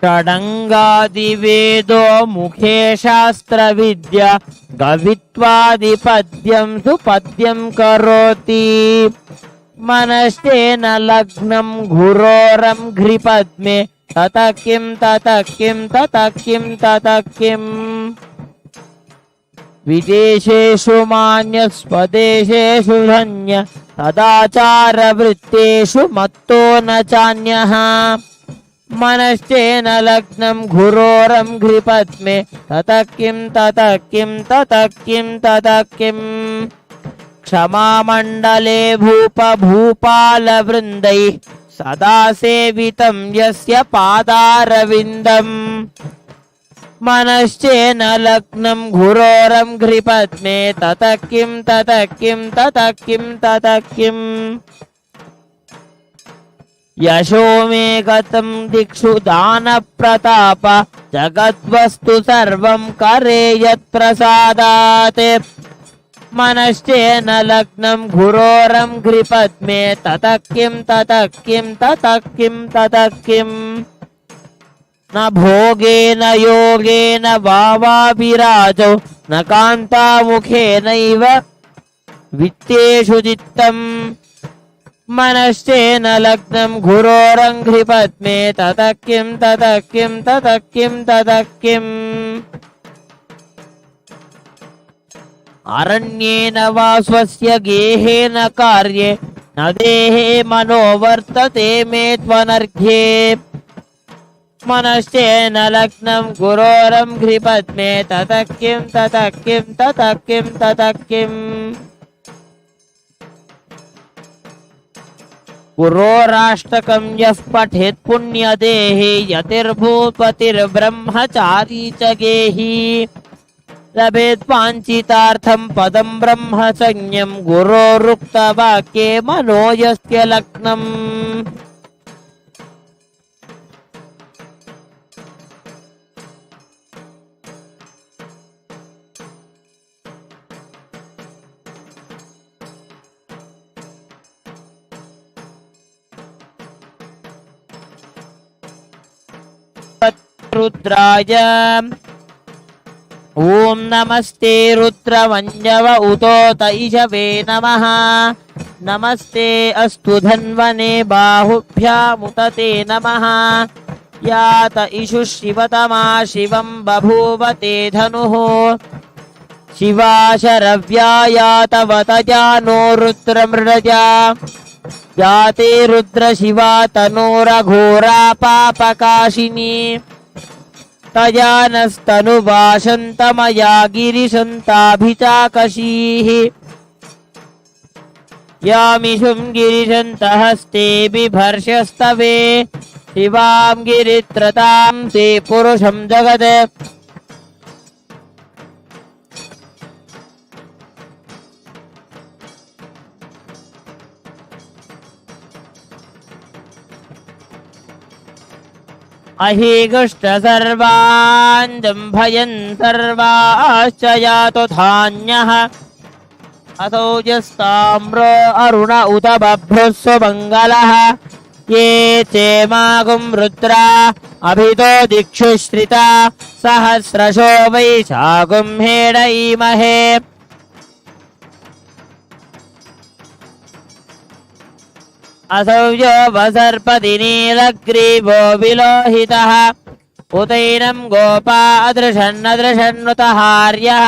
षडङ्गादिवेदो मुखे शास्त्रविद्या गवित्वादिपद्यं सुपद्यं करोति मनश्चेन लग्नं गुरोरं घ्रिपद्मे ततः किं ततः किं ततः किं ततः किम् विदेशेषु मान्यस्वदेशेषु धन्य तदाचारवृत्तेषु मत्तो न चान्यः मनश्चेन लग्नं गुरोरं घ्रिपद्मे ततः किं ततः किं ततः किं ततः किम् क्षमामण्डले भूपालवृन्दैः सदा सेवितं यस्य पादारविन्दम् मनश्चेन लग्नं गुरोरं घ्रिपद्मे ततः किं ततः किं ततः किं ततः किम् यशो मे गतं दिक्षु दान प्रताप जगद्वस्तु सर्वं करे यत्प्रसादात् मनश्चेन लग्नं गुरोरङ्घ्रिपद्मे ततः किं ततः किं ततः किं ततः किम् न भोगेन योगेन वावाभिराजौ न कान्तामुखेनैव वित्तेषु चित्तम् मनश्चेन लग्नं गुरोरङ्घ्रिपद्मे ततः किं ततः किं ततः किं ततः किम् अरण्येन वा स्वस्य गेहेन कार्ये न देहे मनो वर्तते मे त्वनर्घ्ये मनश्चेन लग्नं गुरोरङ्घ्रिपद्मे ततः किं ततः किं ततः किं ततः किम् गुरोराष्टकं यः पठेत् पुण्यदेहे यतिर्भूपतिर्ब्रह्मचारी च गेही लभेत् वाञ्छितार्थं पदं ब्रह्म संज्ञं गुरोरुक्तवाक्ये मनो यस्य लग्नम् रुद्राय ॐ नमस्ते रुद्रमञ्जव उतो तैषवे नमः नमस्ते अस्तु धन्वने बाहुभ्यामुतते नमः यात इषु शिवतमा शिवं बभूव ते धनुः शिवा शरव्या यातवतजा नो रुद्रमृडजा याते रुद्रशिवा तनोरघोरा पापकाशिनी तजानस्तनुवाशन्तमया गिरिशन्ताभिचाकशीः यामिषुं गिरिशन्तहस्ते बिभर्षस्तवे शिवां गिरित्रतां ते पुरुषं जगत् अहिगुष्ट सर्वान् जम्भयन् सर्वाश्च यातो धान्यः असौ यस्ताम्रो अरुण उत बभ्रुस्व मङ्गलः ये चेमागुं रुद्रा अभितो दिक्षु श्रिता सहस्रशो वैशागुं हेडयीमहे असौ यो वसर्पति नीलग्रीवो विलोहितः उतैनं गोपा अदृशन्नदृशन्नुतहार्यः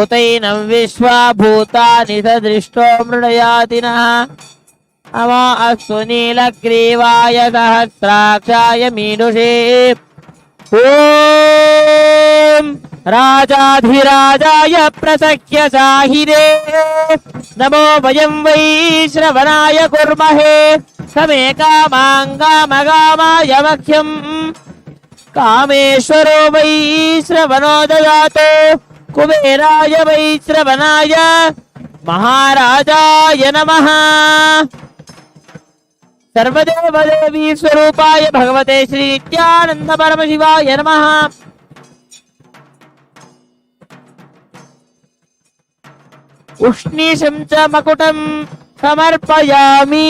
उतैनं विश्वा भूतानि सदृष्टो मृडयातिनः अमो अस्तु नीलग्रीवाय सहस्राक्षाय मीनुषे ॐ राजाधिराजाय प्रसख्य साहिरे नमो वयं वै श्रवणाय कुर्महे समे कामाङ्गामगामाय मह्यं कामेश्वरो वै श्रवणो ददातु कुबेराय वै श्रवणाय महाराजाय नमः सर्वदेवदेवी स्वरूपाय भगवते श्री नित्यानंद परमशिवाय नमः उष्णीशं च मकुटं समर्पयामि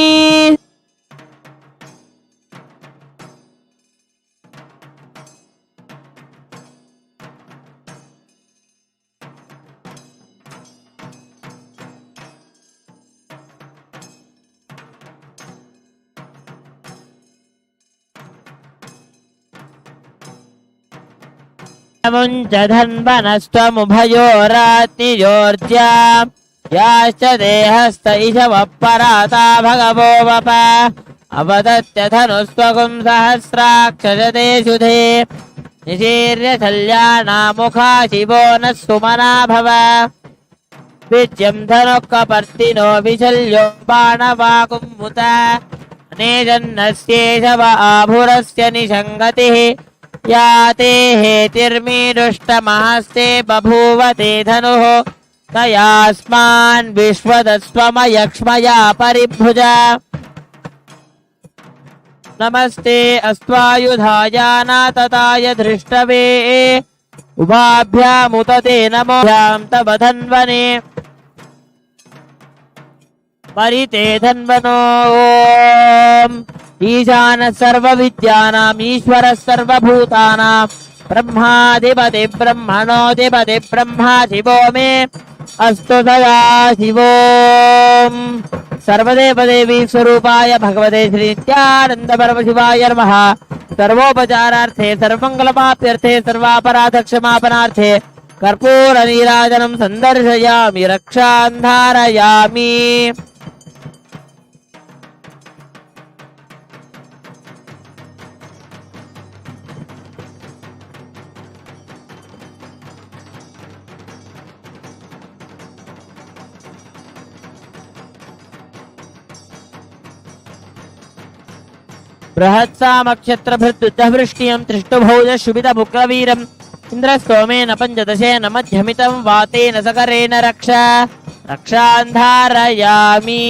मुञ्चधन्वनस्त्वमुभयोरात्निजोर्ज्या याश्च देहस्त इषवपराता भगवो वप अवदत्य धनुस्त्वगुं सहस्राक्षजते शुधे निशीर्य शल्यानामुखा शिवो नः सुमना भव विद्यं धनुःकपर्तिनो विशल्यो बाणवाकुम्मुत अनेजन्नस्येषव आभुरस्य निषङ्गतिः या ते हेतिर्मीरुष्टमहस्ते बभूव ते धनुः तयास्मान् विश्वदस्त्वमयक्ष्मया परिभुज नमस्ते अस्त्वायुधाय नातताय धृष्टवे उभाभ्यामुदते नमो तव धन्वने परिते धन्वनो ओम ईशान सर्वविद्यानाम् ईश्वरः सर्वभूतानां ब्रह्माधिपति ब्रह्मणोऽधिपति ब्रह्मा शिवो मे अस्तु सदा शिवोम सर्वदेवदेवी स्वरूपाय भगवते श्री नित्यानंद परमशिवाय नमः। सर्वोपचारार्थे सर्वमंगलमाप्यर्थे सर्वापराधक्षमापनार्थे कर्पूर नीराजनं संदर्शयामि रक्षां धारयामि। बृहत्सामक्षत्रभृद्युद्धवृष्टियं त्रिष्टुभौज शुभितमुग्रवीरम् इन्द्रस्तोमेन पञ्चदशेन मध्यमितं वातेन सकरेण रक्षां धारयामि।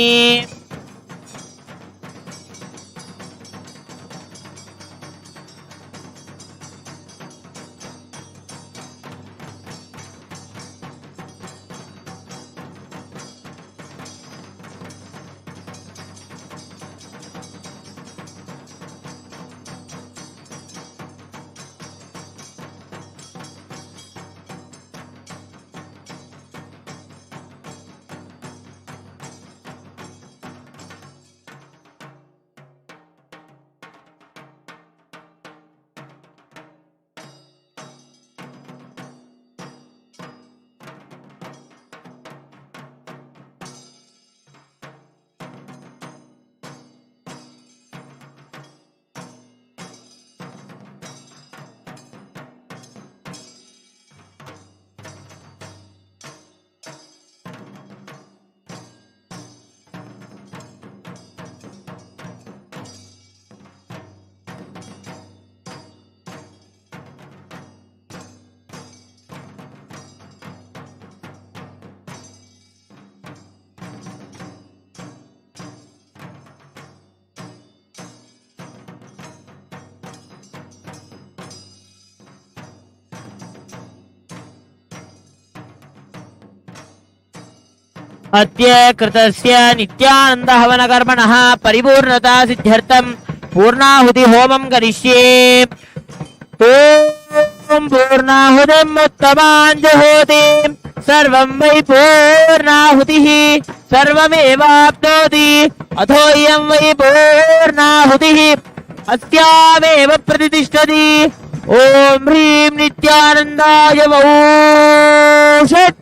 अद्य कृतस्य नित्यानंद हवन कर्मणः परिपूर्णता सिद्ध्यर्थं पूर्णाहुति होमं करिष्ये। ओम पूर्णाहुतिं उत्तमां जुहोति सर्वं वै पूर्णाहुतिः सर्वमेवाप्नोति अथो इयं वै पूर्णाहुतिः अस्यामेव प्रतिष्ठति। ओम ह्रीं नित्यानन्दाय वौषट्।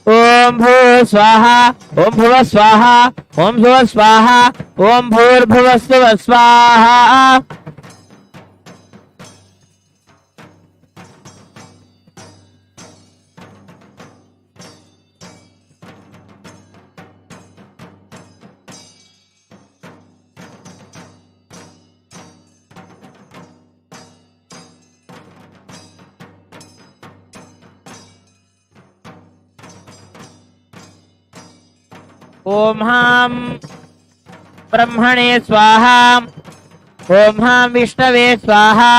ओम भू स्वाहा ओम भुव स्वाहा ओम भुव स्वाहा ओम भूर्भुवस्सुव स्वाहा। ओम हां ब्रह्मणे स्वाहा ओम हां विष्णवे स्वाहा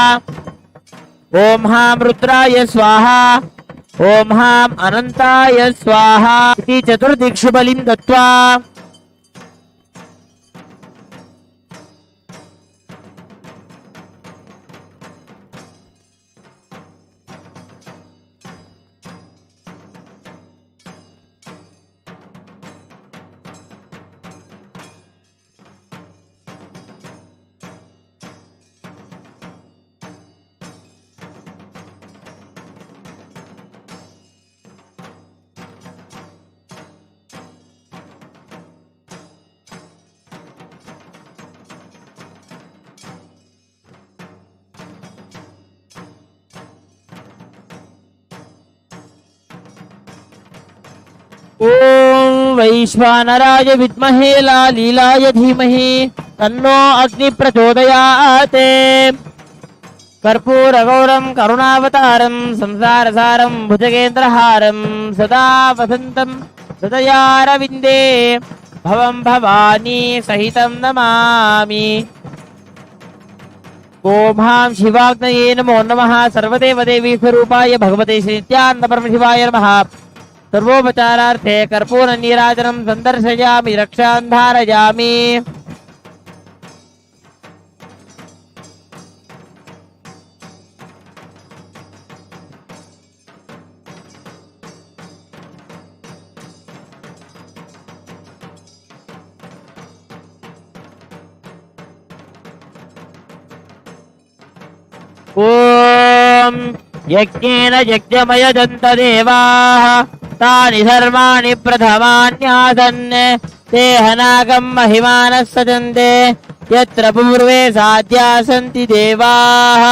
ओम हां रुद्राय स्वाहा ओम हां अनंताय स्वाहा इति चतुर्दिक्षु बलिं दत्त्वा ओम वैश्वानराय विद्महे लालीलाय धीमहि तन्नो अग्नि प्रचोदयात्। कर्पूरगौरं करुणावतारं संसारसारं भुजगेन्द्रहारं सदा वसन्तं हृदयारविन्दे भवं भवानी सहितं नमामि। ओम शिवाग्नये नमो नमः। सर्वदेवदेवी स्वरूपाय भगवते श्री नित्यानंद परमशिवाय नमः। सर्वोपचारार्थे कर्पूर नीराजनं संदर्शयामि रक्षां धारयामि। ओम यज्ञेन यज्ञमयजन्त देवाः तानि सर्वाणि प्रथमान्यासन् तेहनागं महिमानः सजन्ते यत्र पूर्वे साध्या सन्ति देवाः।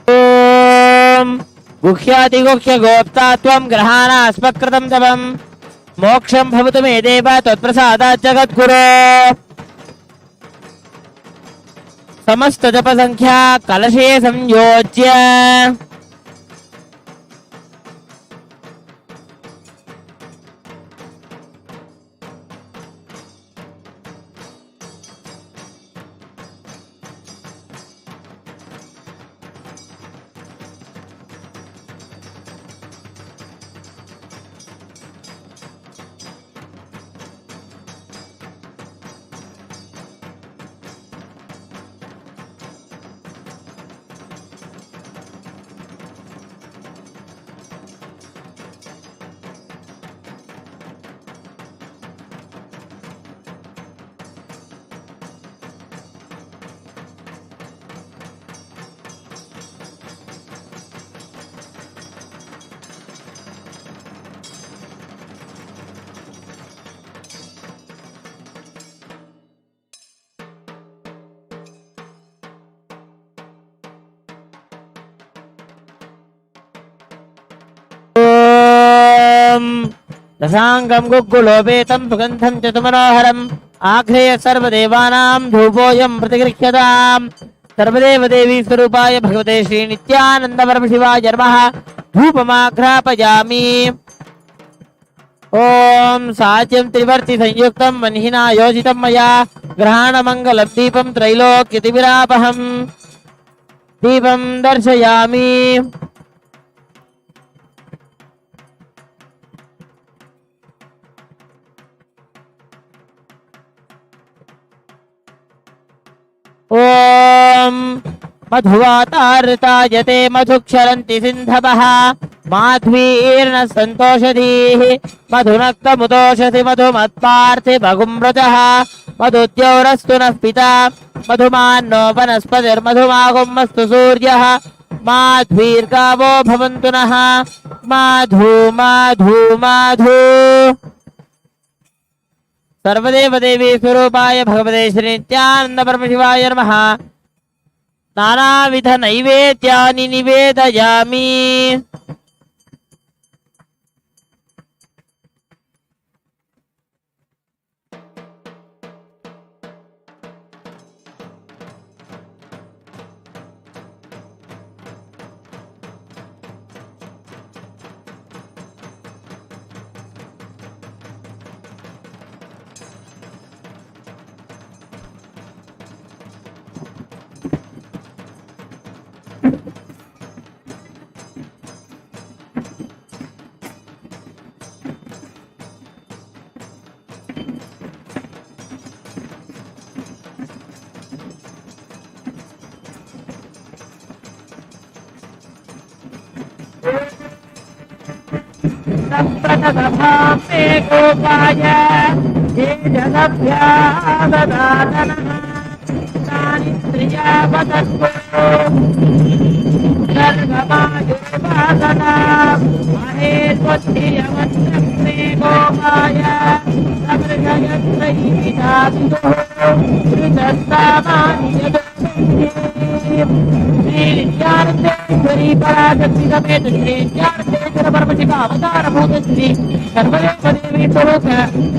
ओम गुह्यातिगुह्य गोप्ता त्वं ग्रहाणास्मकृतं तवम् मोक्षं भवतु मे देव त्वत्प्रसादात् जगद्गुरो। समस्त जप संख्या कलशे संयोज्य दशांगं गुग्गुलोपेतं सुगन्धं च सुमनोहरम् आघ्रेय सर्वदेवानां धूपोऽयं प्रतिगृह्यताम्। सर्वदेवदेवी स्वरूपाय भगवते श्री नित्यानंद परमशिवाय नमः। धूपमाघ्रापयामि। ओम साच्यं त्रिवर्ति संयुक्तं वह्निना योजितं मया ग्रहाणमङ्गलं दीपं त्रैलोक्यतिविरापहम् दीपं दर्शयामि। ओम मधुवातारतायते मधुक्षरन्ति सिन्धवः माध्वीर्न सन्तोषधीः मधुनक्तमुदोषसि मधुमत्पार्थे भगुम्रजः मधुद्यौरस्तु नः पिता मधुमान्नो वनस्पतिर्मधुमागुमस्तु सूर्यः माध्वीर्गावो भवन्तु नः माधु माधु माधु। सर्वदेवदेवी स्वरूपाय भगवते श्री नित्यानंद परमशिवाय नमः। नानाविध नैवेद्यानि निवेदयामि। संप्रतसभापे गोपाय ये जगभ्याददातनः तानि त्रियावदत्तो सर्गमायुर्वादना महेश्वत्यवत्रस्मे गोपाय समृगयत्रैविदाविदुः श्रुतस्तामानि यदुः श्रीनित्यानन्दे ईश्वरी पराशक्ति समेत श्री नित्यानंदेश्वर परमशिव अवतार भूत श्री सर्वदेव देवी स्वरूप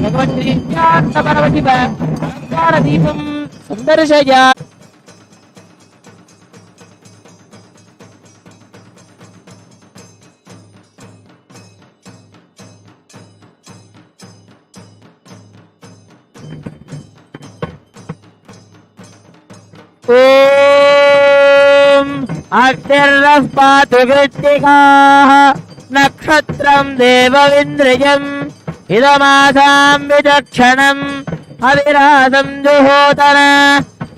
भगवन् श्री नित्यानंद परमशिव अलंकार दीपं संदर्शय। ओम अग्निर्नः पातु कृत्तिकाः नक्षत्रं देवविन्द्रियम् इदमासां विचक्षणम् अविरासं जुहोतन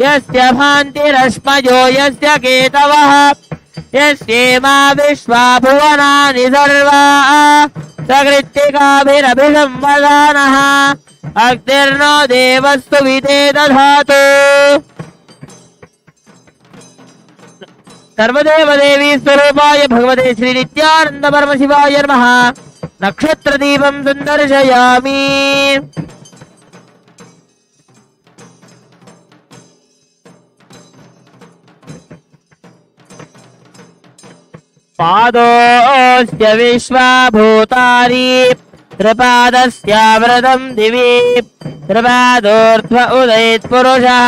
यस्य भान्तिरश्मयो यस्य केतवः यस्येमा विश्वा भुवनानि सर्वा सकृत्तिकाभिरभिसंवदानः अग्निर्नो देवस्तु विदे दधातु। सर्वदेव देवी स्वरूपाय भगवते श्री नित्यानंद परमशिवाय नमः। नक्षत्र दीपं संदर्शयामि। पादोऽस्य विश्वाभूतानि त्रिपादस्यावृतं दिवि त्रिपादोर्ध्व उदयेत् पुरुषः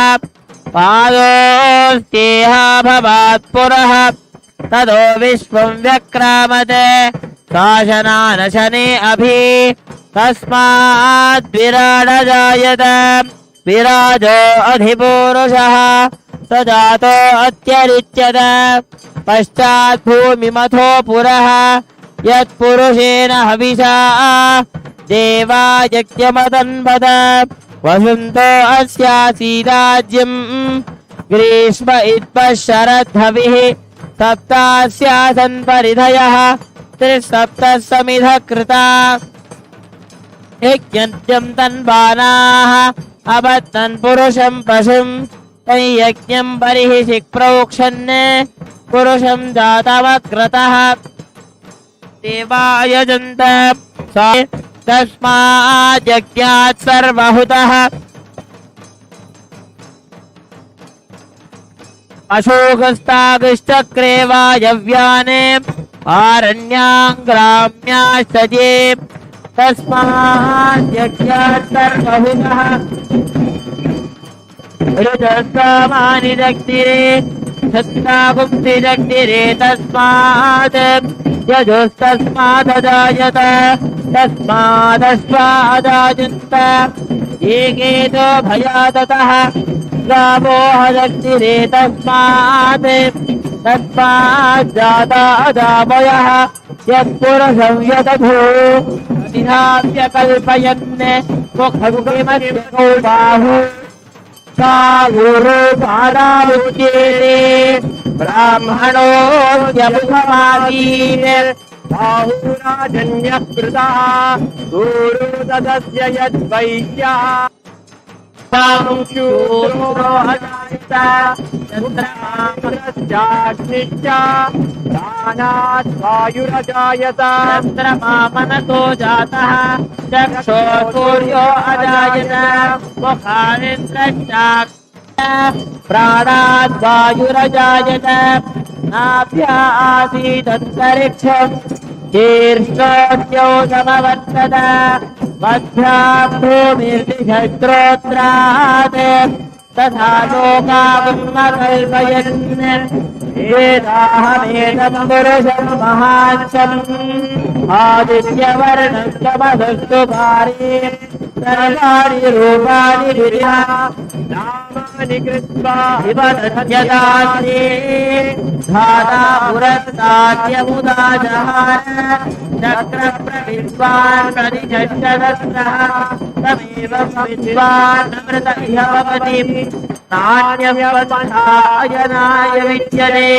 पादोस्तेह भवात् पुरः तदो विश्वं व्यक्रामते शासनानशने अभि तस्मात् विराड जायत विराजो अधिपुरुषः स जातो अत्यरिच्यत पश्चात् भूमिमथो पुरः यत्पुरुषेण हविषा देवा यज्ञमदन्वद वसन्तो अस्यासीदाज्यम् ग्रीष्म इत्पः शरद्धविः सप्तास्यासन् परिधयः त्रिसप्तः समिधः कृता यज्ञं तन्वानाः अबध्नन् पुरुषं पशुं तैयज्ञं बर्हिषि प्रोक्षन् पुरुषं जातमग्रतः देवायजन्त तस्मात् यज्ञात् सर्वहुतः अशोकस्तागश्चक्रे वायव्याने आरण्याङ्ग्राम्याश्चये तस्मात् यज्ञात् सर्वहुतः ऋतस्तामानि दक्षिणे छन्दागुप्ति दक्षिणे तस्मात् यजुस्तस्मादजायत तस्मादश्वादायुन्त एकेतो भयादतः गावो दक्षिणे तस्मात् तस्माज्जाता अजावयः यत्पुरुषं यदभू निधाव्य कल्पयन् मुखमुखिमस्मौ बाहु सा गुरु पादामुच्येते ब्राह्मणोऽप्यमुखमासीत् बाहुराजन्यकृतः गुरु तदस्य यद्वैश्यः शूरो अजायत चन्द्रमामनश्चाग्निश्च प्राणात् वायुरजायत चन्द्रमा मनसो जातः चक्षो सूर्यो अजायत मुखानिन्द्रश्चाग्निश्च प्राणात् वायुरजायत नाभ्या आसीदन्तरिक्षम् शीर्षोऽद्यौ समवर्तत मध्यां भूमिर्दिशस्त्रोत्रात् तथा लोकागमकल्पयन् वेदाहमेतं पुरुषं महान्तम् आदित्यवर्णं तमसस्तु भारे सर्वाणि रूपाणि विद्या नामानि कृत्वा विवदत्यदास्ये धाता पुरस्ताद्यमुदा जहार चक्रप्रविद्वान् प्रतिषष्टदस्रः तमेवं विद्वान् अमृत इह भवति नान्यं पन्थायनाय विद्यते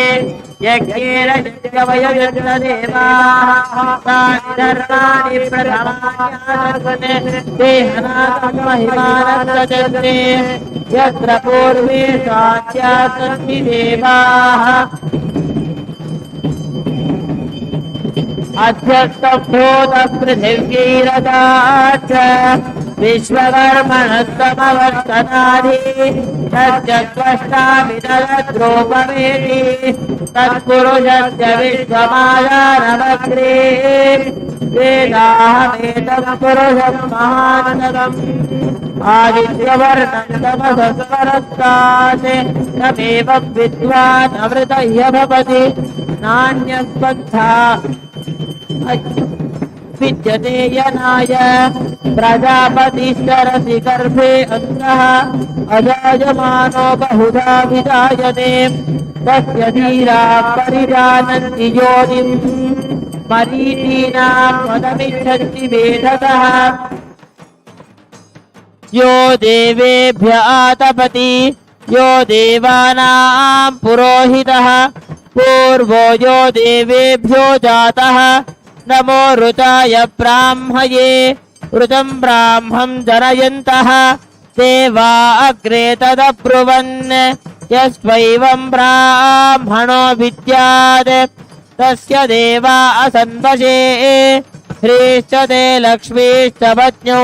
यज्ञेन यज्ञवयजन्मदेवाः तानि धर्माणि प्रथमान्यासन् देहनाथं महिमानन्दजन्ते यत्र पूर्वे साध्यासन्ति देवाः अध्यस्तभूतः पृथिव्यैरदाच्च विश्वकर्मणस्तमवर्तनादि तच्चत्वष्टाभितरद्रूपमेति तत्पुरुषस्य विश्वमायानमग्रे वेदाहमेतं पुरुषं महान्तकम् आदित्यवर्णं तमसस्वरस्तात् तमेवं विद्वान् अमृतह्य भवति नान्यस्पन्था विद्यते यनाय प्रजापतिश्चरसि गर्भे अन्तः अजायमानो बहुधा विजायते तस्य धीरा परिजानन्ति योनिं मरीचीनां पदमिच्छन्ति वेदतः यो देवेभ्य आतपति यो देवानां पुरोहितः पूर्वो यो देवेभ्यो जातः नमो ऋताय ब्राह्मये ऋतं ब्राह्मं जनयन्तः देवा अग्रे तदब्रुवन् यस्वैवं ब्राह्मणो विद्यात् तस्य देवा असन्वशे ह्रीश्च ते लक्ष्मीश्च पत्न्यो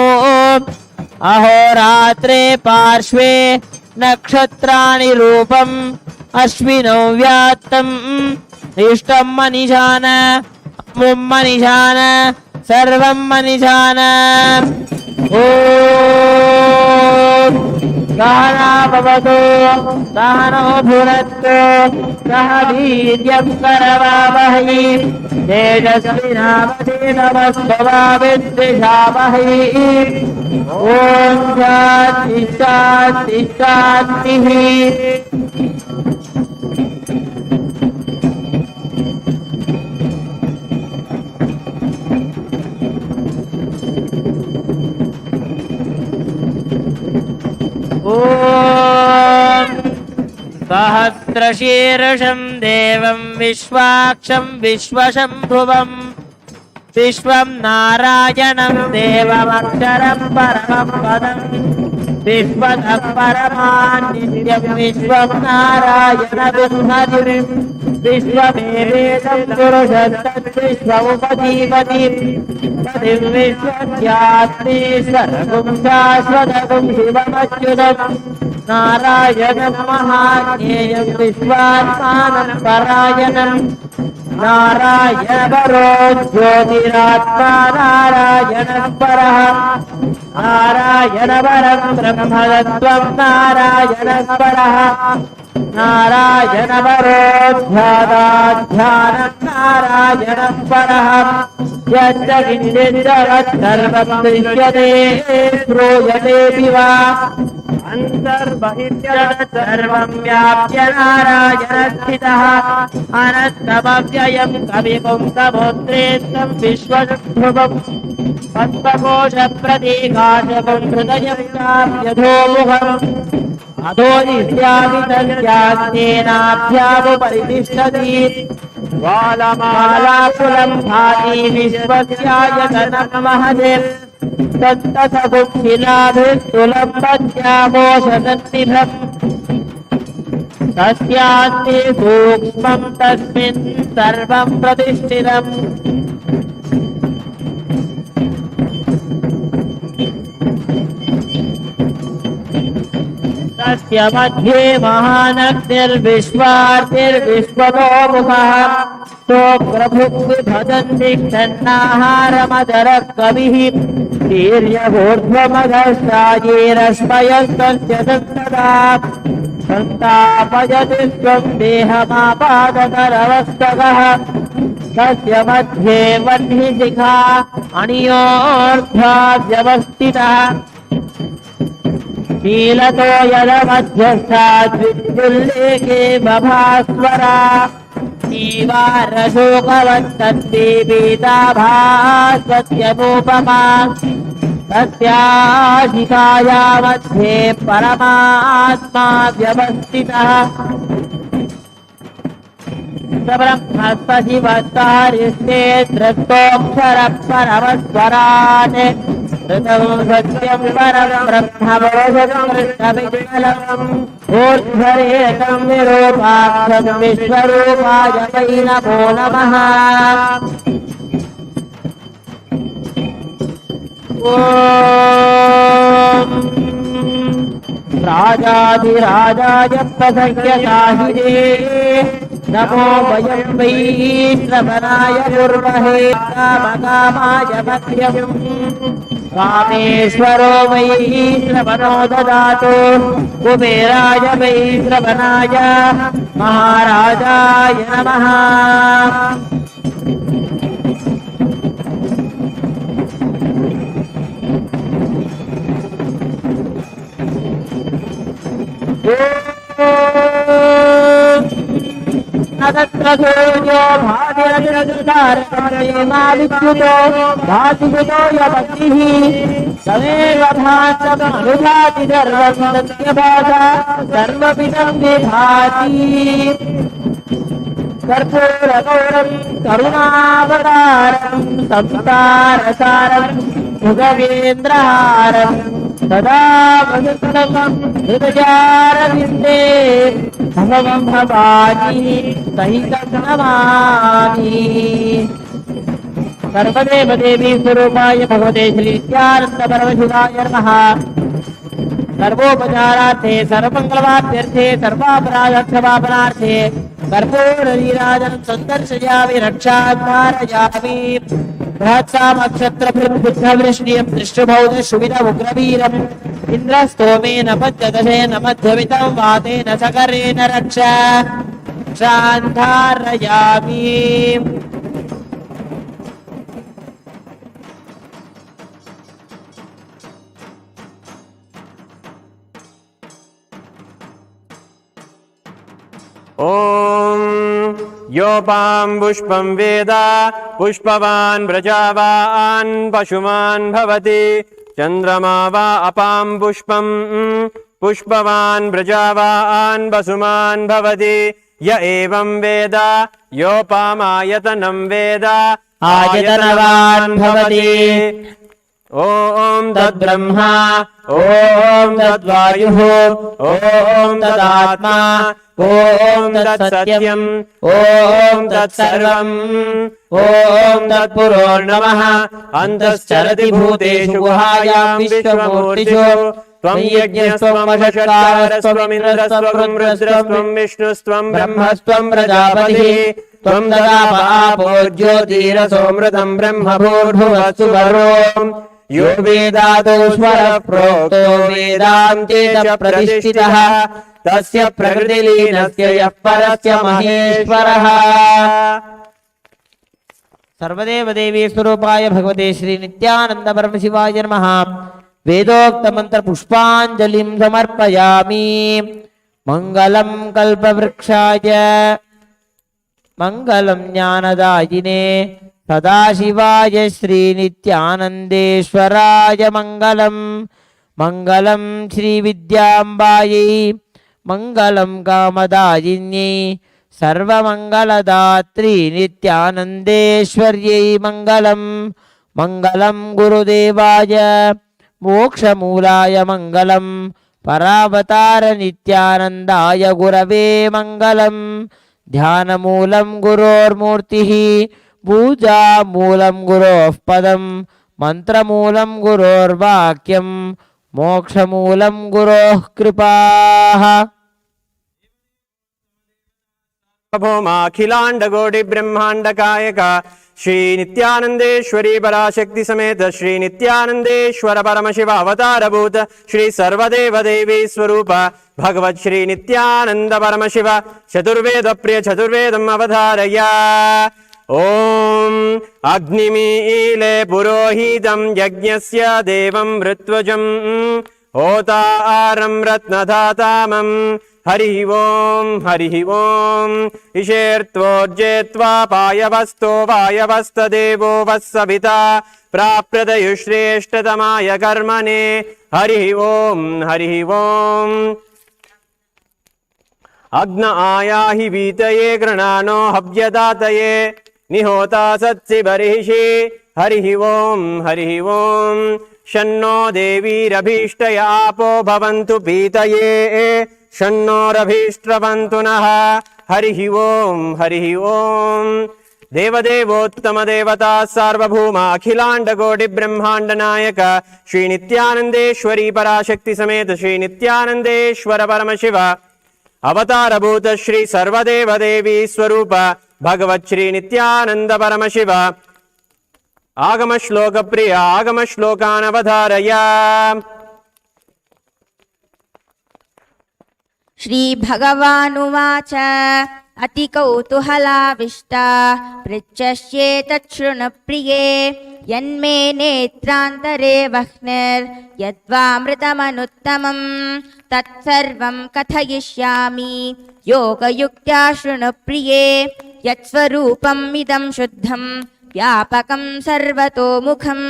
अहोरात्रे पार्श्वे नक्षत्राणि रूपम् अश्विनौ व्यात्तम् इष्टं मनिषान मनिषान सर्वं मनिषान ॐ सहना भवतु सहनो भुनक्तु सह वीर्यं करवावहै तेजस्विनावधीतमस्तु मा विद्विषावहै ॐ शान्ति शान्ति शान्तिः सहस्रशीर्षं देवं विश्वाक्षं विश्वशम्भुवं विश्वं नारायणं देवमक्षरं परमं पदं विश्वतः परमान्नित्यं विश्वं नारायणविद्मधिं विश्वमेवेदं पुरुषस्तद्विश्वमुपजीवति पतिं विश्वस्यात्मीश्वरगुं शाश्वतगुं शिवमच्युतम् नारायणं महाज्ञेयं विश्वात्मानं परायणं नारायणपरो ज्योतिरात्मा नारायणः परः नारायणपरं ब्रह्मतत्त्वं नारायणः परः नारायणपरो ध्यानाध्यानं नारायणः परः यच्च किञ्चित् सर्वं दृश्यते श्रूयतेऽपि वा अन्तर्बहिर्जगत् सर्वं व्याप्य नारायणस्थितः अनन्तमव्ययं कविपुंसमुद्रेन्दं विश्वशुभुवं पद्मकोशप्रतीकाशकं हृदयं चाप्यधोमुखम् अधो नित्यापि तस्याज्ञेनाभ्यामुपरितिष्ठति वालमालाकुलं भाति विश्वस्यायतनं महते तत्तसगुप्शिलाभिस्तुलं पद्यामोषदन्निभम् तस्यास्ति सूक्ष्मं तस्मिन् सर्वं प्रतिष्ठितम् तस्य मध्ये महानग्निर्विश्वार्तिर्विश्वतोमुखः सोऽग्रभुग्विभजन्ति क्षन्नाहारमदरः कविः वीर्यभूर्ध्वमघश्चायैरश्मयस्तस्य सन्तदा सन्तापयति स्वं देहमापादतरवस्तकः तस्य मध्ये वह्निशिखा अणियोऽर्ध्वा व्यवस्थितः शीलतो यदमध्यस्थाद्विद्युल्लेखे बभास्वरा जीवारशोकवत्तद्दीपीताभास्वत्यमुपमा तस्याः शिखाया मध्ये परमात्मा व्यवस्थितः ब्रह्मस्पशिवस्तारिष्टे धृतोऽक्षरः परमस्वरान् ऋतं सत्यं परं ब्रह्मवोषकं कृष्णविज्ञलम् ऊर्ध्वरेकं विरूपाक्षं विश्वरूपाय वै नमो नमः ॐ राजाधिराजाय प्रसह्यसाहिने नमो वयं वै श्रवणाय कुर्महे कामकामाय मध्यम् कामेश्वरो वै श्रवणो ददातु कुबेराय वै श्रवणाय महाराजाय नमः नदत्रसूर्यो भातिरजनकृतारकमयेनाविद्युतो भातिभूतो यपतिः तमेव भान्तमनुभाति सर्वं सत्यभासा सर्वमिदं विभाति कर्पूरगौरं करुणावतारं संसारसारं भुगवेन्द्रहारं सदा वसुतकं हृदयारविन्दे भगवं भवानी सहितं नमामि सर्वदेव देवी स्वरूपाय भगवते श्री नित्यानंद परमशिवाय नमः सर्वोपचारार्थे सर्वमंगलवाप्यर्थे सर्वापराधक्षमापनार्थे कर्पूरनीराजनं सन्दर्शयामि रक्षाकारयामि बृहत्सामक्षत्रबुद्धवृष्णियं दृष्टुभौतशुभिदमुग्रवीरम् इन्द्रस्तोमेन पञ्चदशेन मध्यमितं वातेन सकरेण रक्षान्धारयामि
ॐ योपां पुष्पं वेद पुष्पवान् व्रजावान् पशुमान् भवति चन्द्रमा वा अपां पुष्पं पुष्पवान् व्रजावान् वसुमान् भवति य एवं वेद योपामायतनं वेद
आयतनवान् भवति
ॐ
तद्ब्रह्मा ॐ तद्वायुः ॐ तदात्मा ॐ तत्सत्यम् ॐ तत्सर्वम् ॐ तत्पुरोर्नमः अन्तश्चरति भूतेषु गुहायां विश्वमूर्तिषु त्वं यज्ञस्त्वं वषट्कारस्त्वमिन्द्रस्त्वं रुद्रस्त्वं विष्णुस्त्वं ब्रह्मस्त्वं प्रजापतिः त्वं ददाप आपो ज्योतिरसोऽमृतं ब्रह्मभूर्भुवः सुवरो यो वेदादौ स्वरः प्रोक्तो वेदान्ते च प्रतिष्ठितः तस्य प्रकृतिलीनस्य यः परस्य महेश्वरः सर्वदेव देवी स्वरूपाय भगवते श्री नित्यानंद परमशिवाय नमः वेदोक्त मंत्र पुष्पांजलिं समर्पयामि मंगलम कल्पवृक्षाय मंगलम ज्ञानदायिने सदाशिवाय श्री नित्यानंदेश्वराय मंगलम मंगलम श्री विद्यांबायै मंगलम कामदायिन्यै सर्वमंगलदात्री नित्यानंदेश्वर्यै मंगलम मंगलम गुरुदेवाय मोक्षमूलाय मंगलम परावतार नित्यानंदाय गुरवे मंगलम ध्यानमूलं गुरोर्मूर्तिः पूजामूलं गुरोः पदं मंत्रमूलं गुरोर्वाक्यं मोक्षमूलं गुरोः कृपाः
भौमाखिलांडकोटि ब्रह्मांडकायक श्री नित्यानंदेश्वरी पराशक्ति समेत श्री नित्यानंदेश्वर परमशिव अवतारभूत श्री सर्वदेव देवी स्वरूप भगवत श्री नित्यानंद परमशिव चतुर्वेद प्रिय चतुर्वेदम अवधारय ओम अग्निमीले पुरोहितं यज्ञस्य देवं ऋत्वजं होतारं रत्नधातामं हरि ओम इषेर्त्वोर्जेत्वा पायवस्तो वायवस्तदेवो वत्सविता प्राप्यतयुश्रेष्ठतमाय कर्मणे हरि ओम अग्न आयाहि वीतये गृणानो हव्यदातये निहोता सत्सि बर्हिषि हरि ओम शन्नो देवीरभीष्टय आपो भवन्तु पीतये शन्नोरभीष्ट्रवन्तु नः हरि ओम देवदेवोत्तम देवता सार्वभौम अखिलांड कोटि ब्रह्मांड नायक श्री नित्यानंदेश्वरी पराशक्ति समेत श्री नित्यानंदेश्वर परमशिव अवतार भूत श्री सर्वदेव देवी स्वरूप भगवत श्री नित्यानंद परमशिव आगम श्लोक प्रिय आगम श्लोकान् अवधारय।
श्री भगवानुवाच अतिकौतूहलाविष्टा पृच्छस्येतत् शृणुप्रिये यन्मे नेत्रान्तरे वह्निर्यद्वामृतमनुत्तमं तत्सर्वं कथयिष्यामि योगयुक्त्या शृणुप्रिये यत्स्वरूपम् इदं शुद्धं व्यापकं सर्वतोमुखम्।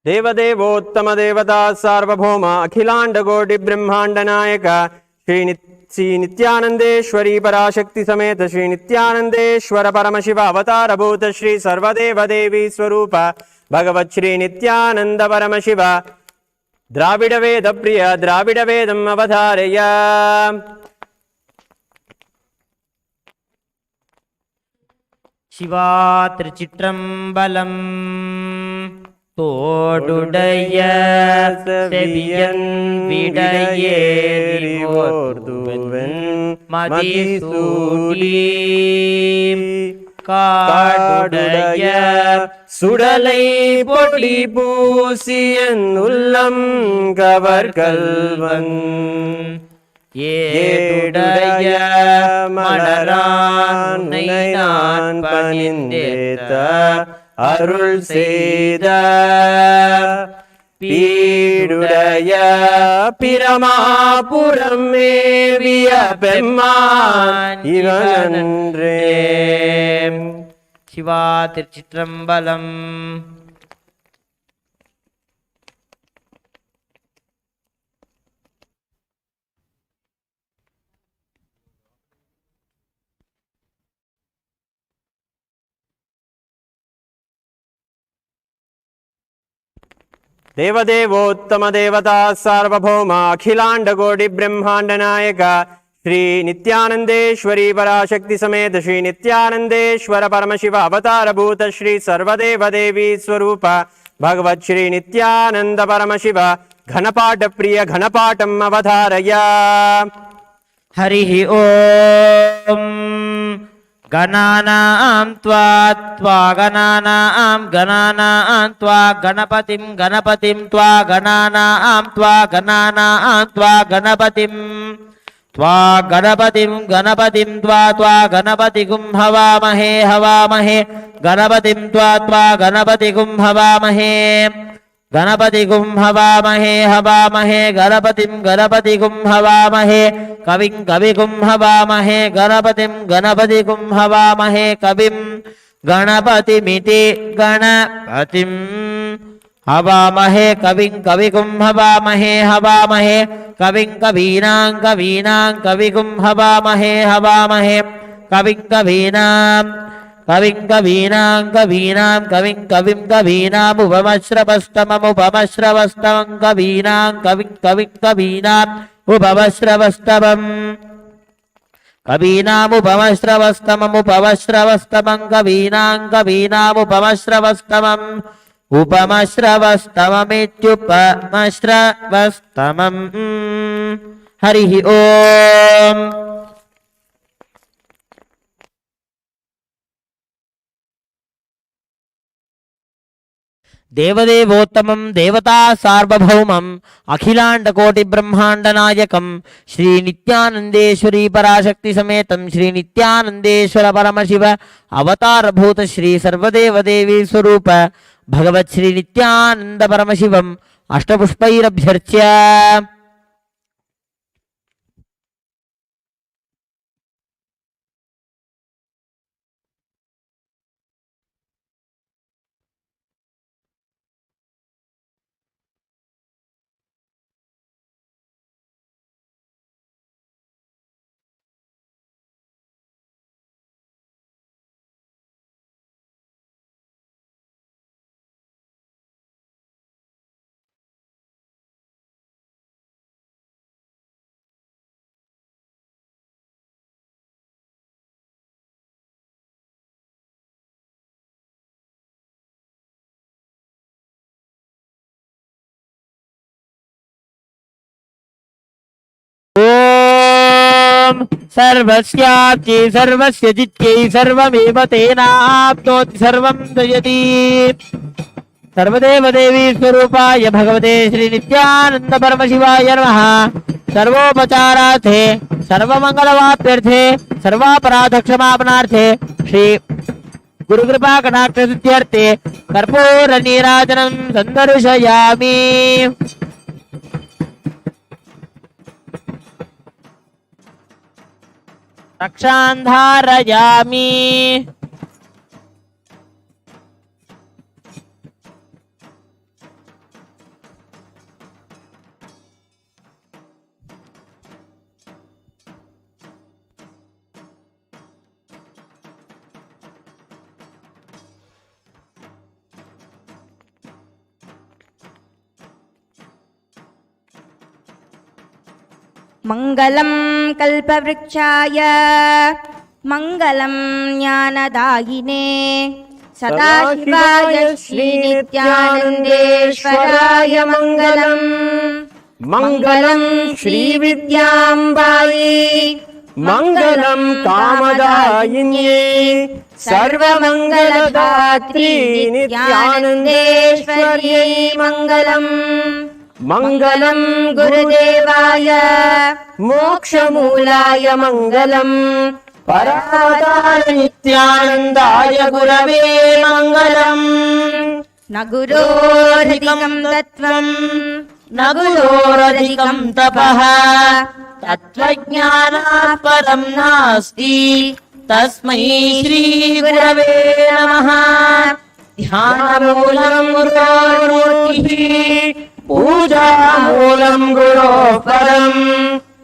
देवदेवोत्तम देवता सार्वभौम अखिलांड कोटि ब्रह्मांड नायक श्री नित्यानंदेश्वरी पराशक्ति समेत श्री नित्यानंदेश्वर परमशिव अवतार भूत श्री सर्वदेव देवी स्वरूप भगवत श्री नित्यानंद परमशिव द्राविड वेद प्रिय द्राविड वेदम् अवधारय।
शिवा திருச்சிற்றம்பலம் தோடுடைய செவியன் விடையேறிவோர்துவன் மதிசூடி காடுடைய சுடலை பொடி பூசியன் உள்ளம் கவர்கல்வன் ஏடுடைய மலரான் நான் பணிந்தேத்த அருள் செய்த பீடுடைய பிரமாபுரம் மேவிய பெம்மான் இவனன்றே. சிவா திருச்சிற்றம்பலம்.
देवदेवोत्तम देवता सार्वभौम अखिलांड कोटि ब्रह्मांड नायक श्री नित्यानंदेश्वरी पराशक्ति समेत श्री नित्यानंदेश्वर परमशिव अवतार भूत श्री सर्वदेव देवी स्वरूप भगवत श्री नित्यानंद परमशिव घनपाठ प्रिय घनपाठम् अवधारय।
हरिः ओम गणानां त्वा गणानां त्वा गणपतिं त्वा गणानां त्वा गणपतिं त्वा गणपतिं हवामहे गणपतिं त्वा गणपतिं हवामहे गणपतिं हवामहे गणपतिं हवामहे कविं हवामहे गणपतिं हवामहे कविं गणपतिमिति गणपतिं हवामहे कविं हवामहे कविं कवीनां कविं हवामहे कविं कवीनामुपमश्रवस्तमं कवीनां उपमश्रवस्तमं कवीनामुपमश्रवस्तमम् उपमश्रवस्तममित्युपमश्रवस्तमम्। हरिः ओम। देवदेवोत्तमं देवता सार्वभौमं अखिलांड कोटि ब्रह्मांड नायकं श्री नित्यानंदेश्वरी पराशक्ति समेतं श्री नित्यानंदेश्वर परमशिव अवतार भूत श्री सर्वदेव देवी स्वरूप भगवत श्री नित्यानंद परमशिवम् अष्टपुष्पैरभ्यर्च्य ॐ सर्वस्याप्ति सर्वस्य जित्यै सर्वमेव तेनाप्नोति सर्वं जयति सर्वदेव देवी स्वरूपाय भगवते श्री नित्यानंद परमशिवाय नमः सर्वोपचारार्थे सर्वमंगलवाप्यर्थे सर्वापराध क्षमापणार्थे श्री गुरुकृपा कटाक्ष सिद्ध्यर्थे कर्पूर नीराजनं संदर्शयामि रक्षान् धारयामि
मंगलं कल्पवृक्षाय मंगलं ज्ञानदायिने सदाशिवाय श्रीनित्यानन्देश्वराय मंगलम् मंगलं श्रीविद्याम्बायै मंगलं कामदायिन्ये सर्वमंगलदात्री नित्यानन्देश्वर्यै मंगलम् मंगलं गुरुदेवाय मोक्षमूलाय मंगलम् परमादाय नित्यानन्दाय गुरवे मंगलम् न गुरोरधिकं तत्त्वं न गुरोरधिकं तपः तत्त्वज्ञानात् परं नास्ति तस्मै श्री गुरवे नमः ध्यानमूलं गुरोर्मूर्तिः पूजामूलं गुरोः परम्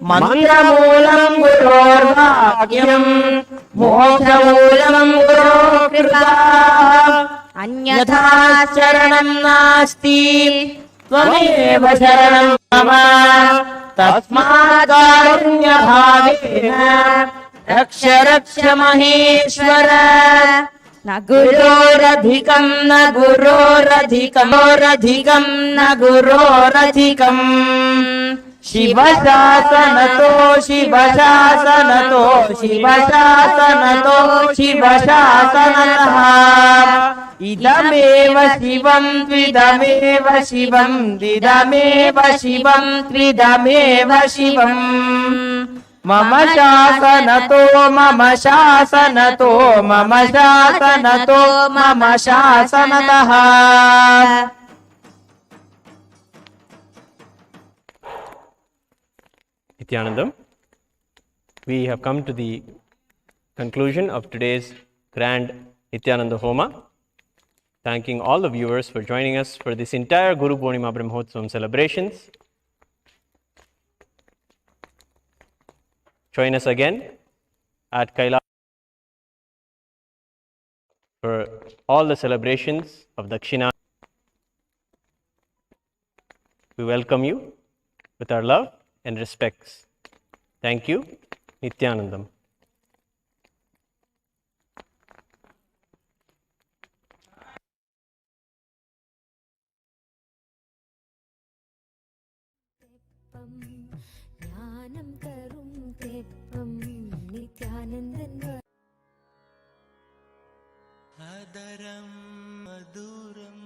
मन्त्रमूलं गुरोर्वाक्यम् मोक्षमूलं गुरोः कृपा अन्यथा शरणं नास्ति त्वमेव शरणं मम तस्मात् कारुण्यभावेन रक्ष रक्ष महेश्वर न गुरोरधिकं न गुरोरधिकं न गुरोरधिकम् शिवशासनतो शिवशासनतो शिवशासनतो शिवशासनतः इदमेव शिवं त्विदमेव शिवं द्विदमेव शिवं त्रिदमेव शिवम् मम शासनतो मम शासनतो मम शासनतो मम शासनतः
Nithyanandam, we have come to the conclusion of today's grand Nithyananda Homa. Thanking all the viewers for joining us for this entire Guru Poornima Brahmotsavam celebrations. Join us again at Kailash for all the celebrations of Dakshina. We welcome you with our love and respects. Thank you. Nithyanandam.
Hadaram maduram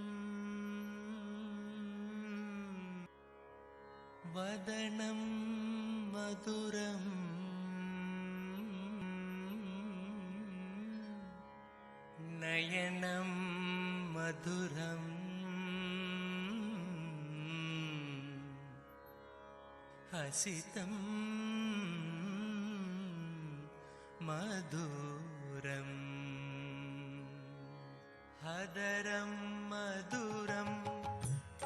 vadanam maduram nayanam maduram hasitam maduram Hadaram maduram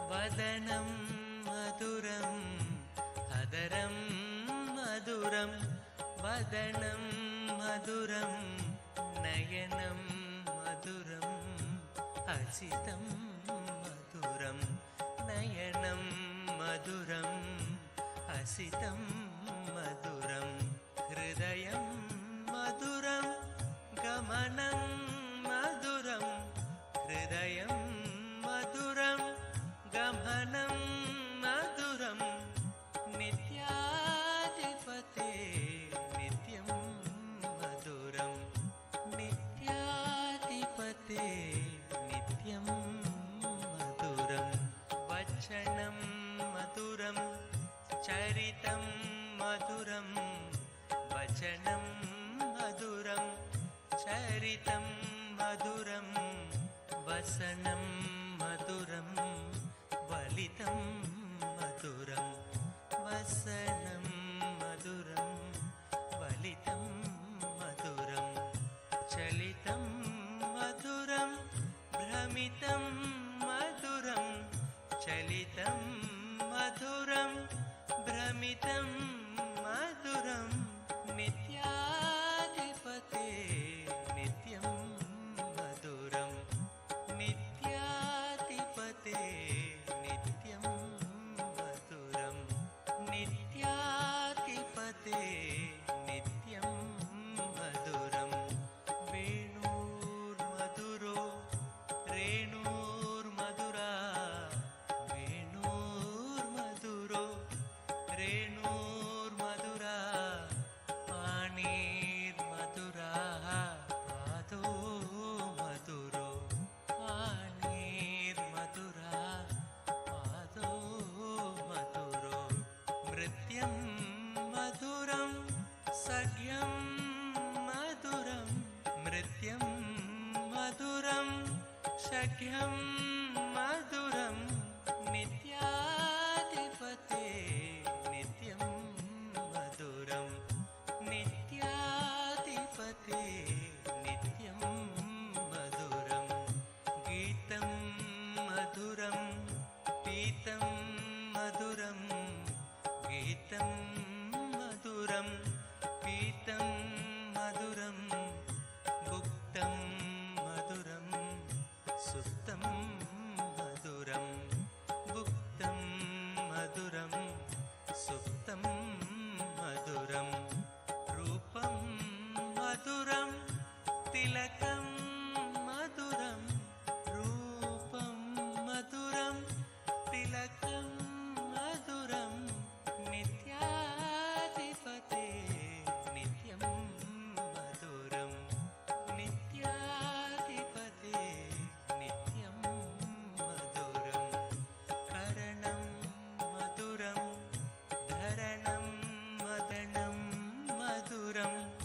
vadanam maduram Hadaram maduram vadanam maduram nayanam maduram hasitam maduram nayanam maduram hasitam maduram hridayam maduram gamanam maduram hridayam maduram gamanam maduram nityadipate
वचनं मधुरं चरितं मधुरं वसनं मधुरं वलितं मधुरं वसनं मधुरं वलितं मधुरं चलितं मधुरं भ्रमितं मधुरं चलितं मधुरं भ्रमितं मधुरं नित्याधिपते नित्यं मधुरं नित्याधिपते नित्यं मधुरं नित्याधिपते नित्यं मधुरं वेणुर्मधुरो रेणुर्मधुरा वेणुर्मधुरो रेणुर्मधुरा पाणिर्मधुरा पादो मधुरो पाणिर्मधुरा पादो मधुरो नृत्यं मधुरं सख्यं मधुरं नृत्यं मधुरं सख्यं मधुरं नित्याधिपते नित्यं मधुरं नित्याधिपते नित्यं मधुरं गीतं मधुरं पीतं मधुरं गीतं मधुरं